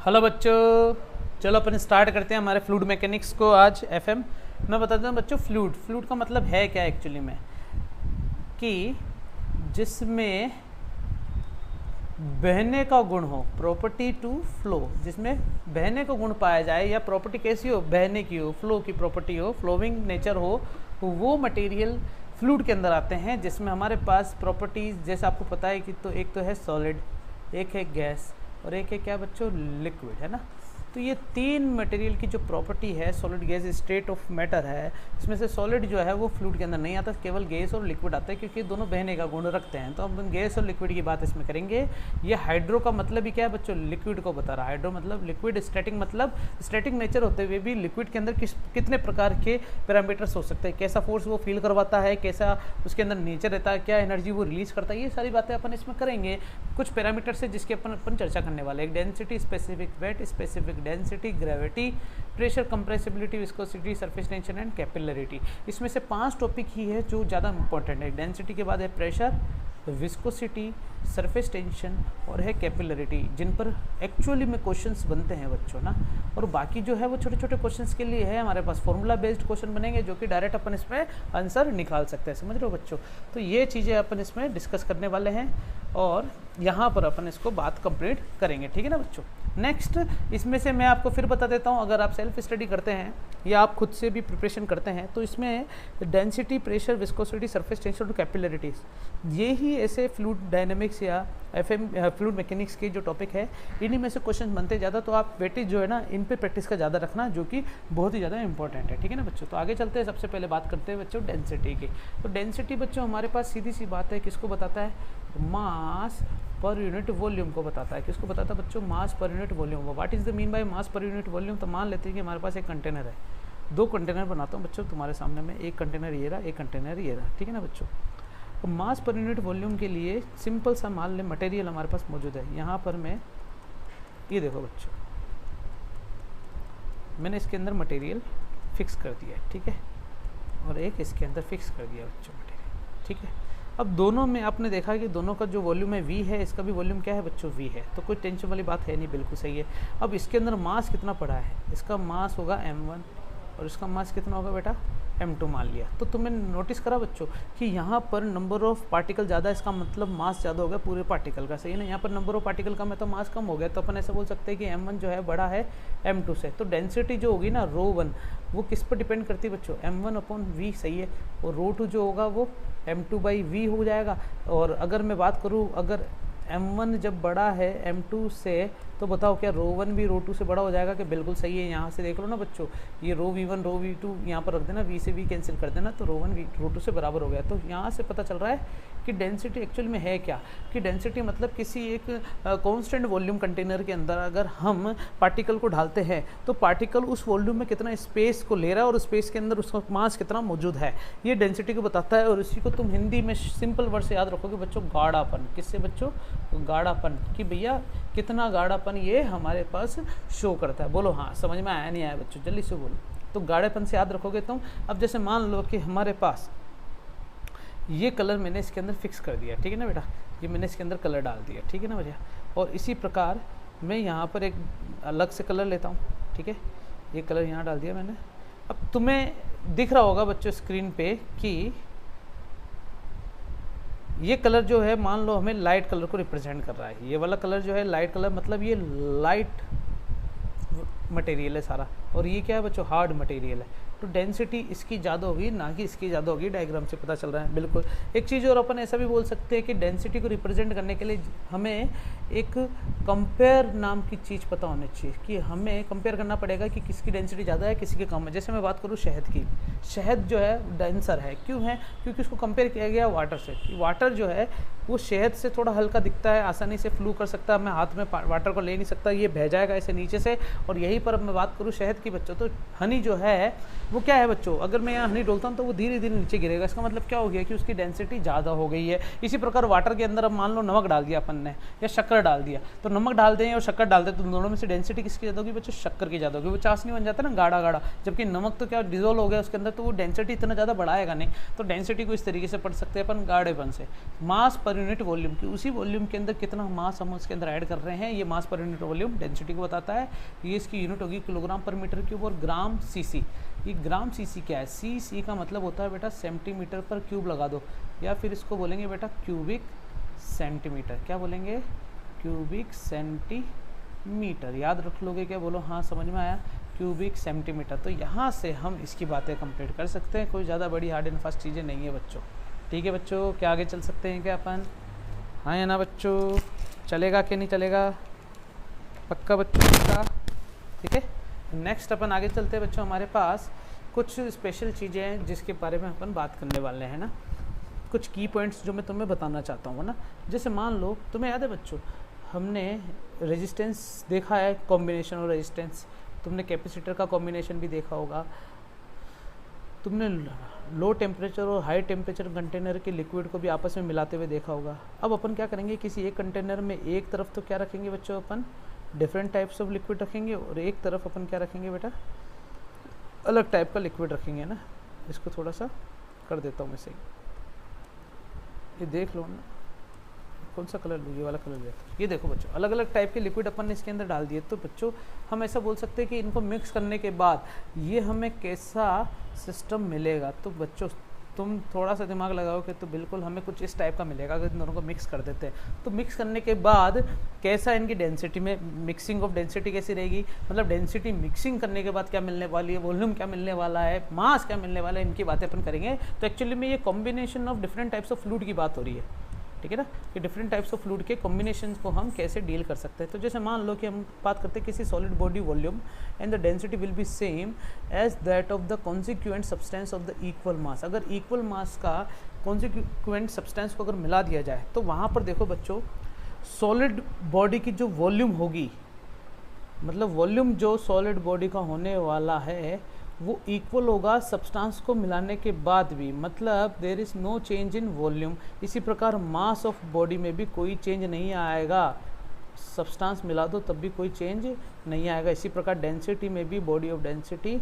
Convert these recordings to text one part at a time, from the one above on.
Hello बच्चों, चलो अपन start करते हैं हमारे फ्लूइड मैकेनिक्स को। आज एफएम मैं बताता हूँ बच्चों। फ्लूइड का मतलब है क्या एक्चुअली में, कि जिसमें बहने का गुण हो, प्रॉपर्टी टू फ्लो, जिसमें बहने का गुण पाया जाए या प्रॉपर्टी कैसी हो, बहने की हो, फ्लो की प्रॉपर्टी हो, फ्लोइंग नेचर हो, तो वो मटेरियल फ्लूइड के अंदर आते हैं। जिसमें हमारे पास प्रॉपर्टीज जैसे आपको पता है कि तो एक तो है सॉलिड, एक है गैस और एक है क्या बच्चों, लिक्विड, है ना। तो ये तीन मटेरियल की जो प्रॉपर्टी है, solid gas state of matter है, इसमें से सॉलिड जो है वो फ्लूइड के अंदर नहीं आता, केवल गैस और लिक्विड आता है, क्योंकि दोनों बहने का गुण रखते हैं। तो हम गैस और लिक्विड की बात इसमें करेंगे। ये हाइड्रो का मतलब ही क्या है बच्चों, लिक्विड को बता रहा है। हाइड्रो मतलब लिक्विड, स्टैटिक मतलब स्टैटिक नेचर होते हुए भी लिक्विड के अंदर कितने प्रकार के पैरामीटर्स हो सकते हैं, कैसा फोर्स वो फील करवाता है, कैसा उसके अंदर नेचर रहता है, क्या एनर्जी वो रिलीज करता है, ये सारी बातें अपन इसमें करेंगे। कुछ पैरामीटर्स है जिसके अपन चर्चा करने वाले हैं। Density, specific weight, specific density, gravity, pressure, compressibility, viscosity, surface tension and capillarity. इसमें से 5 टॉपिक ही है जो ज़्यादा इंपॉर्टेंट है। डेंसिटी के बाद है प्रेशर, विस्कोसिटी, सरफेस टेंशन और है कैपिलरिटी, जिन पर एक्चुअली में क्वेश्चंस बनते हैं बच्चों ना। और बाकी जो है वो छोटे छोटे क्वेश्चंस के लिए है, हमारे पास फॉर्मूला बेस्ड क्वेश्चन बनेंगे जो कि डायरेक्ट अपन इसमें आंसर निकाल सकते हैं। समझ रहे हो बच्चों। तो ये चीज़ें अपन इसमें डिस्कस करने वाले हैं और यहाँ पर अपन इसको बात कंप्लीट करेंगे, ठीक है ना बच्चों। नेक्स्ट इसमें से मैं आपको फिर बता देता हूँ, अगर आप सेल्फ स्टडी करते हैं या आप खुद से भी प्रिपरेशन करते हैं तो इसमें density, pressure, viscosity, surface tension और कैपिलरिटीज, ये ही ऐसे फ्लूइड डायनेमिक्स या एफएम फ्लूइड मैकेनिक्स के जो टॉपिक है, इन्हीं में से क्वेश्चन बनते ज़्यादा। तो आप वेटेज जो है ना इन पे प्रैक्टिस का ज़्यादा रखना, जो कि बहुत ही ज़्यादा इंपॉर्टेंट है, ठीक है ना बच्चों। तो आगे चलते हैं। सबसे पहले बात करते हैं बच्चों डेंसिटी की। तो डेंसिटी बच्चों हमारे पास सीधी सी बात है, किसको बताता है, मास पर यूनिट वॉल्यूम को बताता है। किसको बताता है बच्चों, mass per unit volume. What is the mean by mass per unit volume. तो मान लेते हैं कि हमारे पास एक कंटेनर है, 2 कंटेनर बनाता हूँ बच्चों तुम्हारे सामने में, एक कंटेनर ये रहा, एक कंटेनर ये रहा, ठीक है ना बच्चों। तो मास पर यूनिट वॉल्यूम के लिए सिंपल सा मान लें मटेरियल हमारे पास मौजूद है। यहाँ पर मैं ये देखो बच्चों, मैंने इसके अंदर मटेरियल फिक्स कर दिया है, ठीक है, और एक इसके अंदर फिक्स कर दिया बच्चों मटेरियल, ठीक है। अब दोनों में आपने देखा कि दोनों का जो वॉल्यूम है V है, इसका भी वॉल्यूम क्या है बच्चों, V है। तो कोई टेंशन वाली बात है नहीं, बिल्कुल सही है। अब इसके अंदर मास कितना पड़ा है, इसका मास होगा m1 और इसका मास कितना होगा बेटा, m2 मान लिया। तो तुमने नोटिस करा बच्चों कि यहाँ पर नंबर ऑफ पार्टिकल ज़्यादा, इसका मतलब मास ज़्यादा हो गया पूरे पार्टिकल का, सही है ना। यहाँ पर नंबर ऑफ पार्टिकल कम है तो मास कम हो गया। तो अपन ऐसा बोल सकते हैं कि m1 जो है बड़ा है m2 से। तो डेंसिटी जो होगी ना ρ1, वो किस पर डिपेंड करती है बच्चों, m1/v, सही है। और ρ2 जो होगा वो m2/v हो जाएगा। और अगर मैं बात करूँ, अगर m1 जब बड़ा है m2 से, तो बताओ क्या ρ1 भी ρ2 से बड़ा हो जाएगा कि, बिल्कुल सही है। यहाँ से देख लो ना बच्चों, ये ρv1 ρv2 यहाँ पर रख देना, v से v कैंसिल कर देना, तो ρ1 ρ2 से बराबर हो गया। तो यहाँ से पता चल रहा है कि डेंसिटी एक्चुअल में है क्या, कि डेंसिटी मतलब किसी एक कांस्टेंट वॉल्यूम कंटेनर के अंदर अगर हम पार्टिकल को डालते हैं तो पार्टिकल उस वॉल्यूम में कितना स्पेस को ले रहा है और स्पेस के अंदर उसका मास कितना मौजूद है, ये डेंसिटी को बताता है। और इसी को तुम हिंदी में सिंपल वर्ड से याद रखोगे बच्चों, गाढ़ापन। किससे बच्चों, गाढ़ापन, कि भैया कितना गाढ़ापन ये हमारे पास शो करता है। बोलो हाँ, समझ में आया नहीं आया बच्चों, जल्दी से बोलो। तो गाढ़ेपन से याद रखोगे तुम। अब जैसे मान लो कि हमारे पास ये कलर मैंने इसके अंदर फिक्स कर दिया, ठीक है ना बेटा, ये मैंने इसके अंदर कलर डाल दिया, ठीक है ना भैया। और इसी प्रकार मैं यहाँ पर एक अलग से कलर लेता हूँ, ठीक है, ये कलर यहाँ डाल दिया मैंने। अब तुम्हें दिख रहा होगा बच्चों स्क्रीन पे कि ये कलर जो है, मान लो हमें लाइट कलर को रिप्रेजेंट कर रहा है। ये वाला कलर जो है लाइट कलर, मतलब ये लाइट मटेरियल है सारा, और ये क्या है बच्चों, हार्ड मटेरियल है। तो डेंसिटी इसकी ज़्यादा होगी, ना कि इसकी ज़्यादा होगी, डायग्राम से पता चल रहा है बिल्कुल। एक चीज़ और अपन ऐसा भी बोल सकते हैं कि डेंसिटी को रिप्रेजेंट करने के लिए हमें एक कंपेयर नाम की चीज़ पता होनी चाहिए, कि हमें कंपेयर करना पड़ेगा कि किसकी डेंसिटी ज़्यादा है, किसी की कम है। जैसे मैं बात करूँ शहद की, शहद जो है डेंसर है, क्यों है, क्योंकि उसको कंपेयर किया गया वाटर से। वाटर जो है वो शहद से थोड़ा हल्का दिखता है, आसानी से फ्लू कर सकता है, मैं हाथ में वाटर को ले नहीं सकता, ये बह जाएगा ऐसे नीचे से। और यहीं पर अब मैं बात करूँ शहद की बच्चों, तो हनी जो है वो क्या है बच्चों, अगर मैं यहाँ हनी डोलता हूँ तो वो धीरे धीरे नीचे गिरेगा। इसका मतलब क्या हो गया कि उसकी डेंसिटी ज़्यादा हो गई है। इसी प्रकार वाटर के अंदर अब मान लो नमक डाल दिया अपन ने या शक्कर शक्कर डाल दिया, तो नमक डाल दें और शक्कर डाल दें तो दोनों में से डेंसिटी किसकी ज़्यादा होगी बच्चों? शक्कर की ज़्यादा होगी। वो चाशनी बन जाता है ना गाढ़ा गाढ़ा, जबकि नमक तो क्या डिजोल्व हो गया उसके अंदर, तो वो डेंसिटी इतना ज़्यादा बढ़ाएगा नहीं। तो डेंसिटी को इस तरीके से पढ़ सकते हैं अपन गाढ़ेपन से। मास पर यूनिट वॉल्यूम की, उसी वॉल्यूम के अंदर कितना मास हम उसके अंदर ऐड कर रहे हैं, ये मास पर यूनिट वॉल्यूम डेंसिटी को बताता है। ये इसकी यूनिट होगी किलोग्राम पर मीटर क्यूब और ग्राम सीसी। ये ग्राम सीसी क्या है? सीसी का मतलब होता है बेटा सेंटीमीटर पर क्यूब लगा दो, या फिर इसको बोलेंगे बेटा क्यूबिक सेंटीमीटर। क्या बोलेंगे? Cubic centimetre. याद रख लोगे क्या? बोलो हाँ, समझ में आया, क्यूबिक सेंटीमीटर। तो यहाँ से हम इसकी बातें कंप्लीट कर सकते हैं, कोई ज़्यादा बड़ी हार्ड एंड फास्ट चीज़ें नहीं है बच्चों। ठीक है बच्चों, क्या आगे चल सकते हैं क्या अपन? हाँ या ना बच्चों? चलेगा कि नहीं चलेगा? पक्का बच्चों का? ठीक है, नेक्स्ट अपन आगे चलते हैं बच्चों। हमारे पास कुछ स्पेशल चीज़ें हैं जिसके बारे में अपन बात करने वाले हैं ना, कुछ की पॉइंट्स जो मैं तुम्हें बताना चाहता हूँ ना। जैसे मान लो, तुम्हें याद है बच्चों, हमने रेजिस्टेंस देखा है, कॉम्बिनेशन और रेजिस्टेंस। तुमने कैपेसिटर का कॉम्बिनेशन भी देखा होगा, तुमने लो टेम्परेचर और हाई टेम्परेचर कंटेनर के लिक्विड को भी आपस में मिलाते हुए देखा होगा। अब अपन क्या करेंगे, किसी एक कंटेनर में एक तरफ तो क्या रखेंगे बच्चों, अपन डिफरेंट टाइप्स ऑफ लिक्विड रखेंगे, और एक तरफ अपन क्या रखेंगे बेटा, अलग टाइप का लिक्विड रखेंगे ना। इसको थोड़ा सा कर देता हूँ मैं सही, ये देख लो ना, कौन सा कलर लूँ, ये वाला कलर लेता हूँ। ये देखो बच्चों, अलग अलग टाइप के लिक्विड अपन ने इसके अंदर डाल दिए। तो बच्चों हम ऐसा बोल सकते हैं कि इनको मिक्स करने के बाद ये हमें कैसा सिस्टम मिलेगा। तो बच्चों तुम थोड़ा सा दिमाग लगाओगे तो बिल्कुल हमें कुछ इस टाइप का मिलेगा अगर इन दोनों को मिक्स कर देते हैं। तो मिक्स करने के बाद कैसा इनकी डेंसिटी में मिक्सिंग ऑफ डेंसिटी कैसी रहेगी, मतलब डेंसिटी मिक्सिंग करने के बाद क्या मिलने वाली है, वॉल्यूम क्या मिलने वाला है, मास क्या मिलने वाला है, इनकी बातें अपन करेंगे। तो एक्चुअली में ये combination of different types of fluid की बात हो रही है, ठीक है ना, कि डिफरेंट टाइप्स ऑफ फ्लूइड के कॉम्बिनेशन को हम कैसे डील कर सकते हैं। तो जैसे मान लो कि हम बात करते हैं किसी solid body volume and the density will be same as that of the consequent substance of the equal mass. अगर इक्वल मास का कॉन्सिक्वेंट सब्सटेंस को अगर मिला दिया जाए तो वहाँ पर देखो बच्चों, सॉलिड बॉडी की जो वॉल्यूम होगी, मतलब वॉल्यूम जो सॉलिड बॉडी का होने वाला है वो इक्वल होगा सब्सटेंस को मिलाने के बाद भी, मतलब there is no change in volume. इसी प्रकार मास ऑफ बॉडी में भी कोई चेंज नहीं आएगा, सब्सटेंस मिला दो तब भी कोई चेंज नहीं आएगा। इसी प्रकार डेंसिटी में भी body of density,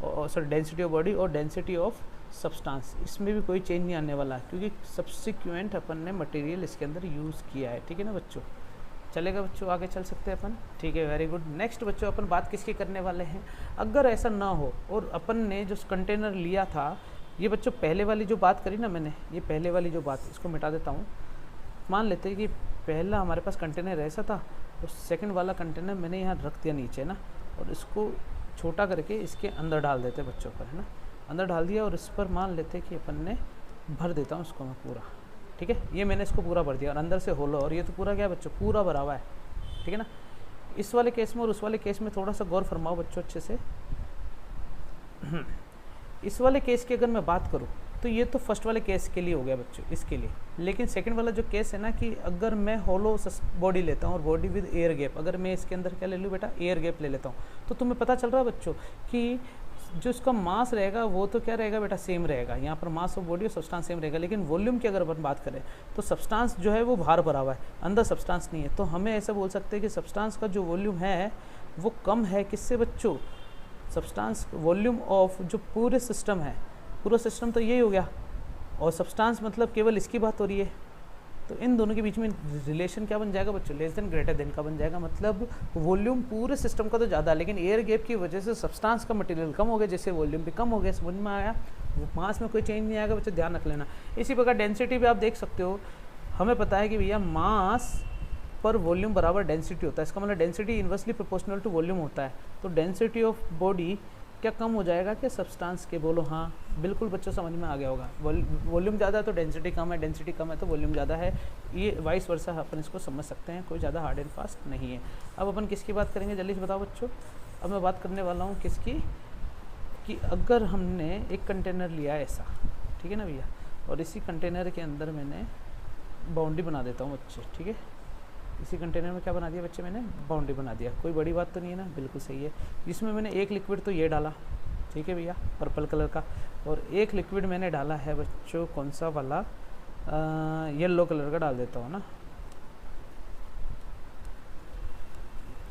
sorry density of body और डेंसिटी ऑफ सब्सटेंस, इसमें भी कोई चेंज नहीं आने वाला, क्योंकि सब्सिक्वेंट अपन ने मटेरियल इसके अंदर यूज़ किया है। ठीक है ना बच्चों, चलेगा बच्चों, आगे चल सकते हैं अपन। ठीक है, वेरी गुड। नेक्स्ट बच्चों अपन बात किसकी करने वाले हैं, अगर ऐसा ना हो और अपन ने जो कंटेनर लिया था, ये बच्चों पहले वाली जो बात करी ना मैंने, ये पहले वाली जो बात, इसको मिटा देता हूँ। मान लेते हैं कि पहला हमारे पास कंटेनर ऐसा था और सेकंड वाला कंटेनर मैंने यहाँ रख दिया नीचे ना, और इसको छोटा करके इसके अंदर डाल देते बच्चों पर, है ना, अंदर डाल दिया और इस पर मान लेते कि अपन ने भर देता हूँ इसको मैं पूरा। ठीक है, ये मैंने इसको पूरा भर दिया और अंदर से होलो, और ये तो पूरा क्या है बच्चों, पूरा भरा हुआ है। ठीक है ना, इस वाले केस में और उस वाले केस में थोड़ा सा गौर फरमाओ बच्चों अच्छे से। इस वाले केस की अगर मैं बात करूँ तो ये तो फर्स्ट वाले केस के लिए हो गया बच्चों, इसके लिए। लेकिन सेकंड वाला जो केस है ना, कि अगर मैं होलो बॉडी लेता हूँ और बॉडी विद एयर गैप, अगर मैं इसके अंदर क्या ले लूँ बेटा, एयर गैप ले लेता हूँ, तो तुम्हें पता चल रहा है बच्चों कि जो इसका मास रहेगा वो तो क्या रहेगा बेटा, सेम रहेगा। यहाँ पर मास ऑफ बॉडी और सब्सटेंस सेम रहेगा, लेकिन वॉल्यूम की अगर अपन बात करें तो सब्सटेंस जो है वो बाहर भरा हुआ है, अंदर सब्सटेंस नहीं है। तो हमें ऐसा बोल सकते हैं कि सब्सटेंस का जो वॉल्यूम है वो कम है, किससे बच्चों, सब्सटेंस वॉल्यूम ऑफ जो पूरे सिस्टम है, पूरा सिस्टम तो यही हो गया, और सब्सटेंस मतलब केवल इसकी बात हो रही है। तो इन दोनों के बीच में रिलेशन क्या बन जाएगा बच्चों, लेस देन ग्रेटर देन का बन जाएगा। मतलब वॉल्यूम पूरे सिस्टम का तो ज़्यादा, लेकिन एयर गैप की वजह से सब्सटेंस का मटेरियल कम हो गया, जैसे वॉल्यूम भी कम हो गया। समझ में आया, मास में कोई चेंज नहीं आएगा बच्चों, ध्यान रख लेना। इसी प्रकार डेंसिटी भी आप देख सकते हो, हमें पता है कि भैया मास पर वॉल्यूम बराबर डेंसिटी होता है, इसका मतलब density inversely proportional to volume होता है। तो डेंसिटी ऑफ बॉडी क्या कम हो जाएगा क्या सब्सटेंस के, बोलो हाँ, बिल्कुल बच्चों समझ में आ गया होगा। वॉल्यूम ज़्यादा है तो डेंसिटी कम है, डेंसिटी कम है तो वॉल्यूम ज़्यादा है, ये वाइस वर्सा अपन इसको समझ सकते हैं, कोई ज़्यादा हार्ड एंड फास्ट नहीं है। अब अपन किसकी बात करेंगे जल्दी से बताओ बच्चों। अब मैं बात करने वाला हूँ किसकी, कि अगर हमने एक कंटेनर लिया ऐसा, ठीक है ना भैया, और इसी कंटेनर के अंदर मैंने बाउंड्री बना देता हूँ बच्चे। ठीक है, इसी कंटेनर में क्या बना दिया बच्चे, मैंने बाउंड्री बना दिया, कोई बड़ी बात तो नहीं है ना, बिल्कुल सही है। जिसमें मैंने एक लिक्विड तो ये डाला, ठीक है भैया, पर्पल कलर का, और एक लिक्विड मैंने डाला है बच्चों, कौन सा वाला, येलो कलर का डाल देता हूँ ना,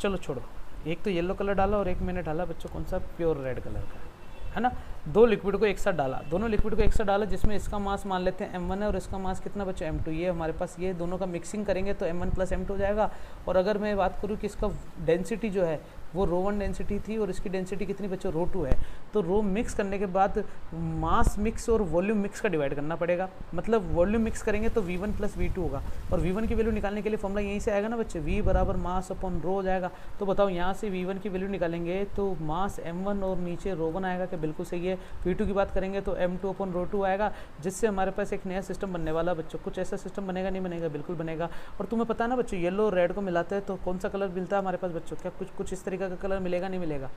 चलो छोड़ो, एक तो येलो कलर डाला और एक मैंने डाला बच्चों कौन सा, प्योर रेड कलर का, है ना। दो लिक्विड को एक साथ डाला, दोनों लिक्विड को एक साथ डाला, जिसमें इसका मास मान लेते हैं m1 है और इसका मास कितना बच्चों m2। ये हमारे पास ये दोनों का मिक्सिंग करेंगे तो m1 प्लस m2 हो जाएगा। और अगर मैं बात करूँ कि इसका डेंसिटी जो है वो ρ1 डेंसिटी थी और इसकी डेंसिटी कितनी बच्चों ρ2 है, तो रो मिक्स करने के बाद मास मिक्स और वॉल्यूम मिक्स का डिवाइड करना पड़ेगा। मतलब वॉल्यूम मिक्स करेंगे तो v1 प्लस v2 होगा, और v1 की वैल्यू निकालने के लिए फॉर्मूला यहीं से आएगा ना बच्चे, v बराबर मास अपॉन रो हो जाएगा। तो बताओ यहाँ से v1 की वैल्यू निकालेंगे तो मास m1 और नीचे ρ1 आएगा, कि बिल्कुल सही है। v2 की बात करेंगे तो m2 अपॉन ρ2 आएगा, जिससे हमारे पास एक नया सिस्टम बनने वाला बच्चों। कुछ ऐसा सिस्टम बनेगा नहीं बनेगा, बिल्कुल बनेगा। और तुम्हें पता है ना बच्चों, येलो और रेड को मिलाते हैं तो कौन सा कलर मिलता है हमारे पास बच्चों, क्या कुछ इस तरीके का कलर मिलेगा नहीं मिलेगा,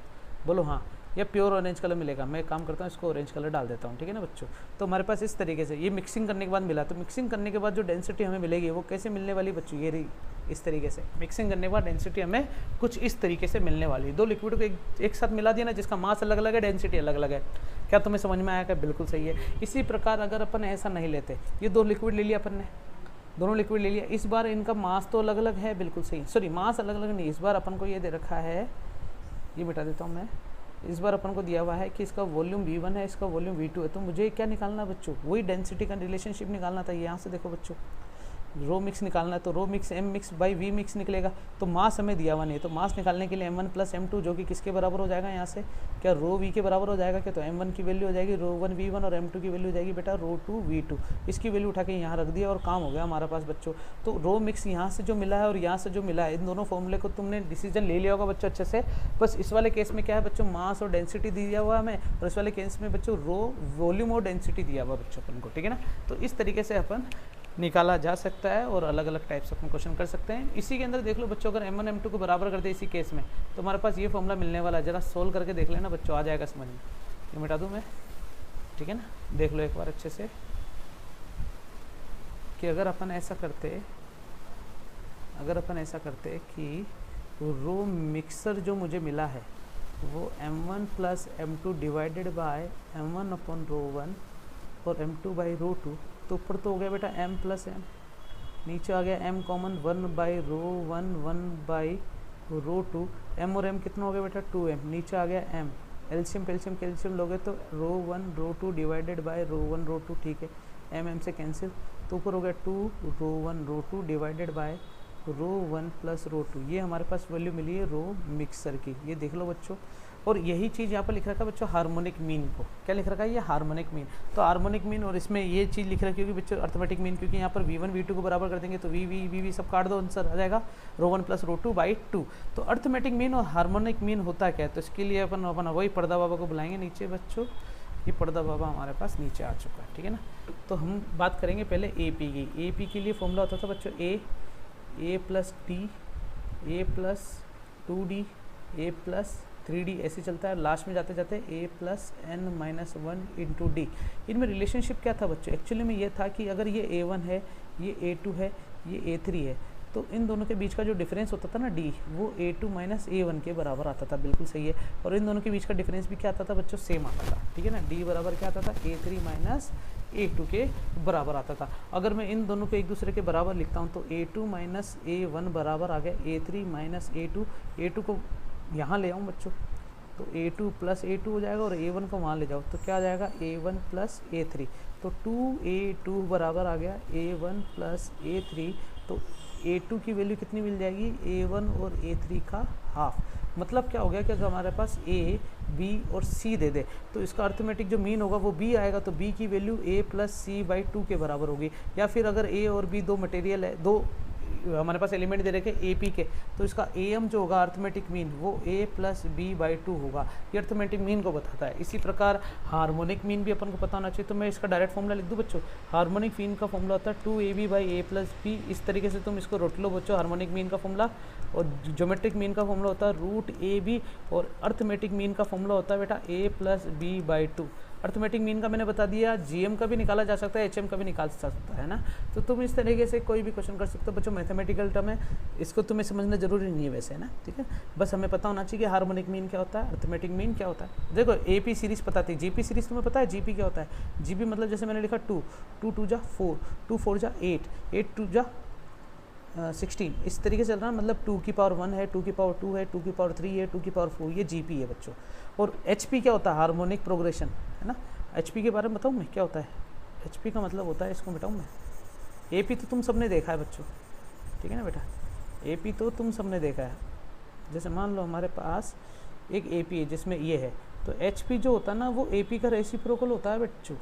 बोलो हाँ, या प्योर ऑरेंज कलर मिलेगा। मैं काम करता हूँ इसको ऑरेंज कलर डाल देता हूँ, ठीक है ना बच्चों। तो हमारे पास इस तरीके से ये मिक्सिंग करने के बाद मिला, तो मिक्सिंग करने के बाद जो डेंसिटी हमें मिलेगी वो कैसे मिलने वाली बच्चों, ये रही इस तरीके से। मिक्सिंग करने के बाद डेंसिटी हमें कुछ इस तरीके से मिलने वाली है। दो लिक्विड को एक साथ मिला दिया ना, जिसका मास अलग अलग है, डेंसिटी अलग अलग है। क्या तुम्हें समझ में आया? क्या बिल्कुल सही है। इसी प्रकार अगर अपन ऐसा नहीं लेते, ये दो लिक्विड ले लिया अपन ने, दोनों लिक्विड ले लिया, इस बार इनका मास तो अलग अलग है, बिल्कुल सही, सॉरी मास अलग अलग नहीं, इस बार अपन को ये दे रखा है, ये मिटा देता हूँ मैं, इस बार अपन को दिया हुआ है कि इसका वॉल्यूम v1 है, इसका वॉल्यूम v2 है। तो मुझे क्या निकालना बच्चों, वही डेंसिटी का रिलेशनशिप निकालना था। यहाँ से देखो बच्चों, रो मिक्स निकालना है तो rho mix m mix by v mix निकलेगा। तो मास हमें दिया हुआ नहीं है, तो मास निकालने के लिए m1 प्लस m2 जो कि किसके बराबर हो जाएगा, यहाँ से क्या रो v के बराबर हो जाएगा क्या, तो m1 की वैल्यू हो जाएगी रो1 v1 और m2 की वैल्यू हो जाएगी बेटा रो2 v2। इसकी वैल्यू उठा के यहाँ रख दिया और काम हो गया हमारे पास बच्चों। तो रो मिक्स यहाँ से जो मिला है और यहाँ से जो मिला है, इन दोनों फॉर्मूले को तुमने डिसीजन ले लिया होगा बच्चों अच्छे से। बस इस वाले केस में क्या है बच्चों, मास और डेंसिटी दिया हुआ हमें, और इस वाले केस में बच्चों रो वॉल्यूम और डेंसिटी दिया हुआ बच्चों अपन को, ठीक है ना। तो इस तरीके से अपन निकाला जा सकता है और अलग अलग टाइप से अपन क्वेश्चन कर सकते हैं। इसी के अंदर देख लो बच्चों, अगर m1 m2 को बराबर कर दे इसी केस में, तो हमारे पास ये फॉर्मूला मिलने वाला है। जरा सोल्व करके देख लेना बच्चों, आ जाएगा समझ में। ये मिटा दूँ मैं, ठीक है ना, देख लो एक बार अच्छे से कि अगर अपन ऐसा करते कि रो मिक्सर जो मुझे मिला है वो m1 plus m2 divided by m1 upon rho और m2 बाई रो2, तो ऊपर तो हो गया बेटा m प्लस m, नीचे आ गया m common 1 by rho 1 by rho, m और m कितना हो गया बेटा 2m, नीचे आ गया m, एल्शियम लोगे तो रो1 रो2 डिवाइडेड बाय रो1 रो2, ठीक है, m से कैंसिल, तो ऊपर हो गया 2 रो1 रो2 डिवाइडेड बाय रो1 प्लस रो2। ये हमारे पास वैल्यू मिली है रो मिक्सर की, ये देख लो बच्चों। और यही चीज़ यहाँ पर लिख रखा है बच्चों हार्मोनिक मीन को, क्या लिख रखा है ये हार्मोनिक मीन। तो हार्मोनिक मीन, और इसमें ये चीज़ लिख रखी होगी बच्चों अर्थमेटिक मीन, क्योंकि यहाँ पर v1 v2 को बराबर कर देंगे तो v सब काट दो, आंसर आ जाएगा रो1 प्लस रो2 बाई 2। तो अर्थमेटिक मीन और हार्मोनिक मीन होता क्या है, तो इसके लिए अपन वही पर्दा बाबा को बुलाएंगे नीचे बच्चों। ये पर्दा बाबा हमारे पास नीचे आ चुका है, ठीक है ना। तो हम बात करेंगे पहले AP की। AP के लिए फॉर्मूला होता था बच्चों a plus T, a plus 2d, a plus 3d, ऐसे चलता है। लास्ट में जाते जाते a plus n minus 1 into D. इनमें रिलेशनशिप क्या था बच्चों, एक्चुअली में ये था कि अगर ये a1 है, ये a2 है, ये a3 है, तो इन दोनों के बीच का जो डिफरेंस होता था ना d, वो a2 माइनस a1 के बराबर आता था, बिल्कुल सही है। और इन दोनों के बीच का डिफरेंस भी क्या आता था बच्चों, सेम आता था, ठीक है ना। d बराबर क्या आता था, a3 माइनस a2 के बराबर आता था। अगर मैं इन दोनों को एक दूसरे के बराबर लिखता हूँ तो a2 माइनस a1 बराबर आ गया a3 माइनस a2 को यहाँ ले आऊँ बच्चों तो a2 प्लस a2 हो जाएगा, और a1 को वहाँ ले जाओ तो क्या आ जाएगा a1 प्लस a3, तो 2a2 बराबर आ गया a1 प्लस a3। तो a2 की वैल्यू कितनी मिल जाएगी, a1 और a3 का हाफ। मतलब क्या हो गया कि अगर हमारे पास a, b और c दे दे तो इसका अर्थमेटिक जो मीन होगा वो b आएगा, तो b की value a plus c by 2 के बराबर होगी। या फिर अगर a और b दो मटेरियल है, दो हमारे पास एलिमेंट दे रखे AP के, तो इसका AM जो होगा अर्थमेटिक मीन वो A प्लस बी बाई 2 होगा। ये अर्थमेटिक मीन को बताता है। इसी प्रकार हार्मोनिक मीन भी अपन को पता होना चाहिए। तो मैं इसका डायरेक्ट फॉर्मूला लिख दूँ बच्चों, हार्मोनिक मीन का फॉर्मूला होता है 2AB by A plus B. इस तरीके से तुम इसको रोट लो बच्चों, हार्मोनिक मीन का फॉर्मूला। और ज्योमेट्रिक मीन का फॉर्मूला होता है रूट AB, और अर्थमेटिक मीन का फॉर्मूला होता है बेटा A plus b by 2। Arithmetic mean का मैंने बता दिया, GM का भी निकाला जा सकता है, HM का भी निकाल सकता है ना। तो तुम इस तरीके से कोई भी क्वेश्चन कर सकते हो बच्चों। मैथमेटिकल टर्म है, इसको तुम्हें समझना जरूरी नहीं है वैसे, है ना, ठीक है। बस हमें पता होना चाहिए कि हार्मोनिक मीन क्या होता है, अर्थमेटिक मीन क्या होता है। देखो AP सीरीज पता थी, GP सीरीज तुम्हें पता है GP क्या होता है। GP मतलब जैसे मैंने लिखा 2 2 2 जा 4, 2 4 जा 8, 8 2 जा 16 इस तरीके से चल रहा है, मतलब 2 की पावर 1 है, 2 की पावर 2 है, 2 की पावर 3 है, 2 की पावर 4, ये जीपी है बच्चों। और एचपी क्या होता है? हार्मोनिक प्रोग्रेशन, है ना। एचपी के बारे में बताऊँ मैं क्या होता है? एचपी का मतलब होता है, इसको बताऊँ मैं, एपी तो तुम सबने देखा है बच्चों, ठीक है ना बेटा, एपी तो तुम सबने देखा है। जैसे मान लो हमारे पास एक एपी है जिसमें ये है, तो एचपी जो होता है ना वो एपी का रेसिप्रोकल होता है बच्चों,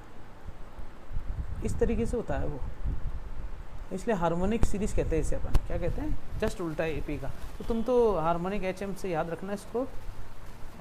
इस तरीके से होता है वो, इसलिए हार्मोनिक सीरीज कहते हैं इसे अपन, क्या कहते हैं? जस्ट उल्टा है एपी का। तो तुम तो हार्मोनिक एचएम से याद रखना इसको,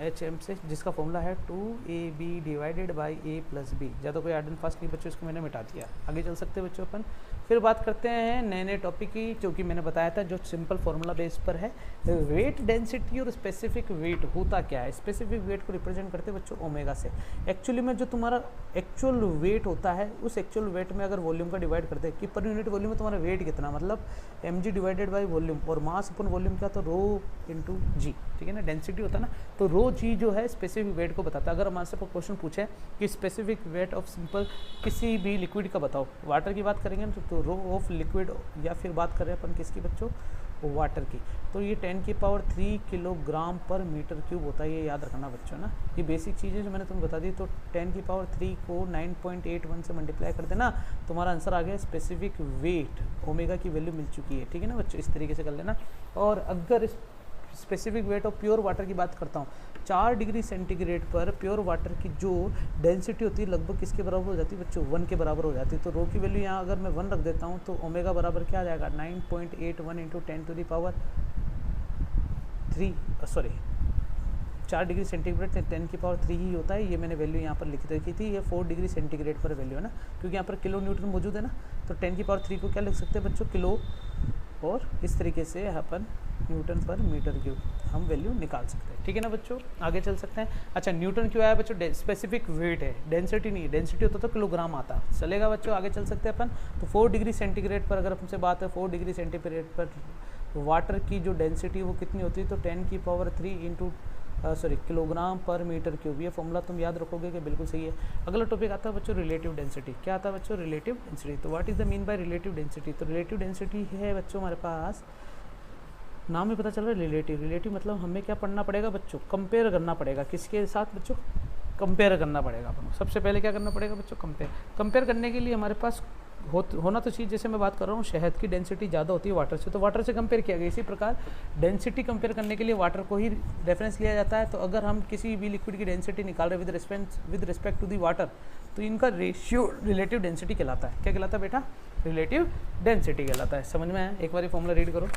एचएम से, जिसका फॉर्मूला है 2ab divided by a plus b. ज़्यादा कोई हार्ड एंड फास्ट नहीं बच्चों, इसको मैंने मिटा दिया। आगे चल सकते हैं बच्चों अपन। फिर बात करते हैं नए नए टॉपिक की, जो कि मैंने बताया था जो सिंपल फार्मूला बेस पर है। वेट डेंसिटी और स्पेसिफिक वेट होता क्या है? स्पेसिफिक वेट को रिप्रेजेंट करते हैं बच्चों ओमेगा से। एक्चुअली में जो तुम्हारा एक्चुअल वेट होता है, उस एक्चुअल वेट में अगर वॉल्यूम का डिवाइड करते हैं कि पर यूनिट वॉल्यूम में तुम्हारा वेट कितना, मतलब mg डिवाइडेड बाई वॉल्यूम, और मास अपन वॉल्यूम क्या, तो रो इंटू जी, ठीक है ना, डेंसिटी होता है ना, तो रो जी जो है स्पेसिफिक वेट को बताता है। अगर हमारे से क्वेश्चन पूछे कि स्पेसिफिक वेट ऑफ सिंपल किसी भी लिक्विड का बताओ, वाटर की बात करेंगे ना तो रो ऑफ लिक्विड, या फिर बात करें अपन किसकी बच्चों, वाटर की, तो ये 10 की पावर 3 किलोग्राम पर मीटर क्यूब होता है, ये याद रखना बच्चों ना। ये बेसिक चीज़ें जो मैंने तुम्हें बता दी, तो 10 की पावर 3 को 9.81 से मल्टीप्लाई कर देना, तुम्हारा आंसर आ गया स्पेसिफिक वेट, ओमेगा की वैल्यू मिल चुकी है, ठीक है ना बच्चों, इस तरीके से कर लेना। और अगर specific weight of pure water की बात करता हूँ, 4 डिग्री सेंटीग्रेड पर प्योर वाटर की जो डेंसिटी होती है लगभग किसके बराबर हो जाती है बच्चों, 1 के बराबर हो जाती है। तो रो की वैल्यू यहाँ अगर मैं 1 रख देता हूँ तो ओमेगा बराबर क्या आ जाएगा, 9.81 into 10 to the power 3, sorry 4 degree centigrade 10 की पावर 3 ही होता है। ये मैंने वैल्यू यहाँ पर लिख रखी थी, ये 4 डिग्री सेंटीग्रेड पर वैल्यू है ना, क्योंकि यहाँ पर किलो न्यूटन मौजूद है ना, तो 10 की पावर 3 को क्या लिख सकते हैं बच्चों, किलो, और इस तरीके से अपन न्यूटन पर मीटर क्यूब हम वैल्यू निकाल सकते हैं, ठीक है ना बच्चों। आगे चल सकते हैं। अच्छा, न्यूटन क्यों आया बच्चों? स्पेसिफिक वेट है, डेंसिटी नहीं है, डेंसिटी होता तो किलोग्राम आता, चलेगा बच्चों। आगे चल सकते हैं अपन। तो 4 डिग्री सेंटीग्रेड पर अगर हमसे बात है, 4 डिग्री सेंटीग्रेड पर वाटर की जो डेंसिटी वो कितनी होती है, तो 10 की पावर 3 इंटू किलोग्राम पर मीटर क्यूब। ये फॉर्मूला तुम याद रखोगे कि बिल्कुल सही है। अगला टॉपिक आता है बच्चों रिलेटिव डेंसिटी। क्या आता है बच्चों? Relative density. तो what is the mean by relative density? तो रिलेटिव डेंसिटी है बच्चों हमारे पास, नाम में पता चल रहा है रिलेटिव। रिलेटिव मतलब हमें क्या पढ़ना पड़ेगा बच्चों? कंपेयर करना पड़ेगा। किसके साथ बच्चों? कंपेयर करना पड़ेगा अपन। सबसे पहले क्या करना पड़ेगा बच्चों? कंपेयर करने के लिए हमारे पास होना तो चीज़, जैसे मैं बात कर रहा हूँ शहद की डेंसिटी ज़्यादा होती है वाटर से, तो वाटर से कंपेयर किया गया। इसी प्रकार डेंसिटी कंपेयर करने के लिए वाटर को ही रेफरेंस लिया जाता है। तो अगर हम किसी भी लिक्विड की डेंसिटी निकाल रहे with respect to the water, तो इनका रेशियो रिलेटिव डेंसिटी कहलाता है। क्या कहलाता है बेटा? रिलेटिव डेंसिटी कहलाता है। समझ में आया? एक बार फॉर्मूला रीड करो।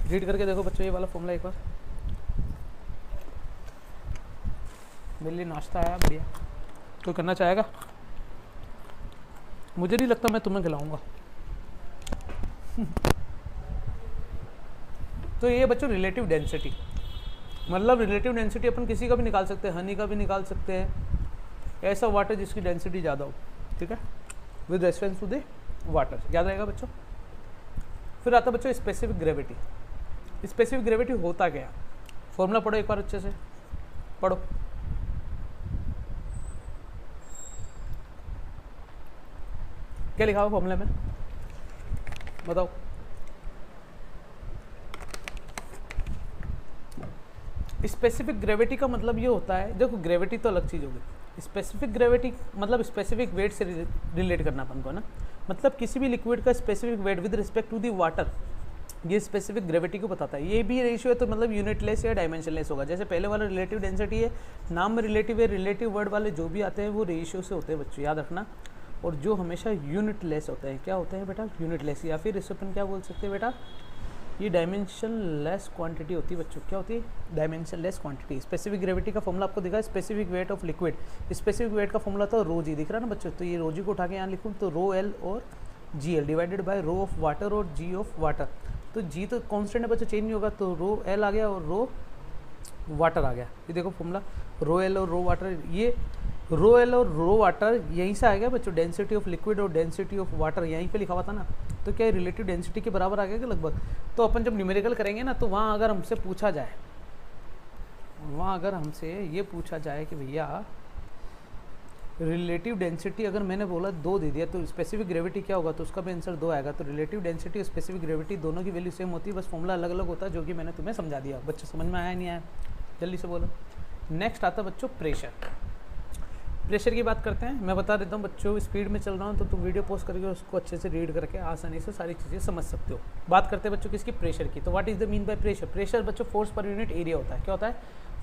रीड करके देखो बच्चों ये वाला फॉर्मूला एक बार। मेरे लिए नाश्ता आया बढ़िया, कोई करना चाहेगा? मुझे नहीं लगता मैं तुम्हें खिलाऊंगा। तो ये बच्चों रिलेटिव डेंसिटी, मतलब रिलेटिव डेंसिटी अपन किसी का भी निकाल सकते हैं, हनी का भी निकाल सकते हैं, ऐसा वाटर जिसकी डेंसिटी ज़्यादा हो, ठीक है, with reference to the water. याद रहेगा बच्चों। फिर आता बच्चों स्पेसिफिक ग्रेविटी। स्पेसिफिक ग्रेविटी होता क्या? फॉर्मूला पढ़ो एक बार अच्छे से पढ़ो। क्या लिखा हुआ फॉर्मूले में बताओ? स्पेसिफिक ग्रेविटी का मतलब ये होता है, देखो ग्रेविटी तो अलग चीज़ होगी, स्पेसिफिक ग्रेविटी मतलब स्पेसिफिक वेट से रिलेट करना अपन को ना, मतलब किसी भी लिक्विड का specific weight with respect to the water, ये स्पेसिफिक ग्रेविटी को बताता है। ये भी रेशियो है तो मतलब यूनिटलेस या डायमेंशनलेस होगा। जैसे पहले वाला रिलेटिव डेंसिटी है, नाम में रिलेटिव है, रिलेटिव वर्ड वाले जो भी आते हैं वो रेशियो से होते हैं बच्चों, याद रखना। और जो हमेशा यूनिटलेस होते हैं, क्या होते हैं बेटा? यूनिटलेस, या फिर इसे अपन क्या बोल सकते हैं बेटा? ये डायमेंशनलेस क्वांटिटी होती है बच्चों। क्या होती है? Dimensionless quantity. स्पेसिफिक ग्रेविटी का फॉर्मूला आपको दिखा है, specific weight of liquid. Specific weight का फॉर्मूला तो रो जी दिख रहा है ना बच्चों, तो ये रो जी को उठा के यहाँ लिखूँ तो रो एल और g L divided by rho of water और जी ऑफ वाटर। तो जी तो कॉन्स्टेंट है बच्चों, चेंज नहीं होगा, तो रो एल आ गया और रो वाटर आ गया। ये देखो फॉर्मूला, रो एल और रो वाटर, ये रो एल और रो वाटर यहीं से आ गया बच्चों। डेंसिटी ऑफ लिक्विड और डेंसिटी ऑफ वाटर यहीं पे लिखा हुआ था ना, तो क्या रिलेटिव डेंसिटी के बराबर आ गया लगभग। तो अपन जब न्यूमेरिकल करेंगे ना, तो वहाँ अगर हमसे पूछा जाए वहाँ अगर हमसे ये पूछा जाए कि भैया रिलेटिव डेंसिटी, अगर मैंने बोला 2 दे दिया तो स्पेसिफिक ग्रेविटी क्या होगा, तो उसका भी आंसर 2 आएगा। तो रिलेटिव डेंसिटी और स्पेसिफिक ग्रेविटी दोनों की वैल्यू सेम होती है, बस फॉर्मूला अलग अलग होता है, जो कि मैंने तुम्हें समझा दिया। बच्चों समझ में आया नहीं आया, जल्दी से बोलो। नेक्स्ट आता है बच्चों प्रेशर। प्रेशर की बात करते हैं। मैं बता देता हूँ बच्चों, स्पीड में चल रहा हूँ तो तुम वीडियो पॉज करके उसको अच्छे से रीड करके आसानी से सारी चीज़ें समझ सकते हो। बात करते हैं बच्चों किसकी, प्रेशर की। तो what is the mean by pressure. Pressure बच्चों फोर्स पर यूनिट एरिया होता है। क्या होता है,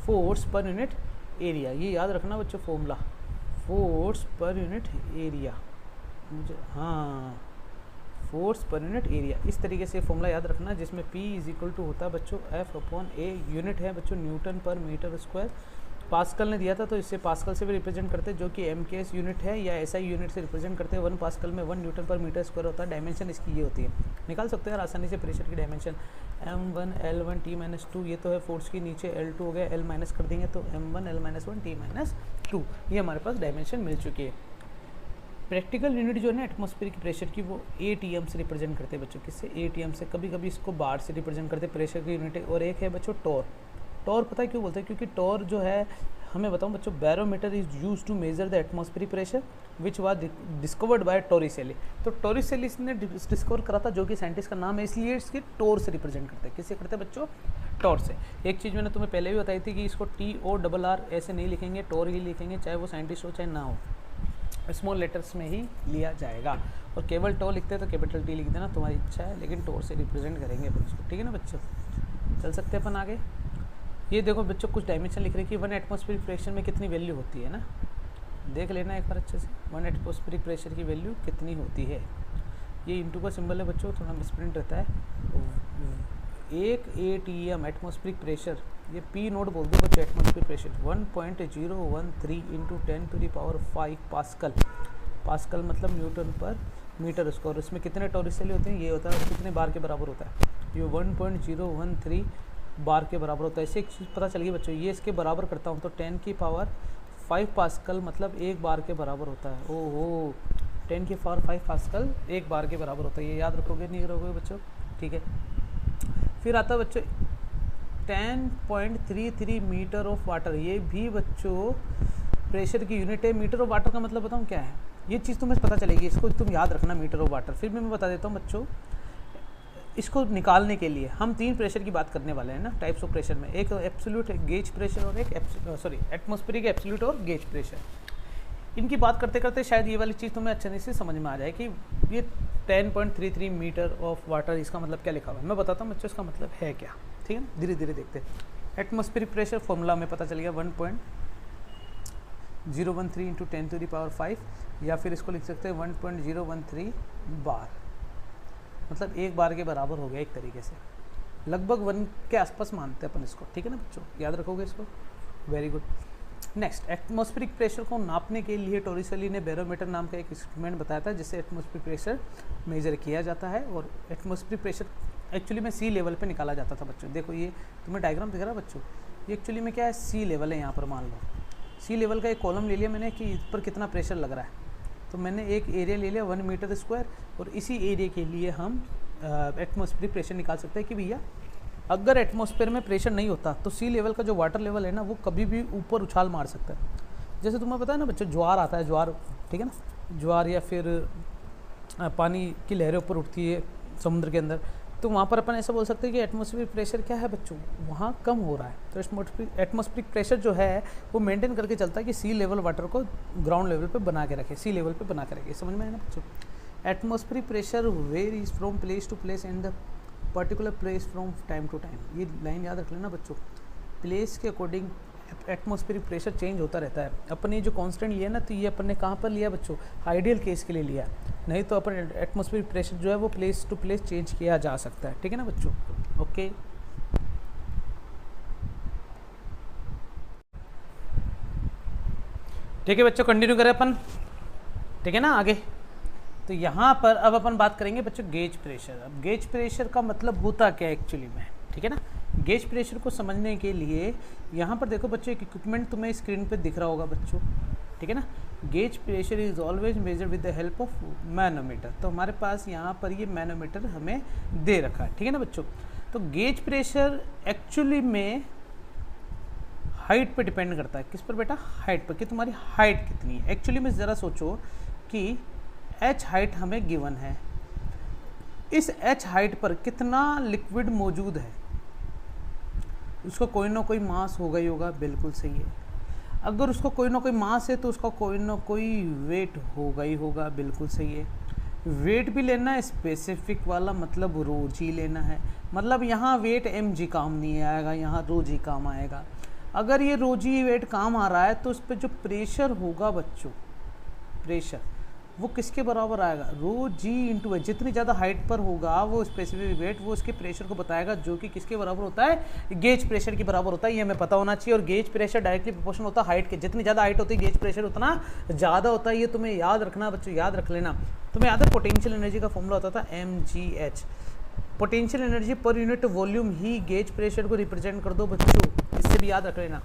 फोर्स पर यूनिट एरिया। ये याद रखना बच्चों formula, force per unit area. मुझे हाँ, फोर्स पर यूनिट एरिया, इस तरीके से फॉर्मूला याद रखना, जिसमें P इज इक्वल टू होता है बच्चों F/A। यूनिट है बच्चों न्यूटन पर मीटर स्क्वायर। पास्कल ने दिया था तो इससे पास्कल से भी रिप्रेजेंट करते हैं, जो कि MKS यूनिट है या SI यूनिट से रिप्रेजेंट करते हैं। 1 पास्कल में 1 न्यूटन पर मीटर स्क्वायर होता है। डायमेंशन इसकी ये होती है, निकाल सकते हैं यार आसानी से प्रेशर की डायमेंशन। M1 L1 T-2, ये तो है फोर्स की, नीचे L2 हो गया, L माइनस कर देंगे तो M1 L-1 T-2, ये हमारे पास डायमेंशन मिल चुकी है। प्रैक्टिकल यूनिट जो है ना एटमॉस्फेरिक प्रेशर की, वो ATM से रिप्रेजेंट करते हैं बच्चों। किससे, ATM से। कभी कभी इसको बार से रिप्रेजेंट करते हैं प्रेशर की यूनिट। और एक है बच्चों टॉर। टॉर पता है क्यों बोलते हैं, क्योंकि टॉर जो है, हमें बताऊं बच्चों, barometer is use to measure the atmospheric pressure which was discovered by Torricelli. तो टॉरिसेली ने डिस्कवर करा था, जो कि साइंटिस्ट का नाम है, इसलिए इसके टॉर से रिप्रेजेंट करते हैं। किससे करते हैं बच्चों, टॉर से। एक चीज़ मैंने तुम्हें पहले भी बताई थी कि इसको TORR ऐसे नहीं लिखेंगे, टॉर ही लिखेंगे, चाहे वो साइंटिस्ट हो चाहे ना हो, स्मॉल लेटर्स में ही लिया जाएगा। और केवल टॉ लिखते हैं तो कैपिटल T लिख देना, तुम्हारी इच्छा है, लेकिन टॉर से रिप्रेजेंट करेंगे अपन इसको। ठीक है ना बच्चों, चल सकते हैं अपन आगे। ये देखो बच्चों, कुछ डायमेंशन लिख रहे हैं कि 1 एटमॉस्फेरिक प्रेशर में कितनी वैल्यू होती है ना, देख लेना एक बार अच्छे से। 1 एटमॉस्फेरिक प्रेशर की वैल्यू कितनी होती है। ये इंटू का सिंबल है बच्चों, थोड़ा मिसप्रिंट रहता है। 1 ATM एटमॉस्फेरिक प्रेशर, ये P नोट बोल दो बच्चों, atmospheric pressure 1.013 into 10⁵ pascal. Pascal मतलब न्यूटन पर मीटर स्क्वायर। इसमें कितने टॉरिसेली होते हैं, ये होता है, कितने बार के बराबर होता है, ये 1.013 बार के बराबर होता है। इससे एक चीज़ पता चल गई बच्चों, ये इसके बराबर करता हूँ तो 10⁵ पास्कल मतलब 1 बार के बराबर होता है। ओहो, 10⁵ पास्कल 1 बार के बराबर होता है। ये याद रखोगे नहीं रखोगे बच्चों, ठीक है। फिर आता है बच्चों 10.33 मीटर ऑफ वाटर। ये भी बच्चों प्रेशर की यूनिट है। मीटर ऑफ वाटर का मतलब बताऊँ क्या है, ये चीज़ तुम्हें पता चलेगी, इसको तुम याद रखना, मीटर ऑफ वाटर। फिर भी मैं बता देता हूँ बच्चों, इसको निकालने के लिए हम 3 प्रेशर की बात करने वाले हैं ना, टाइप्स ऑफ प्रेशर में। एक एब्सोल्यूट गेज प्रेशर और एक एटमॉस्फेरिक एब्सोल्यूट और गेज प्रेशर। इनकी बात करते करते शायद ये वाली चीज़ तुम्हें अच्छे से समझ में आ जाए कि ये 10.33 मीटर ऑफ वाटर, इसका मतलब क्या लिखा हुआ है। मैं बताता हूँ बच्चों इसका मतलब है क्या, ठीक है ना, धीरे धीरे देखते हैं। एटमॉस्फेरिक प्रेशर फॉर्मूला में पता चल गया 1.013 इंटू 10⁵, या फिर इसको लिख सकते हैं 1.013 बार, मतलब 1 बार के बराबर हो गया एक तरीके से, लगभग 1 के आसपास मानते हैं अपन इसको। ठीक है ना बच्चों, याद रखोगे इसको, very good. Next, atmospheric pressure को नापने के लिए टॉरिसेली ने बैरोमीटर नाम का एक इंस्ट्रूमेंट बताया था, जिससे एटमॉस्फेरिक प्रेशर मेजर किया जाता है। और एटमॉस्फेरिक प्रेशर एक्चुअली में सी लेवल पे निकाला जाता था बच्चों। देखो ये तुम्हें डायग्राम दिख रहा है बच्चों, ये एक्चुअली में क्या है, सी लेवल है। यहाँ पर मान लो सी लेवल का एक कॉलम ले लिया मैंने कि इस पर कितना प्रेशर लग रहा है, तो मैंने एक एरिया ले लिया 1 मीटर स्क्वायर, और इसी एरिया के लिए हम एटमॉस्फेरिक प्रेशर निकाल सकते हैं कि भैया अगर एटमॉस्फेयर में प्रेशर नहीं होता तो सी लेवल का जो वाटर लेवल है ना, वो कभी भी ऊपर उछाल मार सकता है। जैसे तुम्हें पता है ना बच्चों, ज्वार आता है, ज्वार, ठीक है ना, ज्वार या फिर पानी की लहरें ऊपर उठती है समुद्र के अंदर, तो वहाँ पर अपन ऐसा बोल सकते हैं कि एटमॉस्फेरिक प्रेशर क्या है बच्चों, वहाँ कम हो रहा है। तो एटमॉस्फेरिक प्रेशर जो है वो मेंटेन करके चलता है कि सी लेवल वाटर को ग्राउंड लेवल पे बना के रखे, सी लेवल पे बना के रखे। समझ में आया ना बच्चों। Atmospheric pressure varies from place to place and the particular place from time to time. ये लाइन याद रख लेना बच्चों, प्लेस के अकॉर्डिंग एटमॉस्फेरिक प्रेशर चेंज होता रहता है। अपन ये जो कांस्टेंट लिया ना, तो ये अपन ने कहाँ पर लिया बच्चों, आइडियल केस के लिए लिया, नहीं तो अपन एटमॉस्फेरिक प्रेशर जो है वो प्लेस टू प्लेस चेंज किया जा सकता है। ठीक है ना बच्चों, ओके। ठीक है बच्चों, कंटिन्यू करें अपन, ठीक है ना आगे। तो यहाँ पर अब अपन बात करेंगे बच्चों गेज प्रेशर। अब गेज प्रेशर का मतलब होता क्या है एक्चुअली में, ठीक है ना। गेज प्रेशर को समझने के लिए यहाँ पर देखो बच्चों, एक इक्विपमेंट तुम्हें स्क्रीन पे दिख रहा होगा बच्चों, ठीक है ना। Gauge pressure is always major with the help of manometer. तो हमारे पास यहाँ पर ये मैनोमीटर हमें दे रखा है, ठीक है ना बच्चों। तो गेज प्रेशर एक्चुअली में हाइट पे डिपेंड करता है। किस पर बेटा? हाइट पर, कि तुम्हारी हाइट कितनी है। एक्चुअली में ज़रा सोचो कि h हाइट हमें गिवन है, इस h हाइट पर कितना लिक्विड मौजूद है, उसका कोई ना कोई मास होगा ही होगा, बिल्कुल सही है। अगर उसका कोई ना कोई मास है तो उसका कोई ना कोई वेट होगा ही होगा, बिल्कुल सही है। वेट भी लेना है स्पेसिफिक वाला, मतलब रो जी लेना है, मतलब यहाँ वेट एम जी काम नहीं आएगा, यहाँ रो जी काम आएगा। अगर ये रो जी वेट काम आ रहा है तो उस पर जो प्रेशर होगा बच्चों, प्रेशर वो किसके बराबर आएगा? रो जी इंटू एच। जितनी ज़्यादा हाइट पर होगा वो स्पेसिफिक वेट वो उसके प्रेशर को बताएगा, जो कि किसके बराबर होता है? गेज प्रेशर के बराबर होता है। ये हमें पता होना चाहिए। और गेज प्रेशर डायरेक्टली प्रोपोर्शनल होता है हाइट के। जितनी ज़्यादा हाइट होती है गेज प्रेशर उतना ज़्यादा होता है। ये तुम्हें याद रखना बच्चों, याद रख लेना। तुम्हें याद है पोटेंशियल एनर्जी का फॉर्मूला होता था mgh। Potential energy per unit volume ही गेज प्रेशर को रिप्रेजेंट कर दो बच्चों, इससे भी याद रख लेना,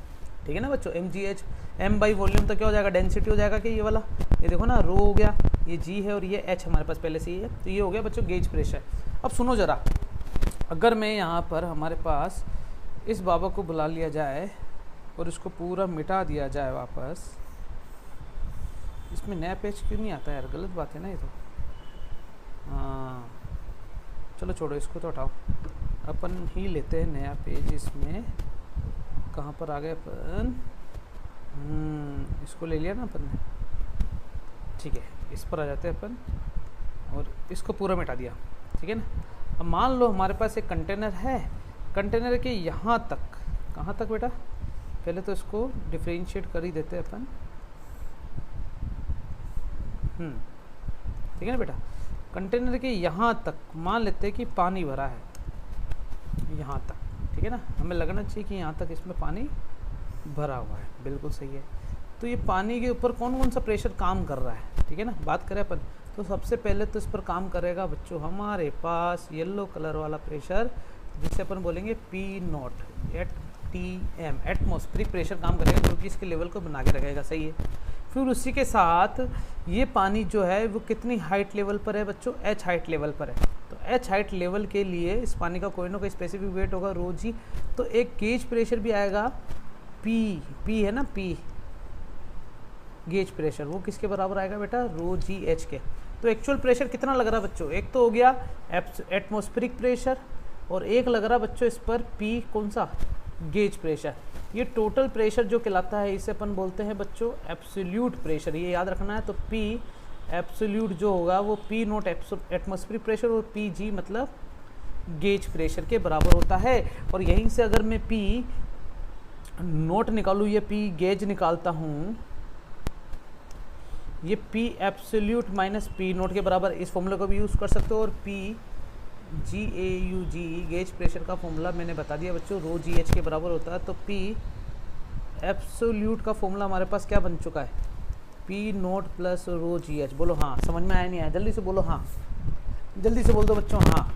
ठीक है ना बच्चों। mgh, m बाई वॉल्यूम तो क्या हो जाएगा? डेंसिटी हो जाएगा कि ये वाला, ये देखो ना, रो हो गया, ये g है और ये h हमारे पास पहले से ही है, तो ये हो गया बच्चों गेज प्रेशर। अब सुनो ज़रा, अगर मैं यहाँ पर हमारे पास इस बाबा को बुला लिया जाए और इसको पूरा मिटा दिया जाए वापस, इसमें नया पेज क्यों नहीं आता यार? गलत बात है ना ये तो। हाँ चलो छोड़ो, इसको तो हटाओ, अपन ही लेते हैं नया पेज। इसमें कहाँ पर आ गए अपन? इसको ले लिया ना अपन ने, ठीक है। इस पर आ जाते हैं अपन और इसको पूरा मिटा दिया, ठीक है ना। अब मान लो हमारे पास एक कंटेनर है, कंटेनर के यहाँ तक, कहाँ तक बेटा? पहले तो इसको डिफ्रेंशिएट कर ही देते हैं अपन, ठीक है ना बेटा। कंटेनर के यहाँ तक मान लेते हैं कि पानी भरा है, यहाँ तक, ठीक है ना। हमें लगना चाहिए कि यहाँ तक इसमें पानी भरा हुआ है, बिल्कुल सही है। तो ये पानी के ऊपर कौन कौन सा प्रेशर काम कर रहा है, ठीक है ना। बात करें अपन तो सबसे पहले तो इस पर काम करेगा बच्चों हमारे पास येलो कलर वाला प्रेशर, जिसे अपन बोलेंगे P0 eight TM, atmospheric pressure काम करेगा, जो कि इसके लेवल को बना के रखेगा, सही है। फिर उसी के साथ ये पानी जो है वो कितनी हाइट लेवल पर है बच्चों? h हाइट लेवल पर है। तो h हाइट लेवल के लिए इस पानी का कोई ना कोई स्पेसिफिक वेट होगा, रो जी। तो एक गेज प्रेशर भी आएगा, P है ना, P गेज प्रेशर, वो किसके बराबर आएगा बेटा? रो जी एच के। तो एक्चुअल प्रेशर कितना लग रहा है बच्चों? एक तो हो गया एटमॉस्फेरिक प्रेशर और एक लग रहा बच्चों इस पर P, कौन सा? Gauge pressure. ये टोटल प्रेशर जो कहलाता है इसे अपन बोलते हैं बच्चों एब्सोल्यूट प्रेशर, ये याद रखना है। तो P एब्सोल्यूट जो होगा वो P0 एटमॉस्फेरिक प्रेशर और Pg मतलब गेज प्रेशर के बराबर होता है। और यहीं से अगर मैं P0 निकालूँ, ये P गेज निकालता हूँ, ये P एब्सोल्यूट माइनस P0 के बराबर, इस फॉर्मूले को भी यूज़ कर सकते हो। और PGAUG गेज प्रेशर का फॉर्मूला मैंने बता दिया बच्चों, रो जी एच के बराबर होता है। तो P एब्सोल्यूट का फॉर्मूला हमारे पास क्या बन चुका है? P0 plus rho g H. बोलो हाँ, समझ में आया नहीं आया? जल्दी से बोलो हाँ, जल्दी से बोल दो बच्चों हाँ।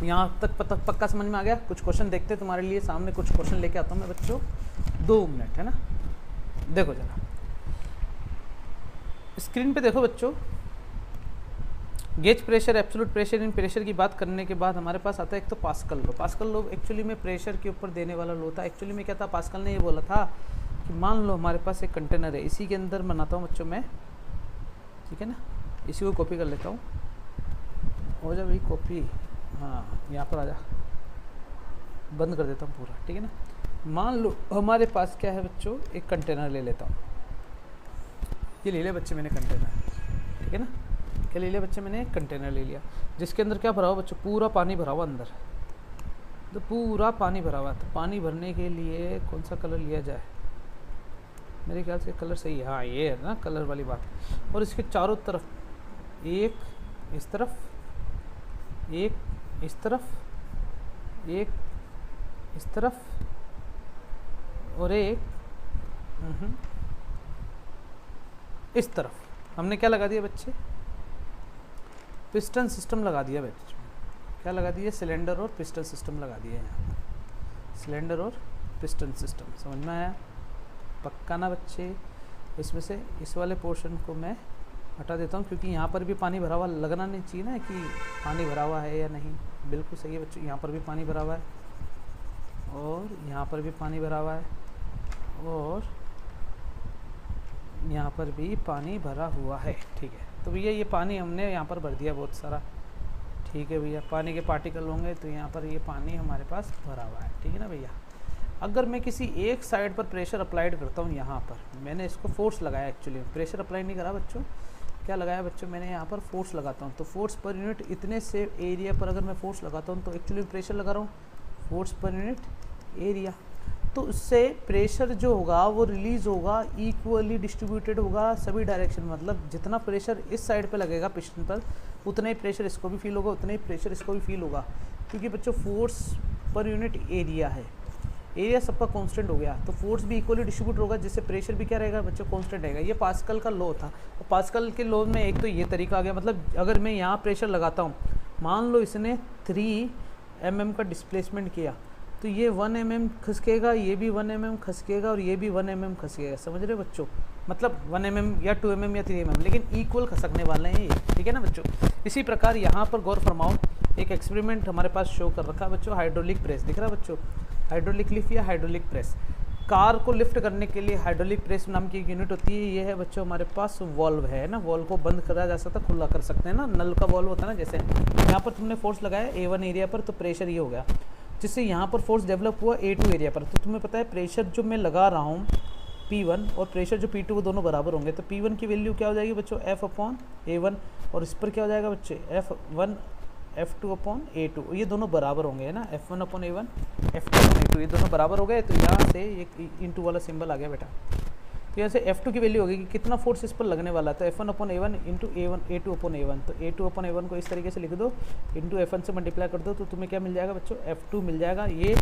यहाँ तक पक्का समझ में आ गया? कुछ क्वेश्चन देखते हैं, तुम्हारे लिए सामने कुछ क्वेश्चन लेके आता हूँ मैं बच्चों, 2 मिनट है ना। देखो जरा स्क्रीन पे देखो बच्चों, गेज प्रेशर, एब्सोल्यूट प्रेशर, इन प्रेशर की बात करने के बाद हमारे पास आता है एक तो पास्कल लो। पास्कल लो एक्चुअली में प्रेशर के ऊपर देने वाला लो था। एक्चुअली में क्या था, पास्कल ने ये बोला था कि मान लो हमारे पास एक कंटेनर है, इसी के अंदर बनाता हूँ बच्चों मैं, ठीक है ना। इसी को कॉपी कर लेता हूँ, हो जा भाई कॉपी, हाँ यहाँ पर आ जा, बंद कर देता हूँ पूरा, ठीक है ना। मान लो हमारे पास क्या है बच्चों, एक कंटेनर ले लेता हूँ, ये ले लिया बच्चे मैंने कंटेनर, ठीक है ना। क्या ले लिया बच्चे मैंने? कंटेनर ले लिया, जिसके अंदर क्या भरा हुआ बच्चों? पूरा पानी भरा हुआ अंदर, तो पूरा पानी भरा हुआ। तो पानी भरने के लिए कौन सा कलर लिया जाए? मेरे ख्याल से कलर सही है, हाँ ये है ना कलर वाली बात। और इसके चारों तरफ, एक इस तरफ, एक इस तरफ, एक इस तरफ और एक इस तरफ, हमने क्या लगा दिया बच्चे? पिस्टन सिस्टम लगा दिया बच्चे। क्या लगा दिया? सिलेंडर और पिस्टन सिस्टम लगा दिया यहाँ पर, सिलेंडर और पिस्टन सिस्टम। समझ में आया? पक्का ना बच्चे? इसमें से इस वाले पोर्शन को मैं हटा देता हूँ, क्योंकि यहाँ पर भी पानी भरा हुआ लगना नहीं चाहिए ना कि पानी भरा हुआ है या नहीं। बिल्कुल सही है बच्चों, यहाँ पर भी पानी भरा हुआ है और यहाँ पर भी पानी भरा हुआ है और यहाँ पर भी पानी भरा हुआ है। ठीक है, तो भैया ये पानी हमने यहाँ पर भर दिया बहुत सारा। ठीक है भैया, पानी के पार्टिकल होंगे तो यहाँ पर ये पानी हमारे पास भरा हुआ है। ठीक है ना भैया। अगर मैं किसी एक साइड पर प्रेशर अप्लाइड करता हूँ, यहाँ पर मैंने इसको फोर्स लगाया, एक्चुअली प्रेशर अप्लाई नहीं करा बच्चों, क्या लगाया बच्चों, मैंने यहाँ पर फोर्स लगाता हूँ। तो फोर्स पर यूनिट इतने से एरिया पर अगर मैं फोर्स लगाता हूँ तो एक्चुअली प्रेशर लगा रहा हूँ, फोर्स पर यूनिट एरिया। तो उससे प्रेशर जो होगा वो रिलीज़ होगा, इक्वली डिस्ट्रीब्यूटेड होगा सभी डायरेक्शन। मतलब जितना प्रेशर इस साइड पे लगेगा पिस्टन पर, उतना ही प्रेशर इसको भी फील होगा, उतना ही प्रेशर इसको भी फील होगा, क्योंकि बच्चों फोर्स पर यूनिट एरिया है, एरिया सबका कांस्टेंट हो गया, तो फोर्स भी इक्वली डिस्ट्रीब्यूट होगा, जिससे प्रेशर भी क्या रहेगा बच्चों, कांस्टेंट रहेगा। ये पास्कल का लॉ था। और पास्कल के लॉ में एक तो ये तरीका आ गया, मतलब अगर मैं यहाँ प्रेशर लगाता हूँ, मान लो इसने 3 mm का डिस्प्लेसमेंट किया, तो ये 1 mm खसकेगा, ये भी 1 mm खसकेगा, और ये भी 1 mm खसकेगा। समझ रहे हो बच्चों, मतलब 1 mm या 2 mm या 3 mm, लेकिन इक्वल खसकने वाले हैं ये। ठीक है ना बच्चों। इसी प्रकार यहाँ पर गौर फरमाओ, एक एक्सपेरिमेंट हमारे पास शो कर रखा है बच्चों, हाइड्रोलिक प्रेस दिख रहा है बच्चों, हाइड्रोलिक लिफ्ट या हाइड्रोलिक प्रेस। कार को लिफ्ट करने के लिए हाइड्रोलिक प्रेस नाम की एक यूनिट होती है। ये है बच्चों हमारे पास वॉल्व है ना, वॉल्व को बंद करा जा सकता है, खुला कर सकते हैं ना, नल का वॉल्व होता है ना। जैसे यहाँ पर तुमने फोर्स लगाया A1 एरिया पर, तो प्रेशर ये हो गया, जिससे यहाँ पर फोर्स डेवलप हुआ A2 एरिया पर। तो तुम्हें पता है प्रेशर जो मैं लगा रहा हूँ P1 और प्रेशर जो P2 वो दोनों बराबर होंगे। तो P1 की वैल्यू क्या हो जाएगी बच्चों, F/A1, और इस पर क्या हो जाएगा बच्चे, F1 F2/A2, ये दोनों बराबर होंगे, है ना, F1/A1 F2/A2, ये दोनों बराबर हो गए। तो यहाँ से एक इंटू वाला सिंबल आ गया बेटा। तो यहाँ से F2 की वैल्यू होगी कि कितना फोर्स इस पर लगने वाला है, तो F1/A1 इंटू A2/A1। तो A2/A1 को इस तरीके से लिख दो, इंटू F1 से मल्टीप्लाई कर दो, तो तुम्हें क्या मिल जाएगा बच्चों, F2 मिल जाएगा। ये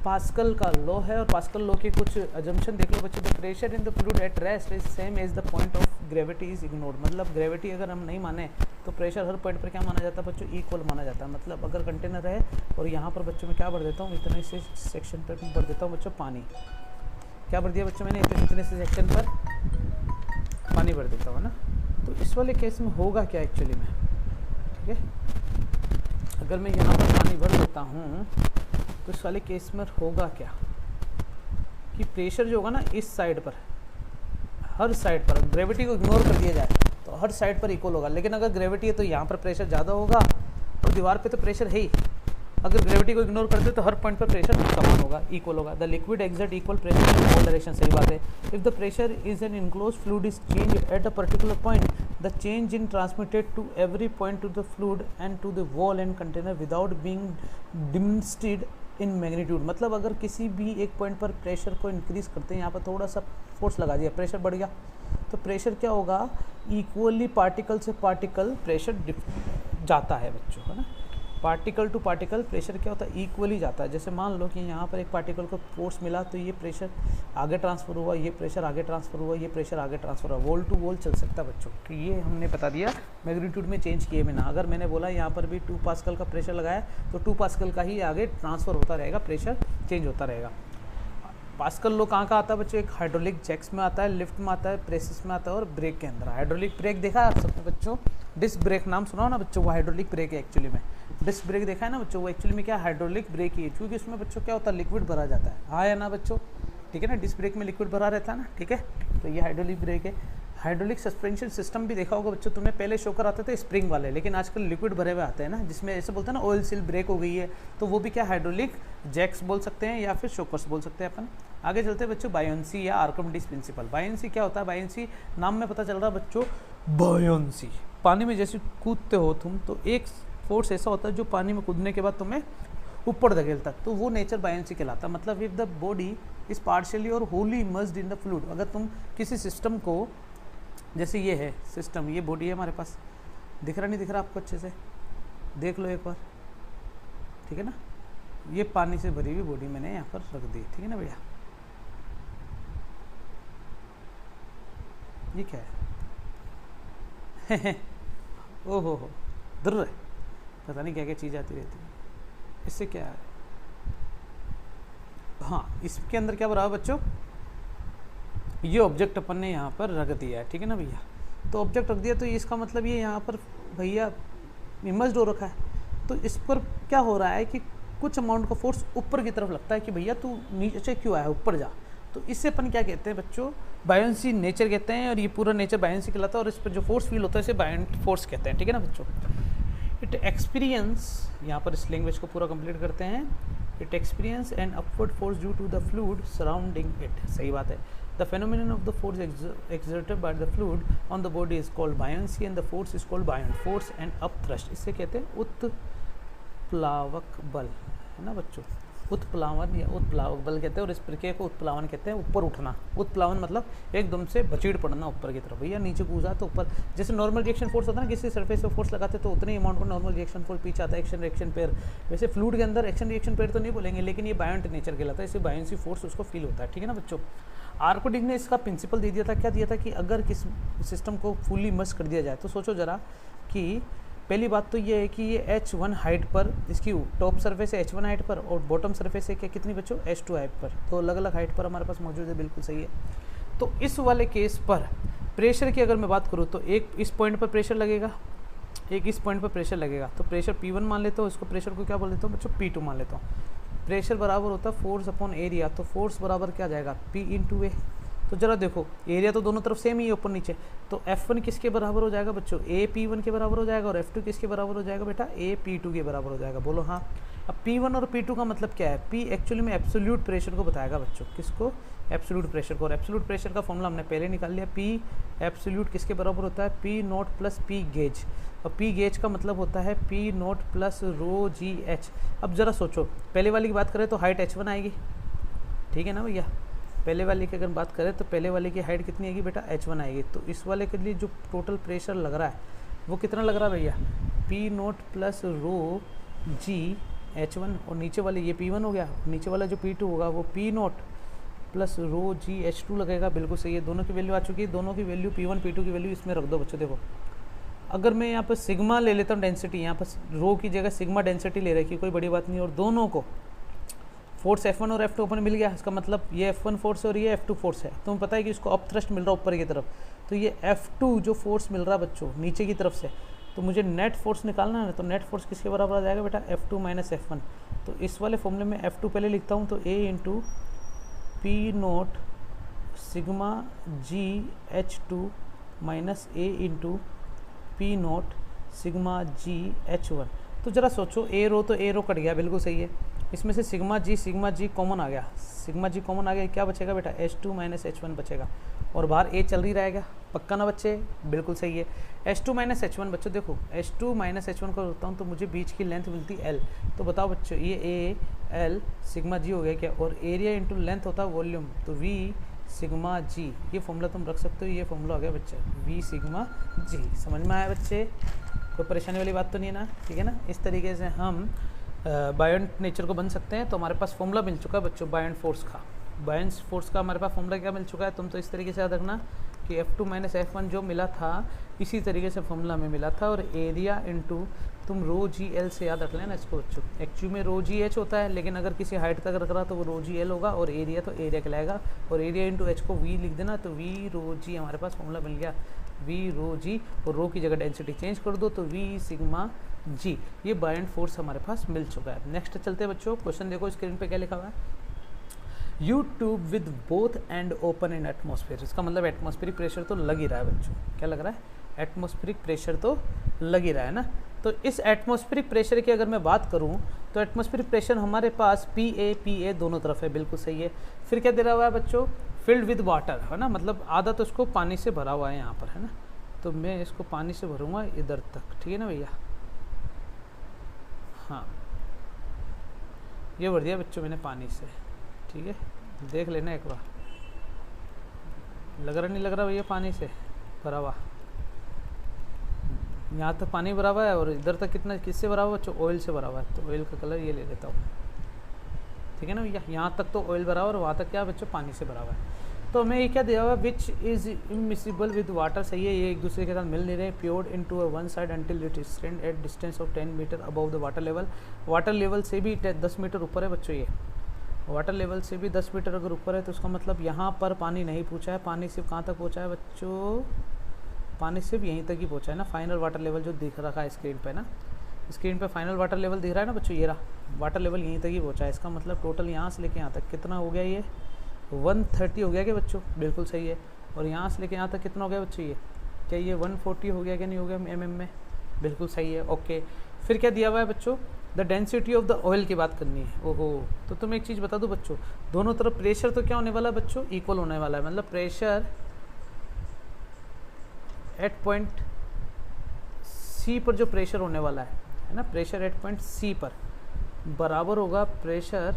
पास्कल का लॉ है, और पास्कल लॉ के कुछ अजम्पशन देख लो बच्चों। The pressure in the fluid at rest is same as the point of gravity is ignored. मतलब ग्रेविटी अगर हम नहीं माने तो प्रेशर हर पॉइंट पर क्या माना जाता है बच्चों, इक्वल माना जाता है। मतलब अगर कंटेनर है और यहाँ पर बच्चों में क्या भर देता हूँ, इतने से सेक्शन पर भर देता हूँ बच्चों पानी, क्या भर दिया बच्चों मैंने, इतने से सेक्शन पर पानी भर देता हूँ ना। तो इस वाले केस में होगा क्या एक्चुअली में, ठीक है, अगर मैं यहाँ पर पानी भर देता हूँ तो इस वाले केस में होगा क्या कि प्रेशर जो होगा ना इस साइड पर, हर साइड पर, ग्रेविटी को इग्नोर कर दिया जाए तो हर साइड पर इक्वल होगा। लेकिन अगर ग्रेविटी है तो यहाँ पर प्रेशर ज़्यादा होगा, और दीवार पे तो प्रेशर है ही। अगर ग्रेविटी को इग्नोर कर दे तो हर पॉइंट पर प्रेशर समान होगा, इक्वल होगा। The liquid exert equal pressure in all direction, सही बात है। If the pressure is an enclose fluid is change at a particular point, the change in transmitted to every point to the fluid and to the wall and container without being diminished in magnitude. मतलब अगर किसी भी एक point पर pressure को increase करते हैं, यहाँ पर थोड़ा सा फोर्स लगा दिया, प्रेशर बढ़ गया, तो प्रेशर क्या होगा, इक्वली पार्टिकल से पार्टिकल प्रेशर जाता है बच्चों, है ना। पार्टिकल टू पार्टिकल प्रेशर क्या होता है, इक्वली जाता है। जैसे मान लो कि यहाँ पर एक पार्टिकल को फोर्स मिला तो ये प्रेशर आगे ट्रांसफर हुआ, ये प्रेशर आगे ट्रांसफर हुआ, ये प्रेशर आगे ट्रांसफर हुआ, वॉल टू वॉल चल सकता है बच्चों। तो ये हमने बता दिया मैग्नीट्यूड में चेंज किए बिना। अगर मैंने बोला यहाँ पर भी 2 पास्कल का प्रेशर लगाया तो 2 पास्कल का ही आगे ट्रांसफ़र होता रहेगा, प्रेशर चेंज होता रहेगा। पास्कल लो कहाँ का आता है बच्चों, एक हाइड्रोलिक जैक्स में आता है, लिफ्ट में आता है, प्रेसेस में आता है, और ब्रेक के अंदर। हाइड्रोलिक ब्रेक देखा है आप सबने बच्चों, डिस्क ब्रेक नाम सुना हो ना बच्चों, वो हाइड्रोलिक ब्रेक है एक्चुअली में। डिस्क ब्रेक देखा है ना बच्चों, वो एक्चुअली में क्या हाइड्रोलिक ब्रेक ही है, क्योंकि उसमें बच्चों क्या होता है, लिक्विड भरा जाता है, हाँ या ना बच्चों, ठीक है ना। डिस्क ब्रेक में लिक्विड भरा रहता है ना, ठीक है। तो ये हाइड्रोलिक ब्रेक है। हाइड्रोलिक सस्पेंशन सिस्टम भी देखा होगा बच्चों तुमने, पहले शो कर आते थे स्प्रिंग वाले, लेकिन आजकल लिक्विड भरे हुए आते हैं ना, जिसमें ऐसे बोलते हैं ना ऑयल सील ब्रेक हो गई है, तो वो भी क्या हाइड्रोलिक जैक्स बोल सकते हैं या फिर शोकर्स बोल सकते हैं अपन। आगे चलते हैं बच्चों, बायोन्सी या आर्किमिडीज प्रिंसिपल। बायोन्सी क्या होता है, बायोन्सी नाम में पता चल रहा है बच्चों, बायोन्सी, पानी में जैसे कूदते हो तुम तो एक फोर्स ऐसा होता है जो पानी में कूदने के बाद तुम्हें ऊपर धकेलता, तो वो नेचर बायोन्सी कहलाता है। मतलब if the body is partially और wholly immersed in the fluid, अगर तुम किसी सिस्टम को, जैसे ये है सिस्टम, ये बॉडी है हमारे पास, दिख रहा नहीं दिख रहा आपको, अच्छे से देख लो एक बार, ठीक है ना। ये पानी से भरी हुई बॉडी मैंने यहाँ पर रख दी, ठीक है ना भैया। ये क्या है ओहो हो दुर्र, पता नहीं क्या क्या चीज़ आती रहती है, इससे क्या है, हाँ इसके अंदर क्या भरा है बच्चों, ये ऑब्जेक्ट अपन ने यहाँ पर रख दिया है, ठीक है ना भैया। तो ऑब्जेक्ट रख दिया तो इसका मतलब ये यहाँ पर भैया इमर्स्ड हो रखा है, तो इस पर क्या हो रहा है कि कुछ अमाउंट का फोर्स ऊपर की तरफ लगता है कि भैया तू नीचे क्यों आया, ऊपर जा। तो इससे अपन क्या कहते हैं बच्चों, बायोन्सी नेचर कहते हैं, और ये पूरा नेचर बायोन्सी कहलाता है, और इस पर जो फोर्स फील होता है इसे बायोंट फोर्स कहते हैं, ठीक है ना बच्चों। इट एक्सपीरियंस, यहाँ पर इस लैंग्वेज को पूरा कंप्लीट करते हैं, it experience an upward force due to the fluid surrounding it, सही बात है। The phenomenon of the force exerted by the fluid on the body is called buoyancy and the force is called buoyant force and upthrust, इससे कहते हैं उत्प्लावक बल, है ना बच्चों। उत्प्लावन या उत्प्लावक बल कहते हैं, और इस प्रक्रिया को उत्प्लावन कहते हैं, ऊपर उठना। उत्प्लावन मतलब एकदम से बचीड़ पड़ना ऊपर की तरफ, भैया नीचे कूदा तो ऊपर, जैसे नॉर्मल रिएक्शन फोर्स होता है ना, किसी सरफेस पे फोर्स लगाते तो उतने अमाउंट पर नॉर्मल रिएक्शन फोर्स पीछे आता है, एक्शन रिएक्शन पेयर। वैसे फ्लूइड के अंदर एक्शन रिएक्शन पेयर तो नहीं बोलेंगे, लेकिन ये बायोंट नेचर कहलाता है, इसे बायोंसी फोर्स उसको फील होता है, ठीक है ना बच्चों। आर्किमिडीज ने इसका प्रिंसिपल दे दिया था, क्या दिया था कि अगर किस सिस्टम को फुली इमर्स कर दिया जाए, तो सोचो जरा कि पहली बात तो ये है कि ये H1 हाइट पर, इसकी टॉप सरफेस है H1 हाइट पर, और बॉटम सरफेस है क्या, कितनी बच्चों, H2 हाइट पर, तो अलग अलग हाइट पर हमारे पास मौजूद है, बिल्कुल सही है। तो इस वाले केस पर प्रेशर की अगर मैं बात करूँ तो एक इस पॉइंट पर प्रेशर लगेगा, एक इस पॉइंट पर प्रेशर लगेगा, तो प्रेशर P1 मान लेता हूँ, इसको प्रेशर को क्या बोल देता हूँ बच्चों, P2 मान लेता हूँ। प्रेशर बराबर होता है फोर्स अपॉन एरिया, तो फोर्स बराबर क्या जाएगा, P इंटू ए। तो जरा देखो एरिया तो दोनों तरफ सेम ही है, ऊपर नीचे, तो F1 किसके बराबर हो जाएगा बच्चों, A P1 के बराबर हो जाएगा, और F2 किसके बराबर हो जाएगा बेटा, A P2 के बराबर हो जाएगा, बोलो हाँ। अब P1 और P2 का मतलब क्या है, P एक्चुअली में एब्सोल्यूट प्रेशर को बताएगा बच्चों, किसको, एब्सोल्यूट प्रेशर को, और एब्सोल्यूट प्रेशर का फॉर्मूला हमने पहले निकाल लिया, P एब्सोल्यूट किसके बराबर होता है, P not plus P gauge, और P गेज का मतलब होता है P not plus rho g H. अब जरा सोचो, पहले वाली की बात करें तो हाइट H1 आएगी, ठीक है ना भैया, पहले वाले की अगर बात करें तो पहले वाले की हाइट कितनी आएगी बेटा, H1 आएगी, तो इस वाले के लिए जो टोटल प्रेशर लग रहा है वो कितना लग रहा है भैया, P not plus rho g H1, और नीचे वाले ये P1 हो गया, नीचे वाला जो P2 होगा वो P not plus rho g H2 लगेगा, बिल्कुल सही है। दोनों की वैल्यू आ चुकी है, दोनों की वैल्यू P1 P2 की वैल्यू इसमें रख दो बच्चों। देखो अगर मैं यहाँ पर सिग्मा ले लेता हूँ डेंसिटी, यहाँ पर रो की जगह सिग्मा डेंसिटी ले रखी, कोई बड़ी बात नहीं, और दोनों को फोर्स F1 और F2 अपन मिल गया, इसका मतलब ये F1 फोर्स है और ये F2 फोर्स है, तुम्हें पता है कि इसको अप थ्रस्ट मिल रहा है ऊपर की तरफ, तो ये F2 जो फोर्स मिल रहा है बच्चों नीचे की तरफ से, तो मुझे नेट फोर्स निकालना है ना, तो नेट फोर्स किसके बराबर आ जाएगा बेटा, F2 माइनस F1। तो इस वाले फॉर्मूले में F2 पहले लिखता हूँ, तो A into P not sigma g H2 minus A into P not sigma g H1। तो जरा सोचो, ए रो तो ए रो कट गया, बिल्कुल सही है, इसमें से सिग्मा जी कॉमन आ गया, सिग्मा जी कॉमन आ गया, क्या बचेगा बेटा, H2 माइनस H1 बचेगा, और बाहर ए चल ही रहेगा, पक्का ना बच्चे, बिल्कुल सही है। H2 माइनस H1 बच्चों देखो, H2 माइनस H1 को करता हूँ तो मुझे बीच की लेंथ मिलती L, तो बताओ बच्चों ये ए एल सिग्मा जी हो गया क्या, और एरिया इंटू लेंथ होता है वॉल्यूम, तो V सिग्मा जी, ये फॉर्मूला तुम रख सकते हो, ये फॉर्मूला आ गया बच्चे V सिग्मा जी। समझ में आया बच्चे, कोई परेशानी वाली बात तो नहीं है ना, ठीक है ना। इस तरीके से हम बायोंट नेचर को बन सकते हैं। तो हमारे पास फॉर्मूला मिल चुका है बच्चों बायोंट फोर्स का, बायोंट फोर्स का हमारे पास फॉर्मूला क्या मिल चुका है, तुम तो इस तरीके से याद रखना कि F2 माइनस F1 जो मिला था इसी तरीके से फॉर्मूला में मिला था, और एरिया इंटू तुम रो जी एल से याद रख लेना इसको बच्चों। एक्चुअली में रो जी एच होता है, लेकिन अगर किसी हाइट तक रख रहा तो वो रो जी एल होगा, और एरिया तो एरिया कहलाएगा, और एरिया इंटू एच को वी लिख देना, तो वी रो जी हमारे पास फॉर्मूला मिल गया, वी रो जी, और रो की जगह डेंसिटी चेंज कर दो तो वी सिग्मा जी। ये बायोंट फोर्स हमारे पास मिल चुका है। नेक्स्ट चलते हैं बच्चों, क्वेश्चन देखो स्क्रीन पे क्या लिखा हुआ है, you tube with both and open in atmosphere. इसका मतलब एटमोस्फेरिक प्रेशर तो लग ही रहा है बच्चों, क्या लग रहा है, एटमोस्फेरिक प्रेशर तो लग ही रहा है ना। तो इस एटमोस्फेरिक प्रेशर की अगर मैं बात करूं तो एटमोस्फेरिक प्रेशर हमारे पास PA दोनों तरफ है, बिल्कुल सही है। फिर क्या दे रहा हुआ है बच्चों, फिल्ड विद वाटर, है ना, मतलब आधा तो इसको पानी से भरा हुआ है यहाँ पर, है ना, तो मैं इसको पानी से भरूँगा इधर तक, ठीक है ना भैया, हाँ ये भर दिया बच्चों मैंने पानी से, ठीक है, देख लेना एक बार, लग रहा नहीं लग रहा भैया पानी से भरा हुआ, यहाँ तक पानी भरा हुआ है, और इधर तक कितना किससे भरा हुआ बच्चों, ऑयल से भरा हुआ है, तो ऑयल का कलर ये ले लेता हूँ, ठीक है ना भैया, यहाँ तक तो ऑयल भरा हुआ और वहाँ तक क्या बच्चों पानी से भरा हुआ है। तो हमें ये क्या दिया हुआ है, which is immiscible with water, सही है, ये एक दूसरे के साथ मिल नहीं रहे, poured into one side until it stand at distance of 10 metre above the water level. Water level से भी 10 मीटर ऊपर है बच्चों, ये वाटर लेवल से भी 10 मीटर अगर ऊपर है, तो उसका मतलब यहाँ पर पानी नहीं पहुँचा है, पानी सिर्फ कहाँ तक पहुँचा है बच्चों, पानी सिर्फ यहीं तक ही पहुँचा है ना, फाइनल वाटर लेवल जो दिख रखा है स्क्रीन पे ना, स्क्रीन पे फाइनल वाटर लेवल दिख रहा है ना बच्चों, ये रहा वाटर लेवल यहीं तक ही पहुँचा है, इसका मतलब टोटल यहाँ से लेके यहाँ तक कितना हो गया, ये 130 हो गया क्या बच्चों? बिल्कुल सही है। और यहाँ से लेके यहाँ तक कितना हो गया बच्चों ये? क्या ये 140 हो गया क्या नहीं हो गया mm में? बिल्कुल सही है। ओके, फिर क्या दिया हुआ है बच्चों? The density of the oil की बात करनी है। ओहो, तो तुम एक चीज़ बता दो बच्चों, दोनों तरफ प्रेशर तो क्या होने वाला है बच्चों? इक्वल होने वाला है। मतलब प्रेशर एट पॉइंट सी पर जो प्रेशर होने वाला है ना, प्रेशर एट पॉइंट सी पर बराबर होगा pressure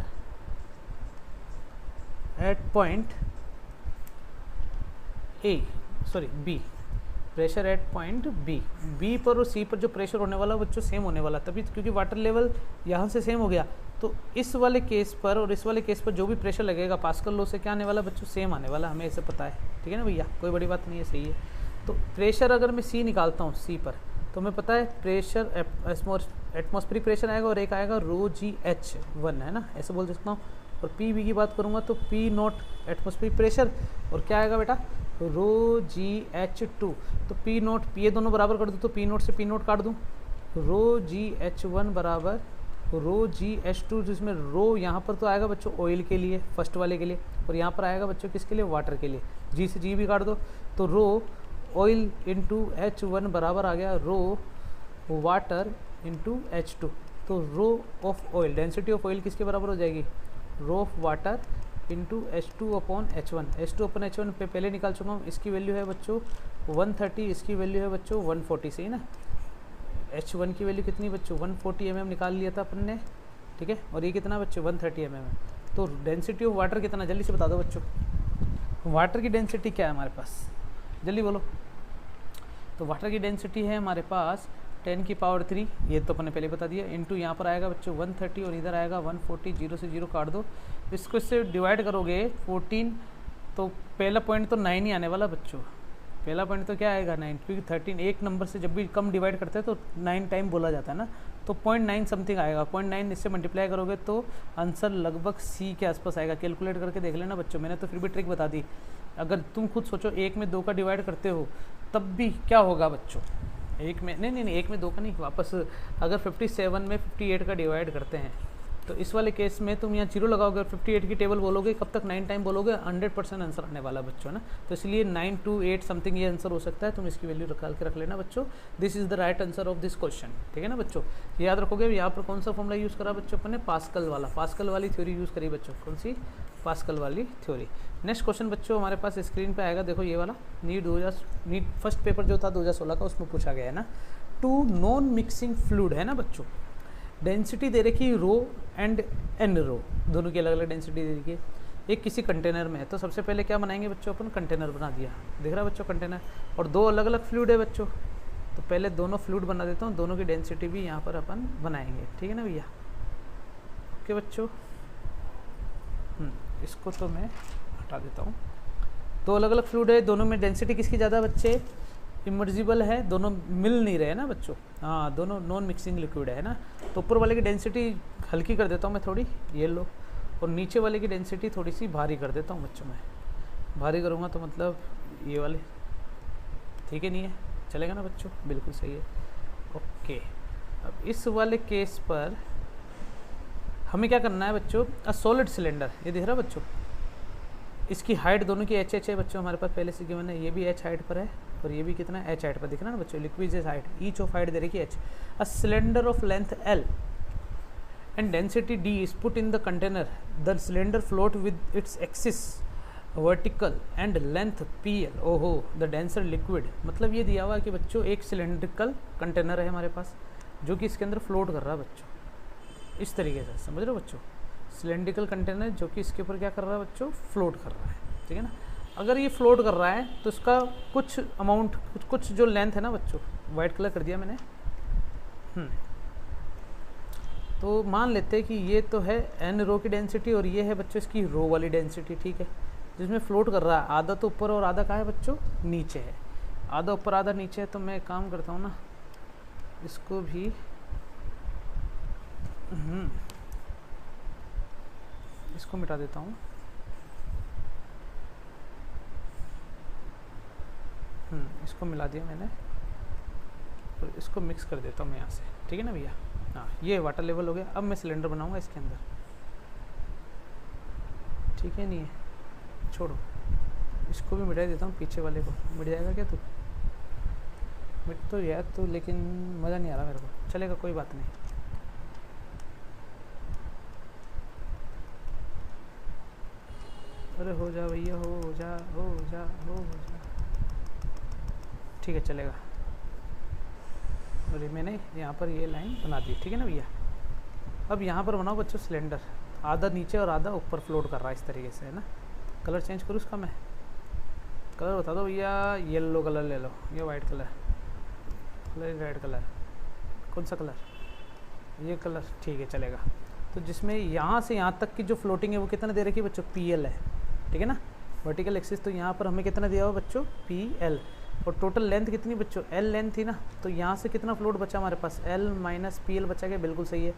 at point B, pressure at point B पर और सी पर जो प्रेशर होने वाला बच्चों सेम होने वाला, तभी क्योंकि वाटर लेवल यहाँ से सेम हो गया, तो इस वाले केस पर और इस वाले केस पर जो भी प्रेशर लगेगा पास्कल लॉ से क्या आने वाला बच्चों? सेम आने वाला, हमें ऐसे पता है। ठीक है ना भैया, कोई बड़ी बात नहीं है, सही है। तो प्रेशर अगर मैं सी निकालता हूँ सी पर, तो हमें पता है प्रेशर एटमॉस्फेरिक प्रेशर आएगा और एक आएगा ρGH1 है ना, ऐसे बोल सकता हूँ। और पी बी की बात करूँगा तो पी नॉट एटमॉस्फेरिक प्रेशर, और क्या आएगा बेटा? ρGH2। तो पी नॉट, ये दोनों बराबर कर दूँ तो पी नॉट से पी नॉट काट दूँ, ρGH1 बराबर ρGH2, जिसमें रो यहाँ पर तो आएगा बच्चों ऑयल के लिए, फर्स्ट वाले के लिए, और यहाँ पर आएगा बच्चों किसके लिए? वाटर के लिए। जी से जी भी काट दो, तो रो ऑयल इंटू H1 बराबर आ गया रो वाटर इंटू H2। तो rho of oil, density of oil किसके बराबर हो जाएगी? Rho of water into H2 upon H1। H2 upon H1 पे पहले निकाल चुका हूँ, इसकी वैल्यू है बच्चों 130, इसकी वैल्यू है बच्चों 140, सही ना। H1 की वैल्यू कितनी बच्चों? 140 mm निकाल लिया था अपन ने, ठीक है। और ये कितना बच्चों? 130 mm है। तो डेंसिटी ऑफ वाटर कितना, जल्दी से बता दो बच्चों, वाटर की डेंसिटी क्या है हमारे पास? जल्दी बोलो। तो वाटर की डेंसिटी है हमारे पास 10⁻3, ये तो अपन ने पहले बता दिया, इंटू यहाँ पर आएगा बच्चों 130 और इधर आएगा 140, जीरो से जीरो काट दो, इसको इससे डिवाइड करोगे 14, तो पहला पॉइंट तो 9 ही आने वाला बच्चों। पहला पॉइंट तो क्या आएगा? 9, क्योंकि 13 एक नंबर से जब भी कम डिवाइड करते हैं तो 9 टाइम बोला जाता है ना, तो 0.9 समथिंग आएगा। 0.9 इससे मल्टीप्लाई करोगे तो आंसर लगभग सी के आसपास आएगा। कैलकुलेट करके देख लेना बच्चों, मैंने तो फिर भी ट्रिक बता दी। अगर तुम खुद सोचो, एक में 2 का डिवाइड करते हो तब भी क्या होगा बच्चों? एक में नहीं, एक में 2 का नहीं, वापस अगर 57 में 58 का डिवाइड करते हैं तो इस वाले केस में तुम यहाँ जीरो लगाओगे और 58 की टेबल बोलोगे, कब तक 9 टाइम बोलोगे, 100% आंसर आने वाला बच्चों ना। तो इसलिए 928 समथिंग ये आंसर हो सकता है, तुम इसकी वैल्यू निकाल के रख लेना बच्चों। This is the right answer of this question, ठीक है ना बच्चों। याद रखोगे यहाँ पर कौन सा फॉर्मूला यूज़ करा बच्चों अपन ने? पास्कल वाला, पास्कल वाली थ्योरी यूज़ करी बच्चों। कौन सी? पास्कल वाली थ्योरी। नेक्स्ट क्वेश्चन बच्चों हमारे पास स्क्रीन पे आएगा, देखो ये वाला नीट फर्स्ट पेपर जो था 2016 का, उसमें पूछा गया है ना। टू नॉन मिक्सिंग फ्लूइड है ना बच्चों, डेंसिटी दे रखी रो एंड एन रो, दोनों की अलग अलग डेंसिटी दे रखी है। एक किसी कंटेनर में है, तो सबसे पहले क्या बनाएंगे बच्चों? अपन कंटेनर बना दिया, दिख रहा है बच्चों कंटेनर, और 2 अलग अलग फ्लूइड है बच्चों। तो पहले दोनों फ्लूइड बना देता हूँ, दोनों की डेंसिटी भी यहाँ पर अपन बनाएंगे, ठीक है ना भैया। ओके बच्चों, इसको तो मैं हटा देता हूँ। 2 अलग अलग फ्लूइड है, दोनों में डेंसिटी किसकी ज़्यादा बच्चे? इमर्जिबल है, दोनों मिल नहीं रहे ना बच्चों, हाँ दोनों नॉन मिक्सिंग लिक्विड है ना। तो ऊपर वाले की डेंसिटी हल्की कर देता हूँ मैं थोड़ी, ये लो, और नीचे वाले की डेंसिटी थोड़ी सी भारी कर देता हूँ बच्चों। मैं भारी करूँगा तो मतलब ये वाले, ठीक है नहीं है, चलेगा ना बच्चों? बिल्कुल सही है। ओके, अब इस वाले केस पर हमें क्या करना है बच्चों? अ सॉलिड सिलेंडर, ये दिख रहा है बच्चों, इसकी हाइट दोनों की h है बच्चों, हमारे पास पहले से गिवन है, ये भी h हाइट पर है और ये भी कितना h हाइट पर, दिख रहा है ना बच्चों। Liquid is height, each of height दे रही है h। A cylinder of length l and density d is put in the container, the cylinder float with its axis vertical and length pl। ओहो, द डेंसर लिक्विड, मतलब ये दिया हुआ कि बच्चों एक सिलेंड्रिकल कंटेनर है हमारे पास जो कि इसके अंदर फ्लोट कर रहा है बच्चों, इस तरीके से, समझ रहे हो बच्चों? सिलेंड्रिकल कंटेनर जो कि इसके ऊपर क्या कर रहा है बच्चों? फ्लोट कर रहा है, ठीक है ना। अगर ये फ्लोट कर रहा है तो इसका कुछ अमाउंट, कुछ जो लेंथ है ना बच्चों, वाइट कलर कर दिया मैंने, तो मान लेते हैं कि ये तो है एन रो की डेंसिटी और ये है बच्चों इसकी रो वाली डेंसिटी, ठीक है। जिसमें फ्लोट कर रहा है, आधा तो ऊपर और आधा कहाँ है बच्चों? नीचे है, आधा ऊपर आधा नीचे है। तो मैं काम करता हूँ ना, इसको भी इसको मिटा देता हूँ, इसको मिला दिया मैंने और इसको मिक्स कर देता हूँ मैं यहाँ से, ठीक है ना भैया। हाँ, ये वाटर लेवल हो गया। अब मैं सिलेंडर बनाऊंगा इसके अंदर, ठीक है नहीं है। छोड़ो, इसको भी मिटा देता हूँ, पीछे वाले को मिट जाएगा क्या तू? मिट तो यार तो, लेकिन मज़ा नहीं आ रहा मेरे को। चलेगा, कोई बात नहीं। अरे हो जा भैया, हो जा हो जा हो जा, ठीक है चलेगा। और मैंने यहाँ पर ये लाइन बना दी, ठीक है ना भैया। अब यहाँ पर बनाओ बच्चों सिलेंडर, आधा नीचे और आधा ऊपर फ्लोट कर रहा है इस तरीके से, है ना। कलर चेंज करूँ उसका मैं? कलर बता दो भैया। येलो कलर ले लो, ये white colour, colour red colour, कौन सा कलर? ये कलर, ठीक है चलेगा। तो जिसमें यहाँ से यहाँ तक की जो फ्लोटिंग है वो कितना दे रखी है बच्चों? PL है, ठीक है ना। वर्टिकल एक्सिस तो यहाँ पर हमें कितना दिया हुआ बच्चों? PL। और टोटल लेंथ कितनी बच्चों? L लेंथ थी ना, तो यहाँ से कितना फ्लोट बचा हमारे पास? L माइनस PL बचा गया, बिल्कुल सही है।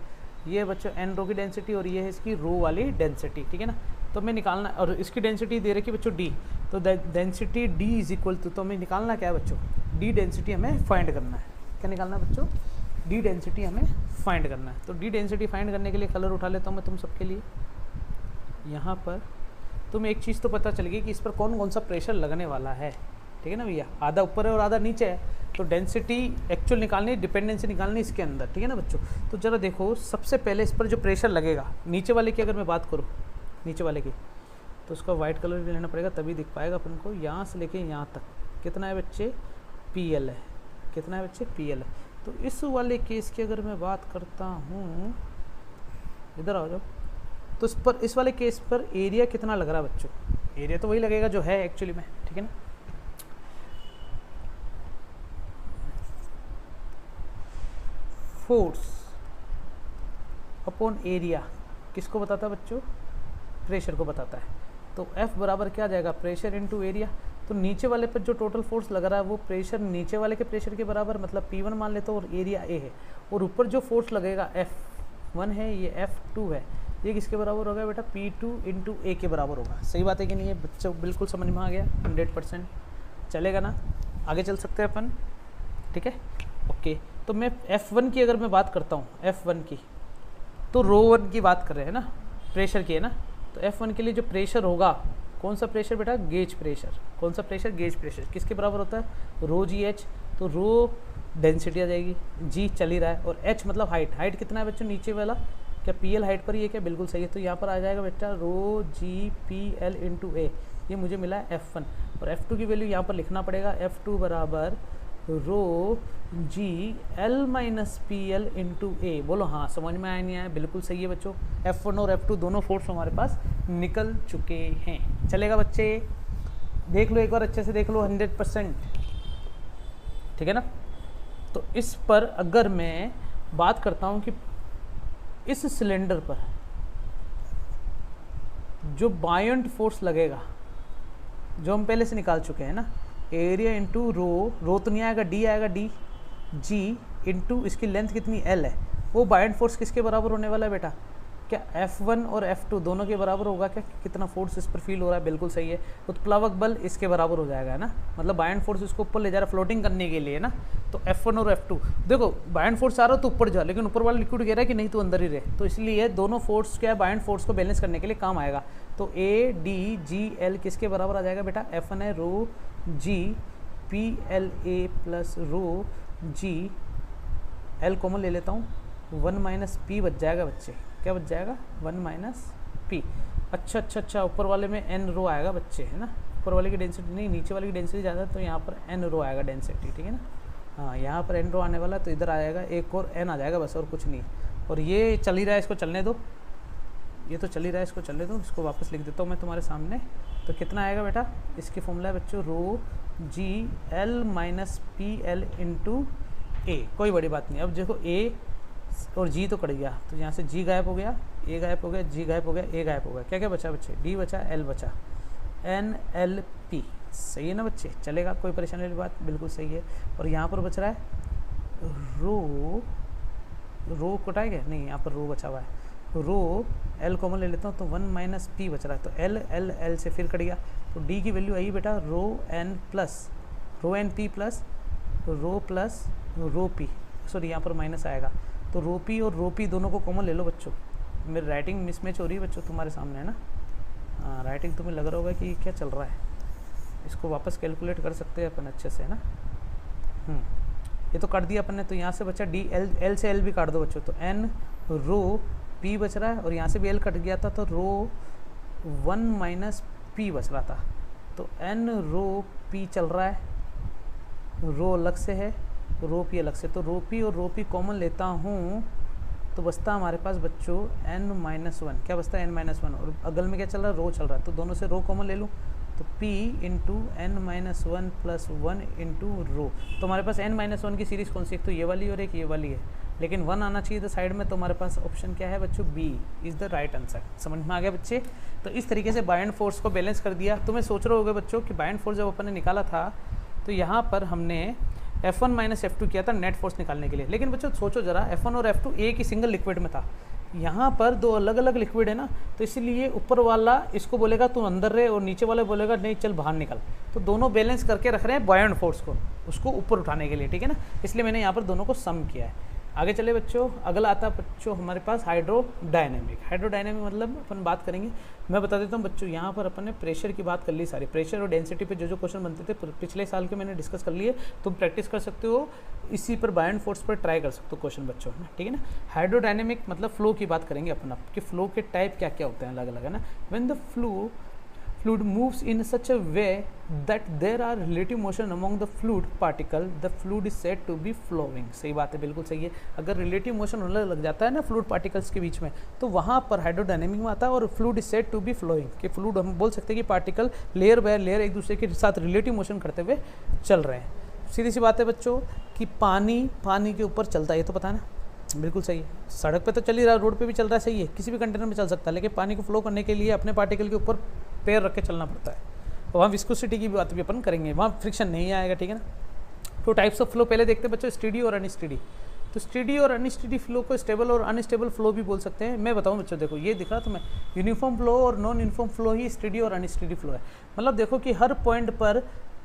ये बच्चों n रो की डेंसिटी और ये है इसकी रो वाली डेंसिटी, ठीक है ना। तो हमें निकालना, और इसकी डेंसिटी दे रखी बच्चों D, तो डेंसिटी D इज इक्वल तो हमें निकालना क्या है बच्चों? D डेंसिटी हमें फाइंड करना है। क्या निकालना है बच्चों? D डेंसिटी हमें फाइंड करना है। तो D डेंसिटी फाइंड करने के लिए कलर उठा लेता हूँ मैं तुम सबके लिए। यहाँ पर तुम्हें एक चीज़ तो पता चल गई कि इस पर कौन कौन सा प्रेशर लगने वाला है, ठीक है ना भैया। आधा ऊपर है और आधा नीचे है, तो डेंसिटी एक्चुअल निकालनी, डिपेंडेंसी निकालनी इसके अंदर, ठीक है ना बच्चों। तो जरा देखो, सबसे पहले इस पर जो प्रेशर लगेगा नीचे वाले की अगर मैं बात करूँ, नीचे वाले की, तो उसका वाइट कलर भी लेना पड़ेगा, तभी दिख पाएगा अपन को। यहाँ से लेके यहाँ तक कितना है बच्चे? PL है। कितना है बच्चे? PL है। तो इस वाले केस की अगर मैं बात करता हूँ, इधर आ जाओ, तो इस वाले केस पर एरिया कितना लग रहा है बच्चों? एरिया तो वही लगेगा जो है एक्चुअली में, ठीक है ना। फोर्स अपॉन एरिया किसको बताता है बच्चों? प्रेशर को बताता है। तो F बराबर क्या आ जाएगा? Pressure into area. तो नीचे वाले पर जो टोटल फोर्स लग रहा है वो प्रेशर नीचे वाले के प्रेशर के बराबर, मतलब P1 मान लेते हो, और एरिया A है। और ऊपर जो फोर्स लगेगा F1 है, ये F2 है, ये किसके बराबर होगा बेटा? P2 इंटू A के बराबर होगा। सही बात है कि नहीं? है बच्चों, बिल्कुल समझ में आ गया 100%। चलेगा ना, आगे चल सकते हैं अपन, ठीक है ओके। तो मैं F1 की अगर मैं बात करता हूँ, F1 की, तो रो1 की बात कर रहे हैं ना, प्रेशर की है ना। तो F1 के लिए जो प्रेशर होगा, कौन सा प्रेशर बेटा? Gauge pressure. कौन सा प्रेशर? Gauge pressure. किसके बराबर होता है? रो GH। तो रो डेंसिटी आ जाएगी, G चल ही रहा है, और H मतलब हाइट। हाइट कितना है बच्चों नीचे वाला? क्या PL हाइट पर ही है क्या? बिल्कुल सही है। तो यहाँ पर आ जाएगा बेटा रो GPL इंटू A। ये मुझे मिला है F1। और F2 की वैल्यू यहाँ पर लिखना पड़ेगा, F2 बराबर रो GL minus PL into A। बोलो हाँ, समझ में आया नहीं आया? बिल्कुल सही है बच्चों। F1 और F2 दोनों फोर्स हमारे पास निकल चुके हैं। चलेगा बच्चे? देख लो एक बार अच्छे से देख लो, 100%, ठीक है ना। तो इस पर अगर मैं बात करता हूँ कि इस सिलेंडर पर जो बायंट फोर्स लगेगा, जो हम पहले से निकाल चुके हैं ना, एरिया इंटू रो तो नहीं आएगा, D आएगा, D G इंटू इसकी लेंथ कितनी? L है। वो बायंट फोर्स किसके बराबर होने वाला है बेटा? क्या F1 और F2 दोनों के बराबर होगा क्या? कितना फोर्स इस पर फील हो रहा है? बिल्कुल सही है। उत्प्लावक बल इसके बराबर हो जाएगा, है ना। मतलब बायंट फोर्स इसको ऊपर ले जा रहा है फ्लोटिंग करने के लिए ना। तो F1 और F2 देखो, बायंट फोर्स आ रहा है तो ऊपर जा, लेकिन ऊपर वाला लिक्विड कह रहा है कि नहीं तो अंदर ही रहे। तो इसलिए दोनों फोर्स क्या है? बायंट फोर्स को बैलेंस करने के लिए काम आएगा। तो A D G L किसके बराबर आ जाएगा बेटा? F1 है रो G PL A plus row G L common ले लेता हूँ, 1 माइनस P बच जाएगा बच्चे। क्या बच जाएगा? 1 माइनस P। अच्छा, ऊपर वाले में N रो आएगा बच्चे, है ना। ऊपर वाले की डेंसिटी नहीं, नीचे वाले की डेंसिटी ज़्यादा है, तो यहाँ पर N रो आएगा डेंसिटी, ठीक है ना। हाँ, यहाँ पर N रो आने वाला, तो इधर आ जाएगा एक और N आ जाएगा बस, और कुछ नहीं। और ये चल ही रहा है, इसको चलने दो, ये तो चल ही रहा है, इसको चलने दो। इसको वापस लिख देता हूँ मैं तुम्हारे सामने। तो कितना आएगा बेटा? इसकी फॉर्मूला है बच्चों रो GL minus PL into A। कोई बड़ी बात नहीं। अब देखो A और G तो कट गया, तो यहाँ से G गायब हो गया, A गायब हो गया, G गायब हो गया, A गायब हो गया। क्या क्या बचा बच्चे? D बचा, L बचा, NLP। सही है ना बच्चे? चलेगा, कोई परेशानी वाली बात? बिल्कुल सही है। और यहाँ पर बच रहा है रो कटाएगा नहीं, यहाँ पर रो बचा हुआ है, रो L कॉमन ले लेता हूँ, तो 1 माइनस P बच रहा है। तो L से फिर कट गया, तो D की वैल्यू आई बेटा रो N P प्लस रो P, सॉरी यहाँ पर माइनस आएगा। तो रो P और रो P दोनों को कॉमन ले लो बच्चों। मेरी राइटिंग मिसमैच हो रही है बच्चों तुम्हारे सामने, है ना। हाँ, राइटिंग तुम्हें लग रहा होगा कि क्या चल रहा है, इसको वापस कैलकुलेट कर सकते हैं अपन अच्छे से, है ना। ये तो काट दिया अपन ने, तो यहाँ से बचा डी, एल से एल भी काट दो बच्चों, तो एन रो पी बच रहा है, और यहाँ से भी एल कट गया था तो रो 1 माइनस पी बच रहा था, तो एन रो पी चल रहा है, रो अलग से है, रो पी अलग से, तो रो पी और रो पी कॉमन लेता हूँ तो बचता हमारे पास बच्चों n माइनस वन, क्या बचता है n माइनस वन, और अगल में क्या चल रहा है, रो चल रहा है, तो दोनों से रो कॉमन ले लूँ, तो p into n minus one plus one into rho, तो हमारे पास n माइनस वन की सीरीज़ कौन सी, एक तो ये वाली और एक ये वाली है, लेकिन 1 आना चाहिए था साइड में, तो हमारे पास ऑप्शन क्या है बच्चों, b is the right answer. समझ में आ गया बच्चे। तो इस तरीके से बाय एंड फोर्स को बैलेंस कर दिया। तुम्हें सोच रहे होगे बच्चों कि बाय एंड फोर्स जब अपन ने निकाला था तो यहाँ पर हमने F1 माइनस F2 किया था नेट फोर्स निकालने के लिए, लेकिन बच्चों सोचो जरा, F1 और F2 एक ही सिंगल लिक्विड में था, यहाँ पर दो अलग अलग लिक्विड है ना, तो इसलिए ऊपर वाला इसको बोलेगा तू अंदर रहे और नीचे वाला बोलेगा नहीं चल बाहर निकल, तो दोनों बैलेंस करके रख रहे हैं बाय एंड फोर्स को, उसको ऊपर उठाने के लिए, ठीक है ना, इसलिए मैंने यहाँ पर दोनों को सम किया है। आगे चले बच्चों, अगला आता है बच्चों हमारे पास हाइड्रोडायनेमिक। हाइड्रोडायनेमिक मतलब अपन बात करेंगे, मैं बता देता हूँ बच्चों, यहाँ पर अपन ने प्रेशर की बात कर ली सारी, प्रेशर और डेंसिटी पे जो क्वेश्चन बनते थे पिछले साल के मैंने डिस्कस कर लिए, तुम प्रैक्टिस कर सकते हो, इसी पर बाय एंड फोर्स पर ट्राई कर सकते हो क्वेश्चन बच्चों, है ना, ठीक है ना। हाइड्रोडायनेमिक मतलब फ्लो की बात करेंगे अपन अब, कि फ्लो के टाइप क्या क्या होते हैं अलग अलग, है ना। When the fluid moves in such a way that there are relative motion among the fluid particle, the fluid is said to be flowing। सही बात है, बिल्कुल सही है। अगर रिलेटिव मोशन होने लग जाता है ना फ्लूइड पार्टिकल्स के बीच में, तो वहाँ पर हाइड्रोडायनेमिक में आता है, और fluid is said to be flowing, कि फ्लूइड हम बोल सकते हैं कि पार्टिकल लेयर बाय लेयर एक दूसरे के साथ रिलेटिव मोशन करते हुए चल रहे हैं। सीधी सी बात है बच्चों कि पानी के ऊपर चलता है, ये तो पता है ना, बिल्कुल सही है। सड़क पे तो चल ही रहा है, रोड पे भी चल रहा है, सही है, किसी भी कंटेनर में चल सकता है, लेकिन पानी को फ्लो करने के लिए अपने पार्टिकल के ऊपर पैर रख के चलना पड़ता है। वहाँ विस्कोसिटी की बात भी अपन करेंगे, वहाँ फ्रिक्शन नहीं आएगा, ठीक है ना। तो टाइप्स ऑफ फ्लो पहले देखते हैं बच्चों, स्टेडी और अनस्टेडी। तो स्टेडी और अनस्टेडी फ्लो को स्टेबल और अनस्टेबल फ्लो भी बोल सकते हैं। मैं बताऊँ बच्चों, देखो ये दिख रहा तुम्हें, यूनिफॉर्म फ्लो और नॉन यूनिफॉर्म फ्लो ही स्टेडी और अनस्टेडी फ्लो है। मतलब देखो कि हर पॉइंट पर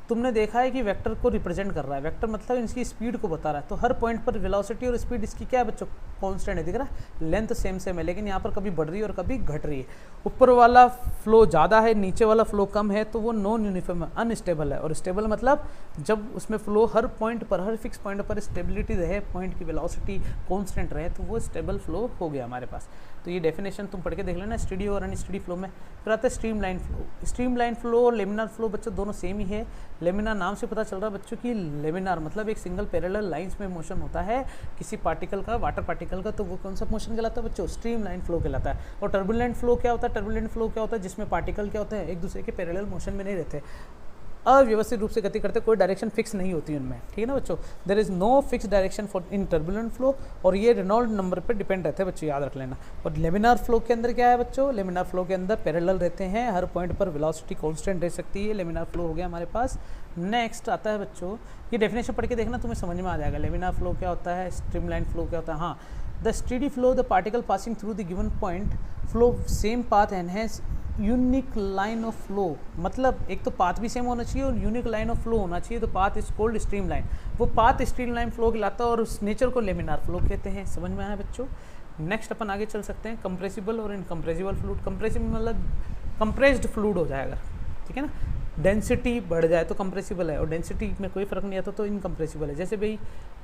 तुमने देखा है कि वेक्टर को रिप्रेजेंट कर रहा है, वेक्टर मतलब इसकी स्पीड को बता रहा है, तो हर पॉइंट पर वेलोसिटी और स्पीड इसकी क्या है बच्चों, कांस्टेंट है, दिख रहा है, लेंथ सेम है, लेकिन यहाँ पर कभी बढ़ रही है और कभी घट रही है। ऊपर वाला फ्लो ज़्यादा है, नीचे वाला फ्लो कम है, तो वो नॉन यूनिफॉर्म है, अनस्टेबल है। और स्टेबल मतलब जब उसमें फ्लो हर पॉइंट पर, हर फिक्स पॉइंट पर स्टेबिलिटी रहे, पॉइंट की वेलोसिटी कांस्टेंट रहे, तो वो स्टेबल फ्लो हो गया हमारे पास। तो ये डेफिनेशन तुम पढ़ के देख लेना स्टेडी और अनस्टेडी फ्लो में। फिर आता है स्ट्रीमलाइन फ्लो। स्ट्रीमलाइन फ्लो और लेमिनार फ्लो बच्चों दोनों सेम ही है। लेमिनार नाम से पता चल रहा है बच्चों कि लेमिनार मतलब एक सिंगल पैरेलल लाइंस में मोशन होता है किसी पार्टिकल का, वाटर पार्टिकल का, तो वो कौन सा मोशन कहलाता है बच्चों, स्ट्रीमलाइन फ्लो कहलाता है। और टर्बुलेंट फ्लो क्या होता है, टर्बुलेंट फ्लो क्या होता है, जिसमें पार्टिकल क्या होते हैं, एक दूसरे के पैरेलल मोशन में नहीं रहते, अव्यवस्थित रूप से गति करते, कोई डायरेक्शन फिक्स नहीं होती उनमें, ठीक है ना बच्चों। There is no fix direction for in turbulent flow, और ये रेनॉल्ड नंबर पे डिपेंड रहते हैं बच्चों, याद रख लेना। और लेमिनार फ्लो के अंदर क्या है बच्चों, लेमिनार फ्लो के अंदर पैरेलल रहते हैं, हर पॉइंट पर वेलोसिटी कांस्टेंट रह सकती है, लेमिनार फ्लो हो गया हमारे पास। नेक्स्ट आता है बच्चों, ये डेफिनेशन पढ़ के देखना, तुम्हें समझ में आ जाएगा लेमिनार फ्लो क्या होता है, स्ट्रीमलाइन फ्लो क्या होता है। हाँ, the steady flow, the particle passing through the given point flow same path enhance unique line of flow, मतलब एक तो पाथ भी सेम होना चाहिए और यूनिक लाइन ऑफ फ्लो होना चाहिए, तो path is called stream line. वो पाथ स्ट्रीम लाइन फ्लो कहलाता है और उस नेचर को लेमिनार फ्लो कहते हैं। समझ में आया बच्चों। नेक्स्ट अपन आगे चल सकते हैं, कंप्रेसिबल और इनकम्प्रेसिबल फ्लूइड। कंप्रेसिबल मतलब कंप्रेस्ड फ्लूइड हो जाएगा, ठीक है ना, डेंसिटी बढ़ जाए तो कंप्रेसिबल है, और डेंसिटी में कोई फर्क नहीं आता तो इनकम्प्रेसिबल है। जैसे भाई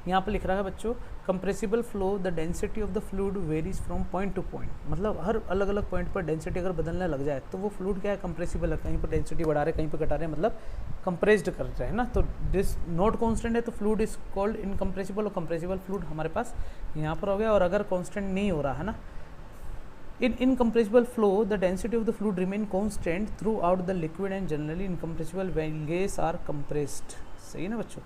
यहाँ पर लिख रहा है बच्चों, compressible flow the density of the fluid varies from point two point, मतलब हर अलग अलग पॉइंट पर डेंसिटी अगर बदलने लग जाए तो वो फ्लूइड क्या है, कंप्रेसिबल है। कहीं पर डेंसिटी बढ़ा रहे, कहीं पर घटा रहे, मतलब कंप्रेस्ड कर रहे हैं ना, तो दिस नॉट कांस्टेंट है तो फ्लूइड इज कॉल्ड इनकम्प्रेसिबल, और कंप्रेसिबल फ्लूइड हमारे पास यहाँ पर हो गया। और अगर कांस्टेंट नहीं हो रहा है ना, in incompressible flow the density of the fluid remain constant throughout the liquid and generally incompressible when gas are compressed। सही है ना बच्चों,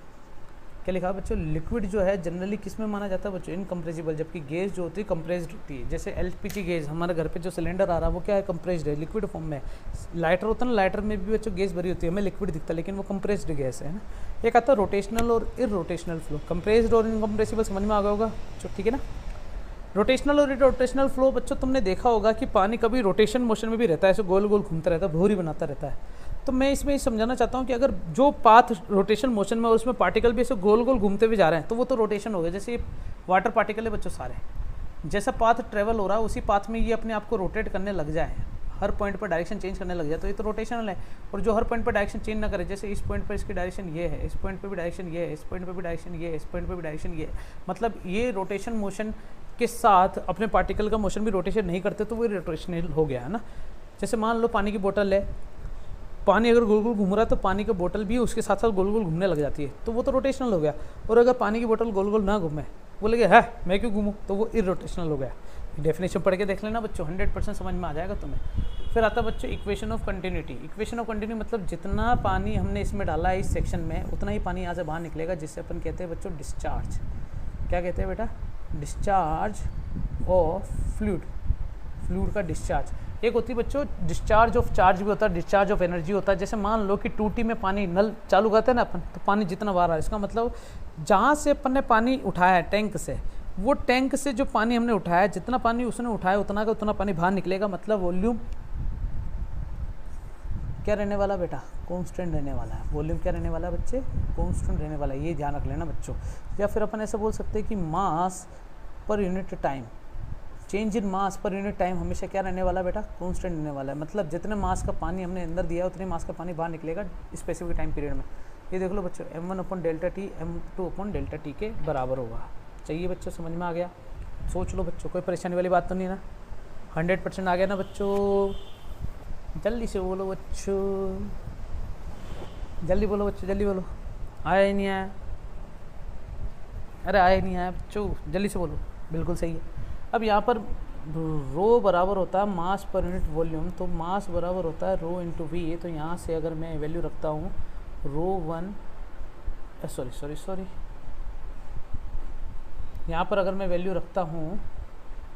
क्या लिखा है बच्चों, लिक्विड जो है जनरली किस में माना जाता है बच्चों, इनकम्प्रेसिबल, जबकि गैस जो होती है कंप्रेस्ड होती है। जैसे एलपीजी गैस हमारे घर पे जो सिलेंडर आ रहा है वो क्या है, कंप्रेस्ड है, लिक्विड फॉर्म में। लाइटर होता है ना, लाइटर में भी बच्चों गैस भरी होती है, हमें लिक्विड दिखता है लेकिन वो कंप्रेस्ड गैस है ना। एक आता है रोटेशनल और इरोटेशनल फ्लो। कंप्रेस्ड और इनकम्प्रेसिबल समझ में आ गया होगा, ठीक है ना। रोटेशनल और इरोटेशनल फ्लो बच्चों तुमने देखा होगा कि पानी कभी रोटेशन मोशन में भी रहता है, ऐसे गोल गोल घूमता रहता है, भौरी बनाता रहता है। तो मैं इसमें समझाना चाहता हूँ कि अगर जो पाथ रोटेशन मोशन में और उसमें पार्टिकल भी ऐसे गोल गोल घूमते हुए जा रहे हैं तो वो तो रोटेशन हो गया। जैसे वाटर पार्टिकल है बच्चों सारे, जैसा पाथ ट्रेवल हो रहा है उसी पाथ में ये अपने आप को रोटेट करने लग जाए, हर पॉइंट पर डायरेक्शन चेंज करने लग जाए तो ये तो रोटेशनल है। और जो हर पॉइंट पर डायरेक्शन चेंज ना करे, जैसे इस पॉइंट पर इसकी डायरेक्शन ये है, इस पॉइंट पर भी डायरेक्शन ये है, इस पॉइंट पर भी डायरेक्शन ये है, इस पॉइंट पर भी डायरेक्शन ये है, मतलब ये रोटेशन मोशन के साथ अपने पार्टिकल का मोशन भी रोटेशन नहीं करते तो वो रोटेशनल हो गया है ना। जैसे मान लो पानी की बोतल है, पानी अगर गोल गोल घूम रहा है तो पानी की बोतल भी उसके साथ साथ गोल गोल घूमने लग जाती है, तो वो तो रोटेशनल हो गया। और अगर पानी की बोतल गोल गोल ना घूमे, वो लगे है मैं क्यों घूमूँ, तो वो इरोटेशनल हो गया। डेफिनेशन पढ़ के देख लेना बच्चों, 100% समझ में आ जाएगा तुम्हें। फिर आता बच्चों equation of continuity. Equation of continuity मतलब जितना पानी हमने इसमें डाला है इस सेक्शन में, उतना ही पानी यहाँ से बाहर निकलेगा, जिससे अपन कहते हैं बच्चों डिस्चार्ज। क्या कहते हैं बेटा? डिस्चार्ज ऑफ फ्लूइड, फ्लूइड का डिस्चार्ज। एक होती है बच्चों डिस्चार्ज ऑफ चार्ज भी होता है, डिस्चार्ज ऑफ एनर्जी होता है। जैसे मान लो कि टूटी में पानी नल चालू करते हैं ना अपन, तो पानी जितना बाहर आ रहा है, इसका मतलब जहाँ से अपन ने पानी उठाया है टैंक से, वो टैंक से जो पानी हमने उठाया, जितना पानी उसने उठाया उतना का उतना पानी बाहर निकलेगा। मतलब वॉल्यूम क्या रहने वाला बेटा? कांस्टेंट रहने वाला है। वॉल्यूम क्या रहने वाला है बच्चे? कांस्टेंट रहने वाला है, ये ध्यान रख लेना बच्चों। या फिर अपन ऐसा बोल सकते हैं कि mass per unit time, change in mass per unit time हमेशा क्या रहने वाला है बेटा? कांस्टेंट रहने वाला है। मतलब जितने मास का पानी हमने अंदर दिया उतने मास का पानी बाहर निकलेगा स्पेसिफिक टाइम पीरियड में। ये देख लो बच्चों, m1/Δt m2/Δt के बराबर होगा। चाहिए बच्चों, समझ में आ गया? सोच लो बच्चों, कोई परेशानी वाली बात तो नहीं ना? 100% आ गया ना बच्चों? जल्दी से बोलो बच्चों, जल्दी बोलो बच्चों, जल्दी बोलो। आया ही नहीं आया? अरे आया ही नहीं आया बच्चों, जल्दी से बोलो। बिल्कुल सही है। अब यहाँ पर रो बराबर होता है मास पर यूनिट वॉल्यूम, तो मास बराबर होता है रो इंटू वी। तो यहाँ से अगर मैं वैल्यू रखता हूँ रो 1, सॉरी यहाँ पर अगर मैं वैल्यू रखता हूँ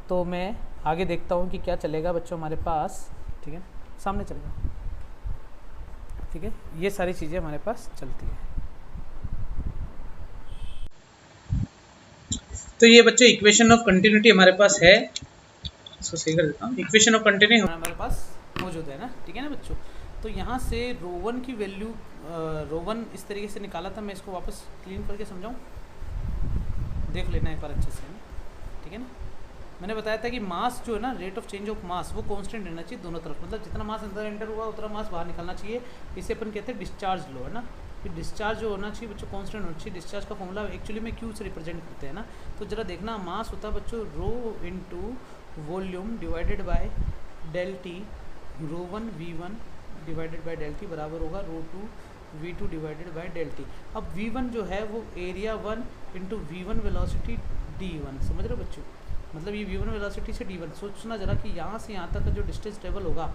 तो मैं आगे देखता हूँ कि क्या चलेगा बच्चों हमारे पास। ठीक है, सामने चलेगा। ठीक है, ये सारी चीज़ें हमारे पास चलती है। तो ये बच्चों इक्वेशन ऑफ कंटिन्यूटी हमारे पास है, इसको सही कर देता हूँ। इक्वेशन ऑफ कंटिन्यूटी हमारे पास मौजूद है ना। ठीक है ना बच्चों? तो यहाँ से रो 1 की वैल्यू, रो 1 इस तरीके से निकाला था। मैं इसको वापस क्लीन करके समझाऊँ, देख लेना एक बार अच्छे से ना। ठीक है ना? मैंने बताया था कि मास जो है ना, rate of change of mass, वो कांस्टेंट रहना चाहिए दोनों तरफ। मतलब जितना मास अंदर एंटर हुआ उतना मास बाहर निकलना चाहिए। इसे अपन कहते हैं डिस्चार्ज लो, है ना। कि डिस्चार्ज जो होना चाहिए बच्चों कांस्टेंट होना चाहिए। डिस्चार्ज का फॉर्मूला एक्चुअली में क्यू से रिप्रेजेंट करते हैं ना। तो जरा देखना, मास होता है बच्चों rho into volume divided by del T. Rho 1 V1 divided by del T बराबर होगा rho 2 V2 divided by del T. अब V1 जो है वो area 1 into V1 velocity D1। समझ रहे हो बच्चों? मतलब ये V1 वेलोसिटी से D1। सोचना जरा कि यहाँ से यहाँ तक का जो डिस्टेंस ट्रेवल होगा,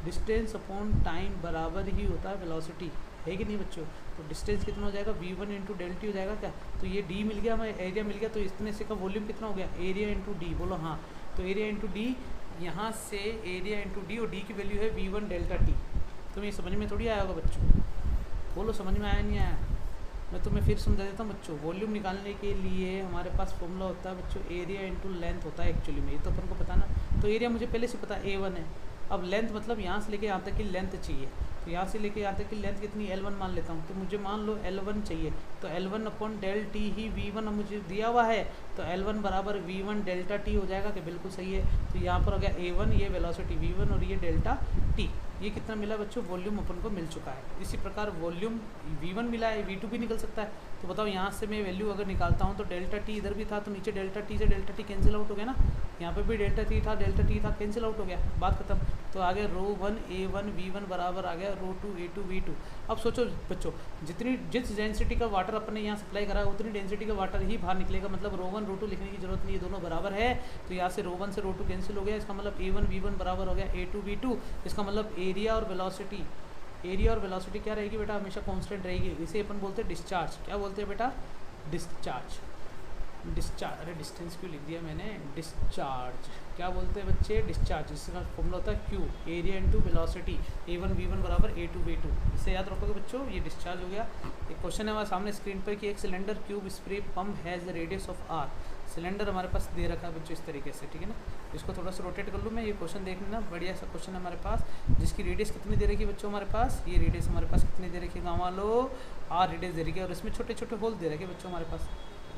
डिस्टेंस अपॉन टाइम बराबर ही होता है वेलोसिटी, है कि नहीं बच्चों? तो डिस्टेंस कितना हो जाएगा? V1 इंटू डेल टी हो जाएगा क्या? तो ये D मिल गया, हमें एरिया मिल गया, तो इतने से का वॉल्यूम कितना हो गया? Area into D. बोलो हाँ। तो एरिया इंटू डी, यहाँ से एरिया इंटू डी, और डी की वैल्यू है V1 डेल्टा टी। तुम्हें समझ में थोड़ी आया होगा बच्चों? बोलो समझ में आया नहीं आया? मैं तुम्हें फिर समझा देता हूँ बच्चों। वॉल्यूम निकालने के लिए हमारे पास फॉर्मूला होता है बच्चों, एरिया इंटू लेंथ होता है एक्चुअली में। ये तो अपन को पता ना। तो एरिया मुझे पहले से पता है A1 है। अब लेंथ मतलब यहाँ से लेके यहाँ तक की लेंथ चाहिए। तो यहाँ से लेके यहाँ तक की लेंथ कितनी? L1 मान लेता हूँ। तो मुझे मान लो L1 चाहिए, तो L1 अपॉन डेल टी ही V1 मुझे दिया हुआ है, तो L1 बराबर V1 डेल्टा टी हो जाएगा कि बिल्कुल सही है। तो यहाँ पर हो गया A1, ये वेलोसिटी V1 और ये डेल्टा टी। ये कितना मिला बच्चों? वॉल्यूम अपन को मिल चुका है। इसी प्रकार वॉल्यूम V1 मिला है, V2 भी निकल सकता है। तो बताओ यहाँ से मैं वैल्यू अगर निकालता हूँ तो डेल्टा टी इधर भी था, तो नीचे डेल्टा टी से डेल्टा टी कैंसिल आउट हो गया ना। यहाँ पे भी डेल्टा टी था, कैंसिल आउट हो गया, बात खत्म। तो आ गया रो 1 A1 V1 बराबर आ गया रो 2 A2 V2। अब सोचो बच्चों, जिस डेंसिटी का वाटर अपन ने यहाँ सप्लाई करा है उतनी डेंसिटी का वाटर ही बाहर निकलेगा। मतलब रो 1 रो 2 लिखने की जरूरत नहीं है, दोनों बराबर है। तो यहाँ से रो 1 से रो 2 कैंसिल हो गया। इसका मतलब A1 V1 बराबर हो गया A2 V2। इसका मतलब एरिया और वेलोसिटी, एरिया और वेलोसिटी क्या रहेगी बेटा? हमेशा कांस्टेंट रहेगी। इसे अपन बोलते हैं डिस्चार्ज। क्या बोलते हैं बेटा? डिस्चार्ज। डिस्चार्ज, अरे डिस्टेंस क्यों लिख दिया मैंने? डिस्चार्ज क्या बोलते हैं बच्चे? डिस्चार्ज। इसका फॉर्मूला होता है Q, area into velocity. A1 V1 बराबर A2 V2। इसे याद रखोगे बच्चों, ये डिस्चार्ज हो गया। एक क्वेश्चन है हमारे सामने स्क्रीन पर कि एक cylinder cube spray pump has the radius of R। Cylinder हमारे पास दे रखा है बच्चों इस तरीके से। ठीक है ना? इसको थोड़ा सा रोटेट कर लूँ मैं। ये क्वेश्चन देख लेना, बढ़िया सा क्वेश्चन है हमारे पास, जिसकी रेडियस कितनी दे रखी है बच्चों हमारे पास? ये रेडियस हमारे पास कितनी दे रखी है गाँव वालों? R रेडियस दे रखी है, और इसमें छोटे छोटे होल दे रखे बच्चों हमारे पास।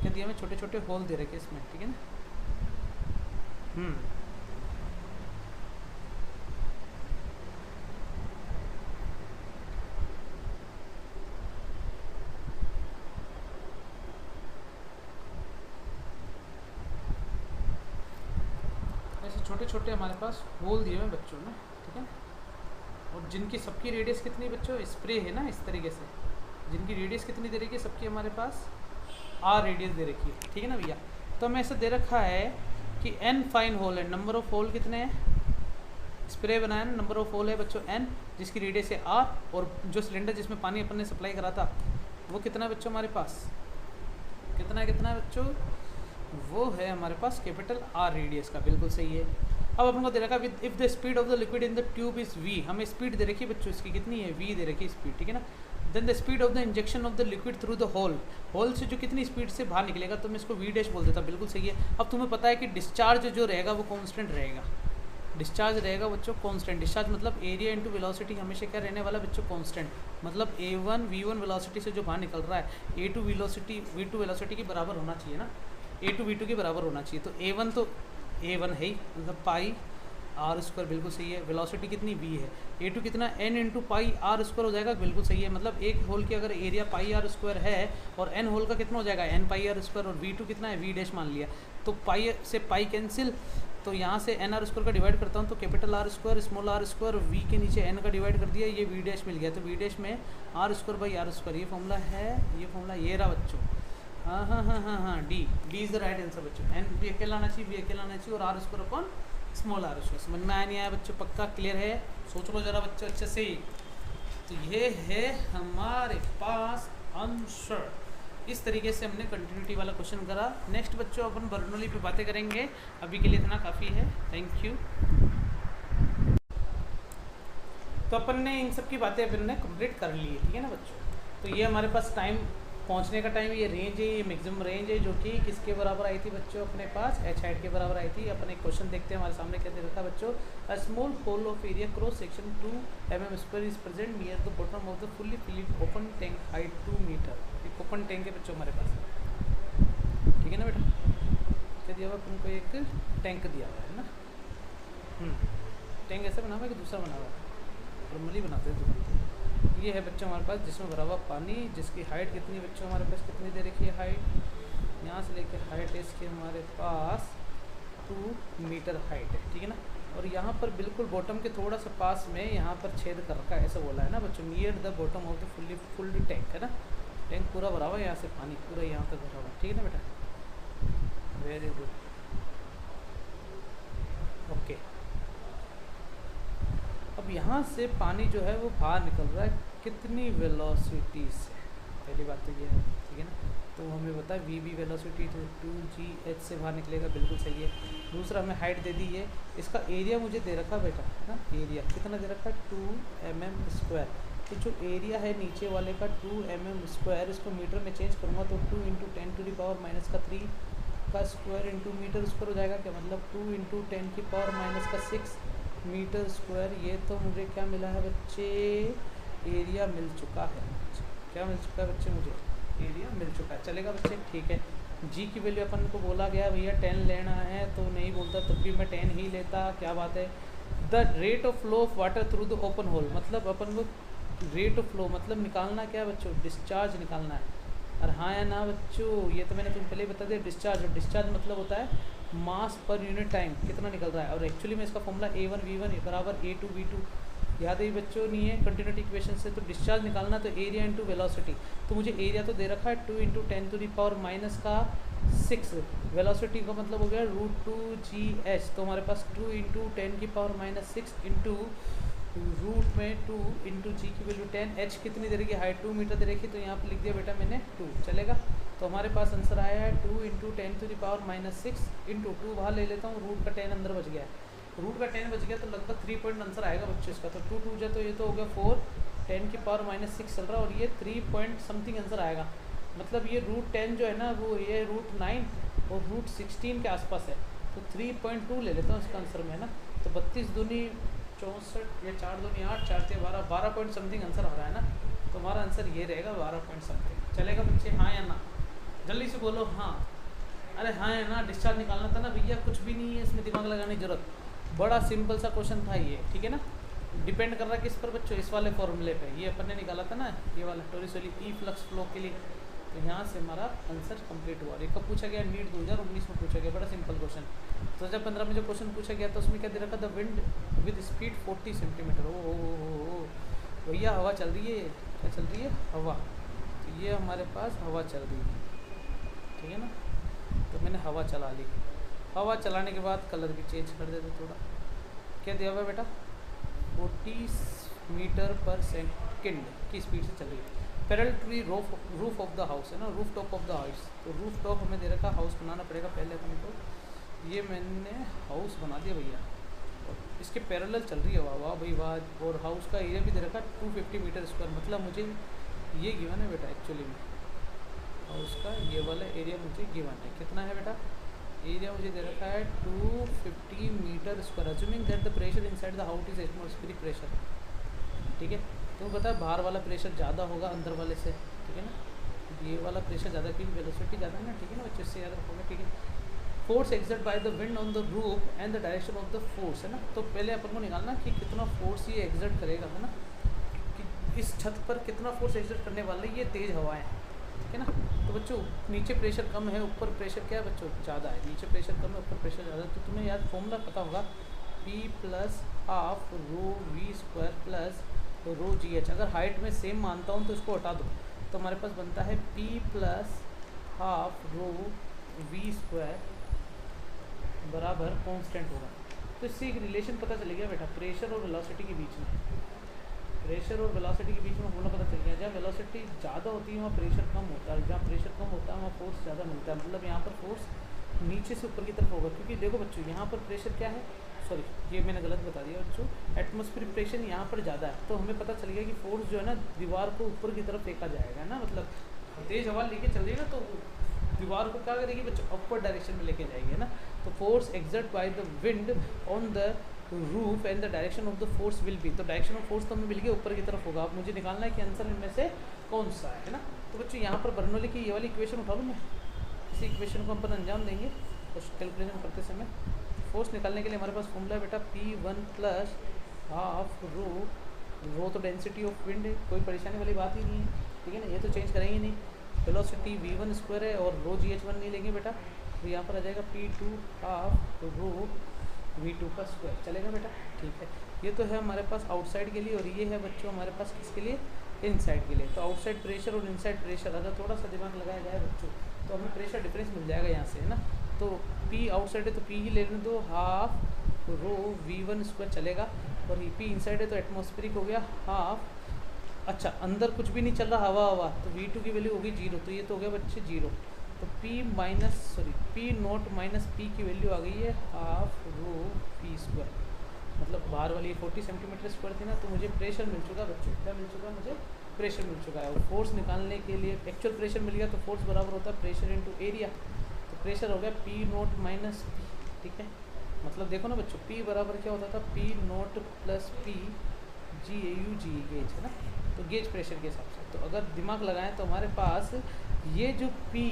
क्या दिया? हमें छोटे छोटे होल दे रखे इसमें। ठीक है ना? छोटे छोटे हमारे पास होल दिए हुए हैं बच्चों ने, ठीक है, और जिनकी सबकी रेडियस कितनी बच्चों, स्प्रे है ना इस तरीके से, जिनकी रेडियस कितनी दे रखी है सबकी हमारे पास आर रेडियस दे रखी है, ठीक है ना भैया। तो हमें ऐसा दे रखा है कि एन फाइन होल है, नंबर ऑफ होल कितने हैं, स्प्रे बनाया ना, नंबर ऑफ होल है बच्चों एन, जिसकी रेडियस है आर, और जो सिलेंडर जिसमें पानी अपन ने सप्लाई करा था वो कितना है बच्चों हमारे पास, कितना है बच्चों, वो है हमारे पास कैपिटल आर रेडियस का, बिल्कुल सही है। अब अपन को दे रखा है if the speed of the liquid in the tube is v, हमें स्पीड दे रखी है बच्चों, इसकी कितनी है, वी दे रखी है स्पीड, ठीक है ना। Then the speed of the injection of the liquid through the hole, hole से जो कितनी स्पीड से बाहर निकलेगा, तो मैं इसको वी डैश बोल देता, बिल्कुल सही है। अब तुम्हें पता है कि डिस्चार्ज जो रहेगा वो कॉन्स्टेंट रहेगा, डिस्चार्ज रहेगा बच्चों कांस्टेंट, डिस्चार्ज मतलब एरिया इनटू वेलोसिटी हमेशा क्या रहने वाला बच्चों, कांस्टेंट, मतलब a1 v1 वेलोसिटी से जो बाहर निकल रहा है a2 वेलोसिटी v2 वेलोसिटी के बराबर होना चाहिए ना, a2 v2 के बराबर होना चाहिए। तो a1 तो a1 है ही, मतलब पाई आर स्क्वायर, बिल्कुल सही है। वेलोसिटी कितनी v है, a2 कितना n into pi r square हो जाएगा, बिल्कुल सही है। मतलब एक होल की अगर एरिया पाई आर स्क्वायर है और n होल का कितना हो जाएगा n पाई आर स्क्वायर, और v2 कितना है v डैश मान लिया, तो पाई से पाई कैंसिल, तो यहाँ से एन आर स्क्वायर का डिवाइड करता हूँ तो capital r square small r square, v के नीचे एन का डिवाइड कर दिया, ये वी डैश मिल गया, तो वी डैश में r square by r square, ये फॉर्मूला है, ये फॉर्मूला ये रहा बच्चों, हाँ d is the right answer बच्चों। एन भी अकेला आना चाहिए, वी अकेला आना चाहिए, और r square upon small r square. समझ में आया नहीं आया बच्चों, पक्का क्लियर है, सोच लो जरा बच्चों अच्छे से। तो ये है हमारे पास आंसर, इस तरीके से हमने कंटिन्यूटी वाला क्वेश्चन करा। नेक्स्ट बच्चों अपन बर्नौली पे बातें करेंगे, अभी के लिए इतना काफ़ी है, थैंक यू। तो अपन ने इन सब की बातें अपन ने कंप्लीट कर ली है, ठीक है ना बच्चों। तो ये हमारे पास टाइम पहुंचने का टाइम, ये रेंज है, ये मैक्सिमम रेंज है, जो कि किसके बराबर आई थी बच्चों अपने पास, एच हाइट के बराबर आई थी। अपन एक क्वेश्चन देखते हैं, हमारे सामने क्या दे रखा है बच्चों, a small hole of area cross section 2 mm square is present near the bottom of the fully filled open tank height 2 metre. एक ओपन टैंक है बच्चों हमारे पास, ठीक है ना बेटा, क्या दिया हुआ अपन को, एक टैंक दिया हुआ है ना, टैंक ऐसा बना हुआ है कि दूसरा बना हुआ है, नॉर्मली बनाते हैं दुकान। ये है बच्चों हमारे पास जिसमें भरा हुआ पानी, जिसकी हाइट कितनी बच्चों हमारे पास कितनी दे रखी है, हाइट यहाँ से लेके हाइट है इसकी हमारे पास 2 मीटर हाइट है, ठीक है ना। और यहाँ पर बिल्कुल बॉटम के थोड़ा सा पास में यहाँ पर छेद कर रखा है, ऐसा बोला है ना बच्चों, near the bottom of the fully tank है ना, टैंक पूरा भरा हुआ है, यहाँ से पानी पूरा यहाँ तक भरा हुआ है, ठीक है ना बेटा, वेरी गुड, ओके। अब यहाँ से पानी जो है वो बाहर निकल रहा है कितनी वेलोसिटी से, पहली बात तो ये है, ठीक है ना। तो हमें पता है वी बी वेलोसिटी तो 2gh से बाहर निकलेगा, बिल्कुल सही है। दूसरा हमें हाइट दे दी है, इसका एरिया मुझे दे रखा बेटा है ना, एरिया कितना दे रखा है 2 mm स्क्वायर। तो जो एरिया है नीचे वाले का 2 mm स्क्वायर, इसको मीटर में चेंज करूँगा तो 2 × 10⁻³ का स्क्वायर इंटू मीटर स्क्वायर हो जाएगा, क्या मतलब 2 × 10⁻⁶ मीटर स्क्वायर। ये तो मुझे क्या मिला है बच्चे, एरिया मिल चुका है, क्या मिल चुका है बच्चे, मुझे एरिया मिल चुका है, चलेगा बच्चे, ठीक है। जी की वैल्यू अपन को बोला गया भैया 10 लेना है, तो नहीं बोलता तब भी मैं 10 ही लेता, क्या बात है। The rate of flow of water through the open hole, मतलब अपन को रेट ऑफ फ्लो मतलब निकालना क्या बच्चों, डिस्चार्ज निकालना है। और हाँ या ना बच्चों, ये तो मैंने तुम पहले बता दिया, डिस्चार्ज, और डिस्चार्ज मतलब होता है मास पर यूनिट टाइम कितना निकल रहा है। और एक्चुअली में इसका फॉर्मूला a1 v1 बराबर a2 v2, याद है बच्चों नहीं है कंटिन्यूटी इक्वेशन से। तो डिस्चार्ज निकालना तो एरिया इंटू वेलोसिटी, तो मुझे एरिया तो दे रखा है 2 × 10⁻⁶, वेलोसिटी का मतलब हो गया √2gh, तो हमारे पास 2 × 10⁻⁶ इंटू रूट में 2 इंटू जी की वैल्यू 10, h कितनी दे रखी, हाइट 2 मीटर दे रखी, तो यहाँ पर लिख दिया बेटा मैंने 2, चलेगा। तो हमारे पास आंसर आया है 2 × 10⁻⁶ इंटू 2 बाहर ले लेता हूँ, रूट का 10 अंदर बच गया है, रूट का 10 बच गया तो लगभग 3 पॉइंट आंसर आएगा बच्चों इसका। तो 2 2 जा तो ये तो हो गया 4, 10⁻⁶ चल रहा है, और ये 3 पॉइंट समथिंग आंसर आएगा। मतलब ये √10 जो है ना वो ये √9 और √16 के आसपास है, तो 3.2 ले लेता हूँ इसका आंसर में ना। तो 32 दूनी 64 या 4 दूनी 8, 4 से 12, 12 पॉइंट समथिंग आंसर आ रहा है ना, तो हमारा आंसर ये रहेगा 12 पॉइंट समथिंग, चलेगा बच्चे, हाँ या ना, जल्दी से बोलो हाँ। अरे हाँ या ना, डिस्चार्ज निकालना था ना भैया, कुछ भी नहीं है इसमें दिमाग लगाने की जरूरत, बड़ा सिंपल सा क्वेश्चन था ये, ठीक है ना। डिपेंड कर रहा है किस पर बच्चों, इस वाले फॉर्मूले पे, ये अपन ने निकाला था ना ये वाला टोरिसोली ई फ्लक्स फ्लो के लिए, तो यहाँ से हमारा आंसर कंप्लीट हुआ। और ये कब पूछा गया? नीट 2019 में पूछा गया, बड़ा सिंपल क्वेश्चन। 2015 में जो क्वेश्चन पूछा गया था उसमें क्या दे रखा था? Wind with speed 40 centimetre. ओ भैया हवा चल रही है, क्या चल रही है? हवा। तो ये हमारे पास हवा चल रही है, ठीक है ना। तो मैंने हवा चला ली। हवा चलाने के बाद कलर भी चेंज कर देते थोड़ा। क्या दिया हुआ है बेटा? 40 मीटर पर सेकेंड की स्पीड से चल रही है। Parallel to the roof of the house है ना, roof top of the house. तो रूफ टॉप हमें दे रखा, हाउस बनाना पड़ेगा पहले अपन को। ये मैंने हाउस बना दिया भैया, और इसके पैरेलल चल रही है। वाह वाह भाई वाह। और हाउस का एरिया भी दे रखा 250 मीटर स्क्वायर। मतलब मुझे ये गिवन है बेटा एक्चुअली में, हाउस का ये वाला एरिया मुझे गिवन है। कितना है बेटा? एरिया मुझे दे रखा है 250 metre square. Assuming that the pressure inside the house is atmospheric pressure, ठीक है। तो पता है बाहर वाला प्रेशर ज़्यादा होगा अंदर वाले से, ठीक है ना। ये वाला प्रेशर ज़्यादा क्योंकि वेलोसिटी ज़्यादा है ना, ठीक है ना बच्चे, से याद रखोगे, ठीक है। Force exert by the wind on the roof and the direction of the force है ना। तो पहले अपन को निकालना कि कितना फोर्स ये एक्सर्ट करेगा, है ना, कि इस छत पर कितना फोर्स एक्सर्ट करने वाला है ये तेज़ हवाएं, ठीक है ना। तो बच्चों नीचे प्रेशर कम है, ऊपर प्रेशर क्या है बच्चों? ज़्यादा है। नीचे प्रेशर कम है, ऊपर प्रेशर ज़्यादा है। तो तुम्हें याद फॉर्मूला पता होगा, P plus half rho v square plus rho g h. अगर हाइट में सेम मानता हूँ तो इसको हटा दो, तो हमारे पास बनता है P plus half rho v square बराबर कांस्टेंट होगा। तो इससे एक रिलेशन पता चल गया बेटा, प्रेशर और वेलोसिटी के बीच में। प्रेशर और वेलोसिटी के बीच में होना पता चल गया। जहाँ वेलोसिटी ज़्यादा होती है वहाँ प्रेशर कम होता है, जहाँ प्रेशर कम होता है वहाँ फोर्स ज़्यादा मिलता है। मतलब यहाँ पर फोर्स नीचे से ऊपर की तरफ होगा, क्योंकि देखो बच्चों यहाँ पर प्रेशर क्या है, सॉरी ये मैंने गलत बता दिया बच्चों, एटमॉस्फेरिक प्रेशर यहाँ पर ज़्यादा है। तो हमें पता चल गया कि फोर्स जो है ना दीवार को ऊपर की तरफ फेंका जाएगा ना। मतलब तेज़ हवा लेके चल रही है ना, तो दीवार को क्या करेगी बच्चों? अपवर्ड डायरेक्शन में लेके जाएगी, है ना। तो force exert by the wind on the roof and the direction of the force will be. तो डायरेक्शन ऑफ फोर्स तो हमें मिल गया ऊपर की तरफ होगा। अब मुझे निकालना है कि आंसर इनमें से कौन सा है ना। तो बच्चों यहाँ पर बर्नौली की ये वाली इक्वेशन उठा लूँ मैं, इसी इक्वेशन को हम पर अंजाम देंगे उस कैलकुलेशन करते समय। फोर्स निकालने के लिए हमारे पास फॉर्मूला है बेटा P1 प्लस हाफ रो तो डेंसिटी ऑफ विंड है, कोई परेशानी वाली बात ही नहीं है, ठीक है ना। ये तो चेंज करेंगे नहीं। वेलोसिटी V1 स्क्वायर है और रो GH1 नहीं लेंगे बेटा, तो यहाँ पर आ जाएगा P2 हाफ रो V2 का स्क्वायर। चलेगा बेटा, ठीक है। ये तो है हमारे पास आउटसाइड के लिए, और ये है बच्चों हमारे पास किसके लिए? इनसाइड के लिए। तो आउटसाइड प्रेशर और इनसाइड प्रेशर अगर थोड़ा सा दिमाग लगाया जाए बच्चों तो हमें प्रेशर डिफरेंस मिल जाएगा यहाँ से, है ना। तो P आउटसाइड है तो P ही लेने दो, हाफ रो V1 स्क्वायर चलेगा, और P इनसाइड है तो एटमॉस्फेरिक हो गया हाफ। अच्छा अंदर कुछ भी नहीं चल रहा, हवा, तो V2 की वैल्यू होगी 0, तो ये तो हो गया बच्चे 0। तो P नॉट माइनस P की वैल्यू आ गई है हाफ रो P स्क्वायर। मतलब बाहर वाली 40 सेंटीमीटर स्क्वायर थी ना, तो मुझे प्रेशर मिल चुका बच्चों। क्या मिल चुका? मुझे प्रेशर मिल चुका है। और फोर्स निकालने के लिए एक्चुअल प्रेशर मिल गया, तो फोर्स बराबर होता है प्रेशर इनटू एरिया। तो प्रेशर हो गया P नॉट माइनस P, ठीक है। मतलब देखो ना बच्चों, P बराबर क्या होता था? P not plus P GAU gauge, है ना। तो गेज प्रेशर के हिसाब से। तो अगर दिमाग लगाएं तो हमारे पास ये जो P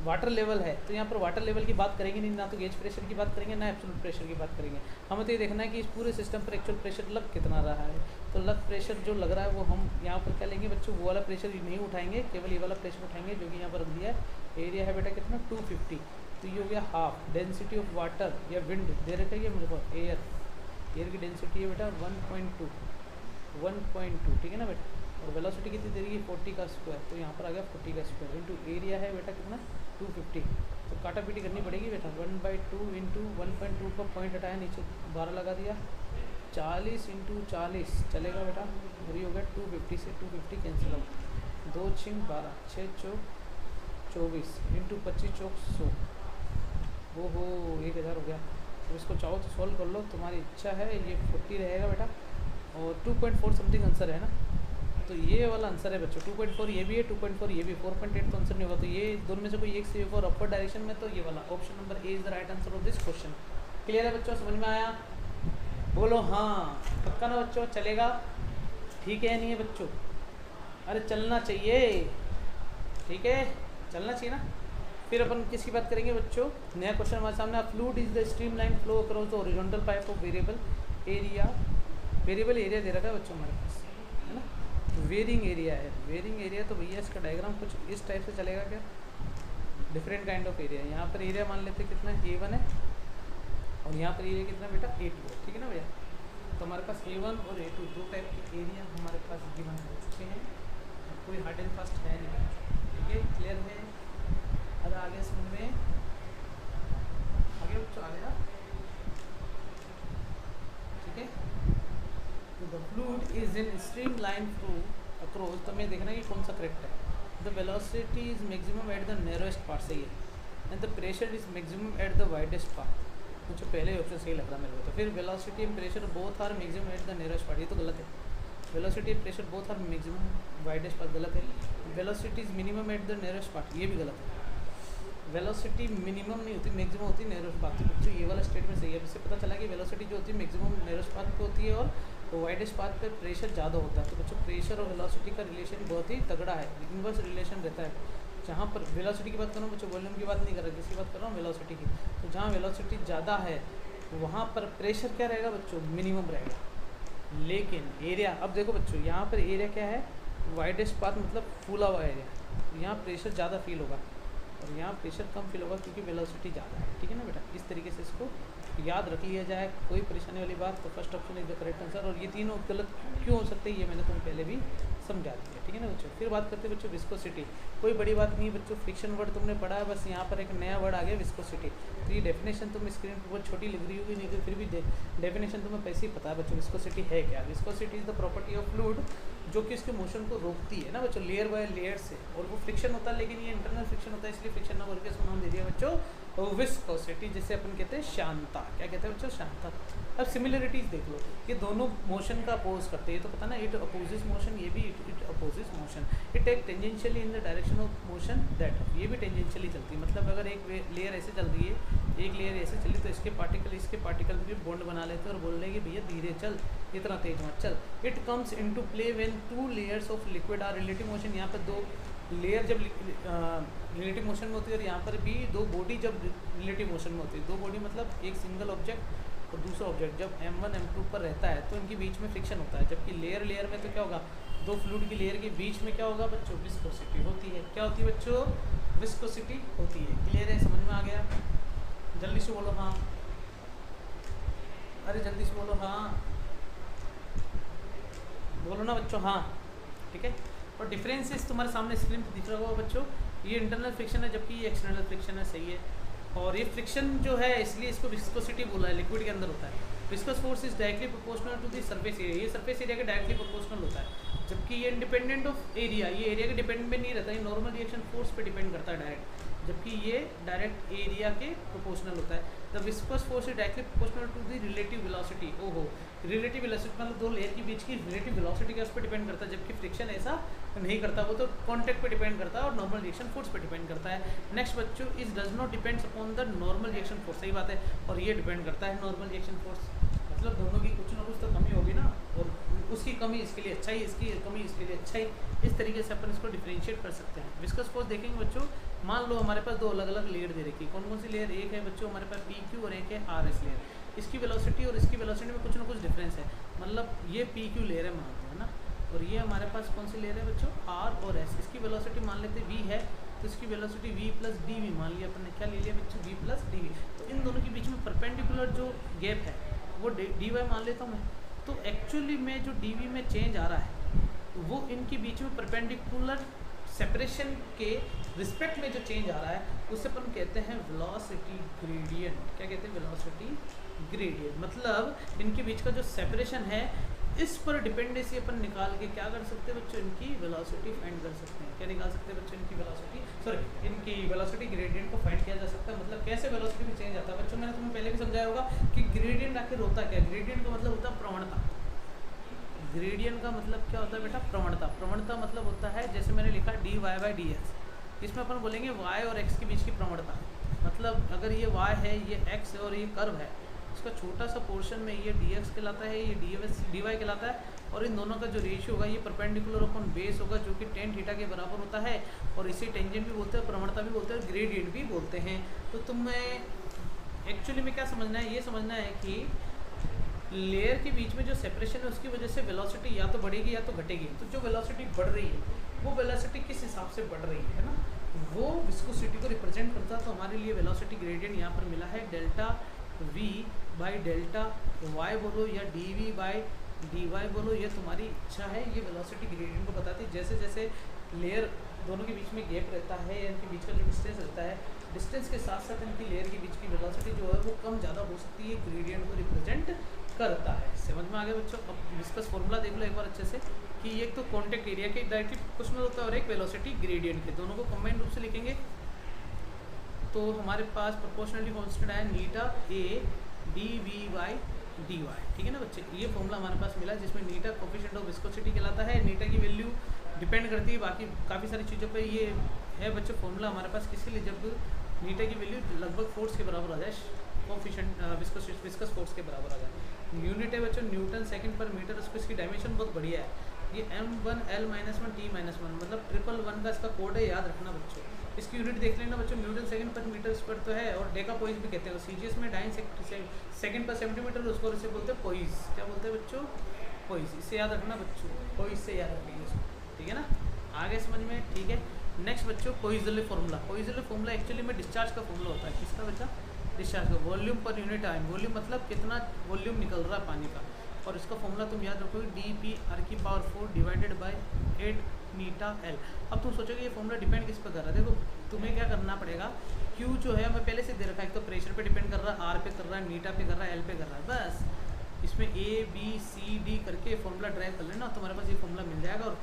वाटर लेवल है, तो यहाँ पर वाटर लेवल की बात करेंगे नहीं, ना तो गेज प्रेशर की बात करेंगे, ना एब्सोल्यूट प्रेशर की बात करेंगे। हमें तो ये देखना है कि इस पूरे सिस्टम पर एक्चुअल प्रेशर लग कितना रहा है। तो लग प्रेशर जो लग रहा है वो हम यहाँ पर क्या लेंगे बच्चों? वो वाला प्रेशर नहीं उठाएंगे, केवल ये वाला प्रेशर उठाएंगे जो कि यहाँ पर रख दिया है। एरिया है बेटा कितना? 250। तो ये हो गया हाफ। डेंसिटी ऑफ वाटर या विंड दे रखा है मेरे को, एयर की डेंसिटी है बेटा 1.2, ठीक है ना बेटा। और वेलोसिटी कितनी दे रही है? 40 का स्क्वायर, तो यहाँ पर आ गया 40 का स्क्वायर इंटू एरिया है बेटा कितना? 250। तो काटा पीटी करनी पड़ेगी बेटा, 1/2 इंटू 1.2 का पॉइंट हटाया, नीचे 12 लगा दिया, 40 इंटू 40 चलेगा बेटा। और ये हो गया 250 से 250 कैंसिल आउट, 2 6 12, 6 चौक 24 इंटू 25 चौक 100। वो 1000 हो गया। तो इसको चाहो तो सॉल्व कर लो, तुम्हारी इच्छा है। ये 40 रहेगा बेटा, और 2.4 समथिंग आंसर है ना। तो ये वाला आंसर है बच्चों, 2.4 ये भी है, 2.4 ये भी, 4.8 तो आंसर नहीं होगा। तो ये दोनों में से कोई एक सही होगा, और अपवर्ड डायरेक्शन में तो ये वाला option number A is the right answer of this question. Clear है बच्चों? समझ में आया? बोलो हाँ, पक्का ना बच्चों? चलेगा? ठीक है या नहीं है बच्चों? अरे चलना चाहिए, ठीक है, चलना चाहिए ना। फिर अपन किसकी बात करेंगे बच्चों? नया क्वेश्चन हमारे सामने। A fluid is the stream line flow across the horizontal pipe of variable area. Variable area दे रखा है बच्चों हमारे पास, है ना। वेरिंग एरिया है, वेरिंग एरिया तो भैया इसका डायग्राम कुछ इस टाइप से चलेगा क्या, डिफरेंट काइंड ऑफ एरिया। यहाँ पर एरिया मान लेते कितना A1 है और यहाँ पर एरिया कितना बेटा A2 है, ठीक है ना भैया। तो हमारे पास A1 और A2 दो टाइप के एरिया हमारे पास गिवन हो चुके हैं, कोई हार्ड एंड फास्ट है नहीं, ठीक है, क्लियर है। अब आगे समझ में आगे आ गया, ठीक है। The fluid is in stream line flow across, तो मैं देखना कि कौन सा करेक्ट है। The velocity is maximum at the narrowest part, सही है, and the pressure is maximum at the widest part, मुझे पहले ऑप्शन सही लग रहा मेरे को। तो फिर velocity and pressure both are maximum at the nearest part, ये तो गलत है। Velocity and pressure both are maximum widest part, गलत है। Velocity is minimum at the nearest part, ये भी गलत है। वेलोसिटी मिनिमम नहीं होती, मैक्सिमम होती है नियरेस्ट पार्ट। तो ये वाला स्टेटमेंट सही है। इससे पता चला कि वेलोसिटी जो होती है मैक्सिमम नियरेस्ट पार्ट पे होती है और वाइडेस्ट पार्ट पे प्रेशर ज़्यादा होता है। तो बच्चों प्रेशर और वेलोसिटी का रिलेशन बहुत ही तगड़ा है, इनवर्स रिलेशन रहता है। जहाँ पर वेलोसिटी की बात कर रहा हूँ बच्चों, वॉल्यूम की बात नहीं कर रहा, किसकी बात कर रहा हूँ, वेलोसिटी की। तो जहाँ वेलोसिटी ज़्यादा है वहाँ पर प्रेशर क्या रहेगा बच्चों, मिनिमम रहेगा। लेकिन एरिया, अब देखो बच्चों यहाँ पर एरिया क्या है, वाइडेस्ट पाथ मतलब फूला हुआ एरिया, तो यहाँ प्रेशर ज़्यादा फील होगा और यहाँ प्रेशर कम फील होगा क्योंकि वेलोसिटी ज़्यादा है, ठीक है ना बेटा। इस तरीके से इसको याद रख लिया जाए, कोई परेशानी वाली बात। तो first option is the correct answer. और ये तीनों गलत क्यों हो सकते हैं ये मैंने तुम्हें पहले भी समझा दिया, ठीक है ना बच्चों। फिर बात करते हैं बच्चों विस्कोसिटी, कोई बड़ी बात नहीं है बच्चों, फ्रिक्शन वर्ड तुमने पढ़ा है, बस यहाँ पर एक नया वर्ड आ गया विस्कोसिटी। तो ये डेफिनेशन तुम स्क्रीन पर बहुत छोटी लग रही होगी, नहीं तो फिर भी डेफिनेशन तुम्हें पैसे ही पता है बच्चों विस्कोसिटी है क्या। Viscosity is the property of fluid जो कि उसके मोशन को रोकती है ना बच्चों, लेयर बाय लेयर से। और वो फ्रिक्शन होता है, लेकिन ये इंटरनल फ्रिक्शन होता है, इसलिए फ्रिक्शन ना बोल के इसको नाम दे दिया बच्चों विस्कोसिटी, जिसे अपन कहते हैं शांता। क्या कहते हैं बच्चों, शांता। अब सिमिलरिटीज देख लो, ये दोनों मोशन का अपोज करते हैं, ये तो पता ना, इट अपोजिस मोशन, ये भी it opposes motion. It take tangentially in the direction of motion that, ये भी टेंजेंशियली चलती है। मतलब अगर एक लेयर ऐसे चल रही है, एक लेयर ऐसे चली, तो इसके पार्टिकल भी बॉन्ड बना लेते हैं और बोल रहे हैं कि भैया धीरे चल, इतना तेज मत चल। It comes into play when two layers of liquid are relative motion, यहाँ पर दो लेयर जब रिलेटिव मोशन में होती है, और यहाँ पर भी दो बॉडी जब रिलेटिव मोशन में होती है। दो बॉडी मतलब एक सिंगल ऑब्जेक्ट और दूसरा ऑब्जेक्ट जब M1 M2 पर रहता है तो इनके बीच में फ्रिक्शन होता है। जबकि लेयर में तो क्या होगा, दो फ्लूइड की लेयर के बीच में क्या होगा बच्चों, विस्कोसिटी होती है। क्या होती है बच्चों, विस्कोसिटी होती है। क्लियर है, समझ में आ गया, जल्दी से बोलो हाँ, अरे जल्दी से बोलो हाँ, बोलो ना बच्चों हाँ, ठीक है। और डिफरेंसेस तुम्हारे सामने स्क्रीन पर दिख रहा होगा बच्चों, ये इंटरनल फ्रिक्शन है जबकि ये एक्सटर्नल फ्रिक्शन है, सही है। और ये फ्रिक्शन जो है इसलिए इसको विस्कोसिटी बोला है, लिक्विड के अंदर होता है। Viscous force is directly proportional to the surface area, ये सरफेस एरिया के डायरेक्टली प्रोपोर्शनल होता है। जबकि ये इंडिपेंडेंट ऑफ एरिया, ये एरिया के डिपेंड में नहीं रहता, ये नॉर्मल रिएक्शन फोर्स पे डिपेंड करता है डायरेक्ट, जबकि ये डायरेक्ट एरिया के प्रोपोर्शनल होता है। The viscous force is directly proportional to the relative velocity, ओहो रिलेटिव वेलोसिटी मतलब दो लेयर के बीच की रिलेटिव वेलोसिटी का उस पर डिपेंड करता है, जबकि फ्रिक्शन ऐसा नहीं करता, वो तो कॉन्टैक्ट पे डिपेंड करता है और नॉर्मल रिएक्शन फोर्स पे डिपेंड करता है। नेक्स्ट बच्चों, is does not depends upon the normal reaction force, सही बात है, और ये डिपेंड करता है नॉर्मल रिएक्शन फोर्स। मतलब दोनों की कुछ ना कुछ तो कमी होगी ना, और उसकी कमी इसके लिए अच्छा ही, इसकी कमी इसके लिए अच्छा ही, इस तरीके से अपन इसको डिफरेंशिएट कर सकते हैं। विस्कस फोर्स देखेंगे बच्चों, मान लो हमारे पास दो अलग अलग लेयर दे रखी है, कौन कौन सी लेयर, एक है बच्चों हमारे पास PQ और एक है RS लेयर। इसकी वेलोसिटी और इसकी वेलोसिटी में कुछ ना कुछ डिफरेंस है, मतलब ये PQ लेयर है मान लो, है ना, और ये हमारे पास कौन सी लेयर है बच्चों, R और S। इसकी वेलोसिटी मान लेते V है, तो इसकी वेलोसिटी V + dV मान लिया अपन ने, क्या ले लिया बच्चों, V + dV। तो इन दोनों के बीच में परपेंडिकुलर जो गैप है वो dy मान लेता हूँ मैं। तो एक्चुअली में जो dV में चेंज आ रहा है वो इनके बीच में परपेंडिकुलर सेपरेशन के रिस्पेक्ट में जो चेंज आ रहा है उसे अपन कहते हैं वेलोसिटी ग्रेडियंट। क्या कहते हैं, वेलोसिटी ग्रेडियंट। मतलब इनके बीच का जो सेपरेशन है इस पर डिपेंडेंसी अपन निकाल के क्या कर सकते हैं बच्चों, इनकी वेलोसिटी फाइंड कर सकते हैं। क्या निकाल सकते हैं बच्चों, इनकी वेलोसिटी ग्रेडियंट को फाइंड किया जा सकता है। मतलब कैसे वेलोसिटी में चेंज आता है बच्चों, मैंने तुम्हें पहले भी समझाया होगा कि ग्रेडियंट आखिर होता क्या है। ग्रेडियंट का मतलब होता है प्रवणता। ग्रेडियंट का मतलब क्या होता है बेटा, प्रवणता। प्रवणता मतलब होता है जैसे मैंने लिखा dy/dx, इसमें अपन बोलेंगे y और x के बीच की प्रवणता। मतलब अगर ये y है, ये x है और ये कर्व है, इसका छोटा सा पोर्शन में ये dx कहलाता है, ये dy कहलाता है, और इन दोनों का जो रेशियो होगा ये परपेंडिकुलर अपॉन बेस होगा जो कि tan थीटा के बराबर होता है, और इसे टेंजेंट भी बोलते हैं, प्रवणता भी बोलते हैं, ग्रेडियंट भी बोलते हैं। तो तुम्हें एक्चुअली में क्या समझना है, ये समझना है कि लेयर के बीच में जो सेपरेशन है उसकी वजह से वेलोसिटी या तो बढ़ेगी या तो घटेगी। तो जो वेलोसिटी बढ़ रही है वो वेलोसिटी किस हिसाब से बढ़ रही है ना, वो विस्कोसिटी को रिप्रेजेंट करता है। तो हमारे लिए वेलोसिटी ग्रेडियंट यहाँ पर मिला है delta v by delta y बोलो या dv बाई dy बोलो, ये तुम्हारी इच्छा है। ये वेलोसिटी ग्रेडियंट को बताती है। जैसे जैसे लेयर दोनों के बीच में गैप रहता है या इनके बीच का जो डिस्टेंस रहता है, डिस्टेंस के साथ साथ इनकी लेयर के बीच की वेलोसिटी जो है वो कम ज़्यादा हो सकती है, ग्रेडियंट को रिप्रेजेंट करता है। समझ में आ गया बच्चों? अब विस्कस फॉर्मूला देख लो एक बार अच्छे से कि एक तो कॉन्टैक्ट एरिया के डायरेक्टली क्वेश्चन होता है और एक वेलोसिटी ग्रेडियंट के, दोनों को कंबाइंड रूप से लिखेंगे। तो हमारे पास प्रोपोर्शनलिटी कांस्टेंट है eta A D V by D Y, ठीक है ना बच्चे। ये फॉर्मूला हमारे पास मिला जिसमें नीटा कोफिशिएंट ऑफ विस्कोसिटी कहलाता है। नीटा की वैल्यू डिपेंड करती है बाकी काफ़ी सारी चीज़ों पे। ये है बच्चों फॉर्मूला हमारे पास किसके लिए, जब नीटा की वैल्यू लगभग फोर्स के बराबर आ जाए, कोफिशिएंट विस्कस फोर्स के बराबर आ जाए। यूनिट है बच्चों न्यूटन सेकंड पर मीटर। उसको इसकी डायमेंशन बहुत बढ़िया है। ये m1 l-1 t-1 मतलब 111 का इसका कोड है, याद रखना बच्चों। इसकी यूनिट देख लेना बच्चों, न्यूटन सेकंड पर मीटर स्क्वायर तो है और डेका पोइस भी कहते हैं। सीजीएस में डाइन सेकंड पर सेंटीमीटर, उसको इसे बोलते हैं पोइस। क्या बोलते हैं बच्चों? पोइस। इसे याद रखना बच्चों, पोइस से याद रखेंगे इसको, ठीक है ना। आगे समझ में, ठीक है। नेक्स्ट बच्चों पोइसले फॉर्मूला। पोइसले फॉर्मूला एक्चुअली में डिस्चार्ज का फॉर्मूला होता है। किसका बच्चा? डिस्चार्ज का। वॉल्यूम पर यूनिट टाइम। वॉल्यूम मतलब कितना वॉल्यूम निकल रहा है पानी का, और इसका फॉर्मूला तुम याद रखोगे d/4 divided by 8 Neeta l। अब तुम सोचोगे ये फॉर्मूला डिपेंड किस पर कर रहा है। देखो तुम्हें क्या करना पड़ेगा, Q जो है मैं पहले से दे रखा है, एक तो प्रेशर पे डिपेंड कर रहा है, R पे कर रहा है, नीटा पे कर रहा है, L पे कर रहा है। बस इसमें A B C D करके फॉर्मूला ड्राइव कर लेना, तुम्हारे पास ये फॉर्मूला मिल जाएगा। और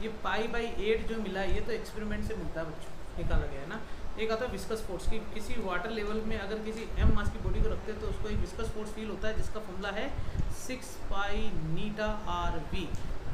ये π/8 जो मिला है ये तो एक्सपेरिमेंट से मिलता है बच्चों, निकाला गया है ना। एक आता है विस्कस फोर्स की। किसी वाटर लेवल में अगर किसी m मास की बॉडी को रखते हैं तो उसको एक विस्कस फोर्स फील होता है जिसका फॉर्मूला है 6 पाई नीटा आर वी।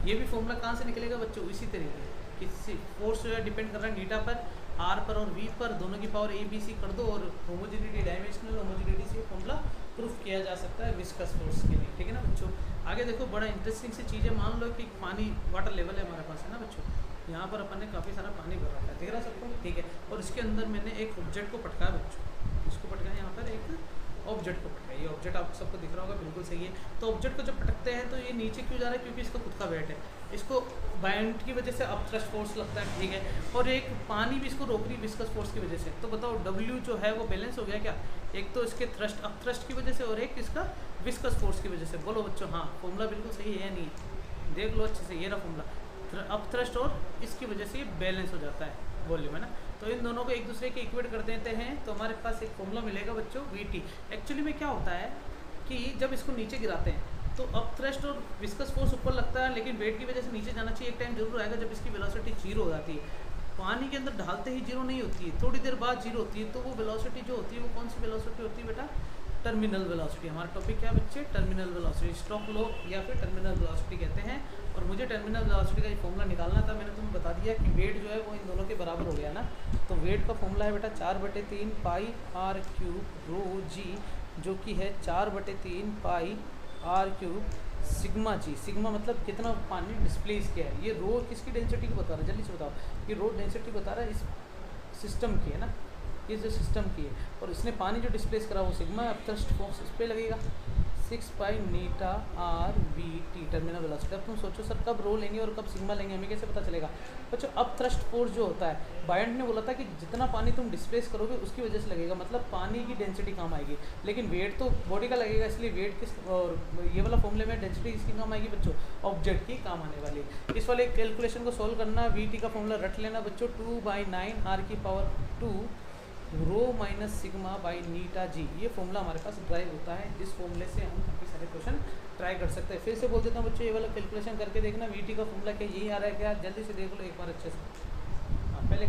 ये भी फॉर्मूला कहाँ से निकलेगा बच्चों? इसी तरीके किसी फोर्स जो है डिपेंड कर रहा है नीटा पर, आर पर और वी पर, दोनों की पावर ए बी सी कर दो और होमोजेनिटी डायमेंशनल होमोजेनिटी से फॉर्मूला प्रूफ किया जा सकता है विस्कस फोर्स के लिए, ठीक है ना बच्चों। आगे देखो बड़ा इंटरेस्टिंग सी चीज़ है। मान लो कि पानी वाटर लेवल है हमारे पास, है ना बच्चों। यहाँ पर अपन ने काफ़ी सारा पानी भर रखा है, दिख रहा सबको, ठीक है। और इसके अंदर मैंने एक ऑब्जेक्ट को पटकाया बच्चों, इसको पटकाया यहाँ पर एक ऑब्जेक्ट को पटकाया। ये ऑब्जेक्ट आपको सबको दिख रहा होगा, बिल्कुल सही है। तो ऑब्जेक्ट को जब पटकते हैं तो ये नीचे क्यों जा रहा है? क्योंकि इसका खुद का वेट है। इसको बाइंड की वजह से अपथ्रस्ट फोर्स लगता है, ठीक है। और एक पानी भी इसको रोक रही विस्कस फोर्स की वजह से। तो बताओ W जो है वो बैलेंस हो गया क्या? एक तो इसके थ्रस्ट अपथ्रस्ट की वजह से और एक इसका विस्कस फोर्स की वजह से। बोलो बच्चों हाँ, फॉर्मूला बिल्कुल सही है या नहीं? देख लो अच्छे से, ये रहा फॉर्मूला, अपथ्रस्ट और इसकी वजह से ये बैलेंस हो जाता है वॉल्यूम, है ना। तो इन दोनों को एक दूसरे के इक्वेट कर देते हैं तो हमारे पास एक फॉर्मूला मिलेगा बच्चों VT। एक्चुअली में क्या होता है कि जब इसको नीचे गिराते हैं तो अपथ्रस्ट और विस्कस फोर्स ऊपर लगता है, लेकिन वेट की वजह से नीचे जाना चाहिए। एक टाइम जरूर आएगा जब इसकी वेलोसिटी 0 हो जाती है। पानी के अंदर ढालते ही 0 नहीं होती है, थोड़ी देर बाद 0 होती है। तो वो वेलोसिटी जो होती है वो कौन सी वेलोसिटी होती है बेटा? Terminal velocity. हमारा टॉपिक क्या है बच्चे? टर्मिनल वेलोसिटी, स्टोक्स लॉ या फिर टर्मिनल वेलोसिटी कहते हैं। और मुझे टर्मिनल वेलोसिटी का ये फॉर्मूला निकालना था। मैंने तुम्हें बता दिया कि वेट जो है वो इन दोनों के बराबर हो गया ना। तो वेट का फॉर्मूला है बेटा 4/3 पाई आर क्यूब रो जी, जो कि है 4/3 पाई आर क्यूब सिग्मा जी। सिग्मा मतलब कितना पानी डिस्प्लेस किया है। ये रो किसकी डेंसिटी को बता रहा है? जल्दी से बताओ। ये रो डेंसिटी बता रहा है इस सिस्टम की, है ना, ये जो सिस्टम की है। और इसने पानी जो डिस्प्लेस करा वो सिग्मा, अपथ्रस्ट फोर्स इस पर लगेगा 6 pi eta R V T terminal velocity. अब तुम सोचो सर कब रो लेंगे और कब सिग्मा लेंगे, हमें कैसे पता चलेगा बच्चों? अपथ्रस्ट फोर्स जो होता है, बायंट ने बोला था कि जितना पानी तुम डिस्प्लेस करोगे उसकी वजह से लगेगा, मतलब पानी की डेंसिटी कम आएगी। लेकिन वेट तो बॉडी का लगेगा, इसलिए वेट किस, और ये वाला फॉर्मूले में डेंसिटी किसकी कम आएगी बच्चों? ऑब्जेक्ट की काम आने वाली। इस वाले कैलकुलेशन को सोल्व करना, VT का फॉर्मूला रट लेना बच्चों, 2/9 R की power 2 rho minus sigma by eta G. ये फॉर्मूला हमारे पास ड्राइव होता है। इस फॉर्मूले से हम काफ़ी सारे क्वेश्चन ट्राई कर सकते हैं। फिर से बोल देता हूँ बच्चों, ये वाला कैलकुलेशन करके देखना, VT का फॉर्मूला क्या यही आ रहा है क्या? जल्दी से देख लो एक बार अच्छे से। हाँ, पहले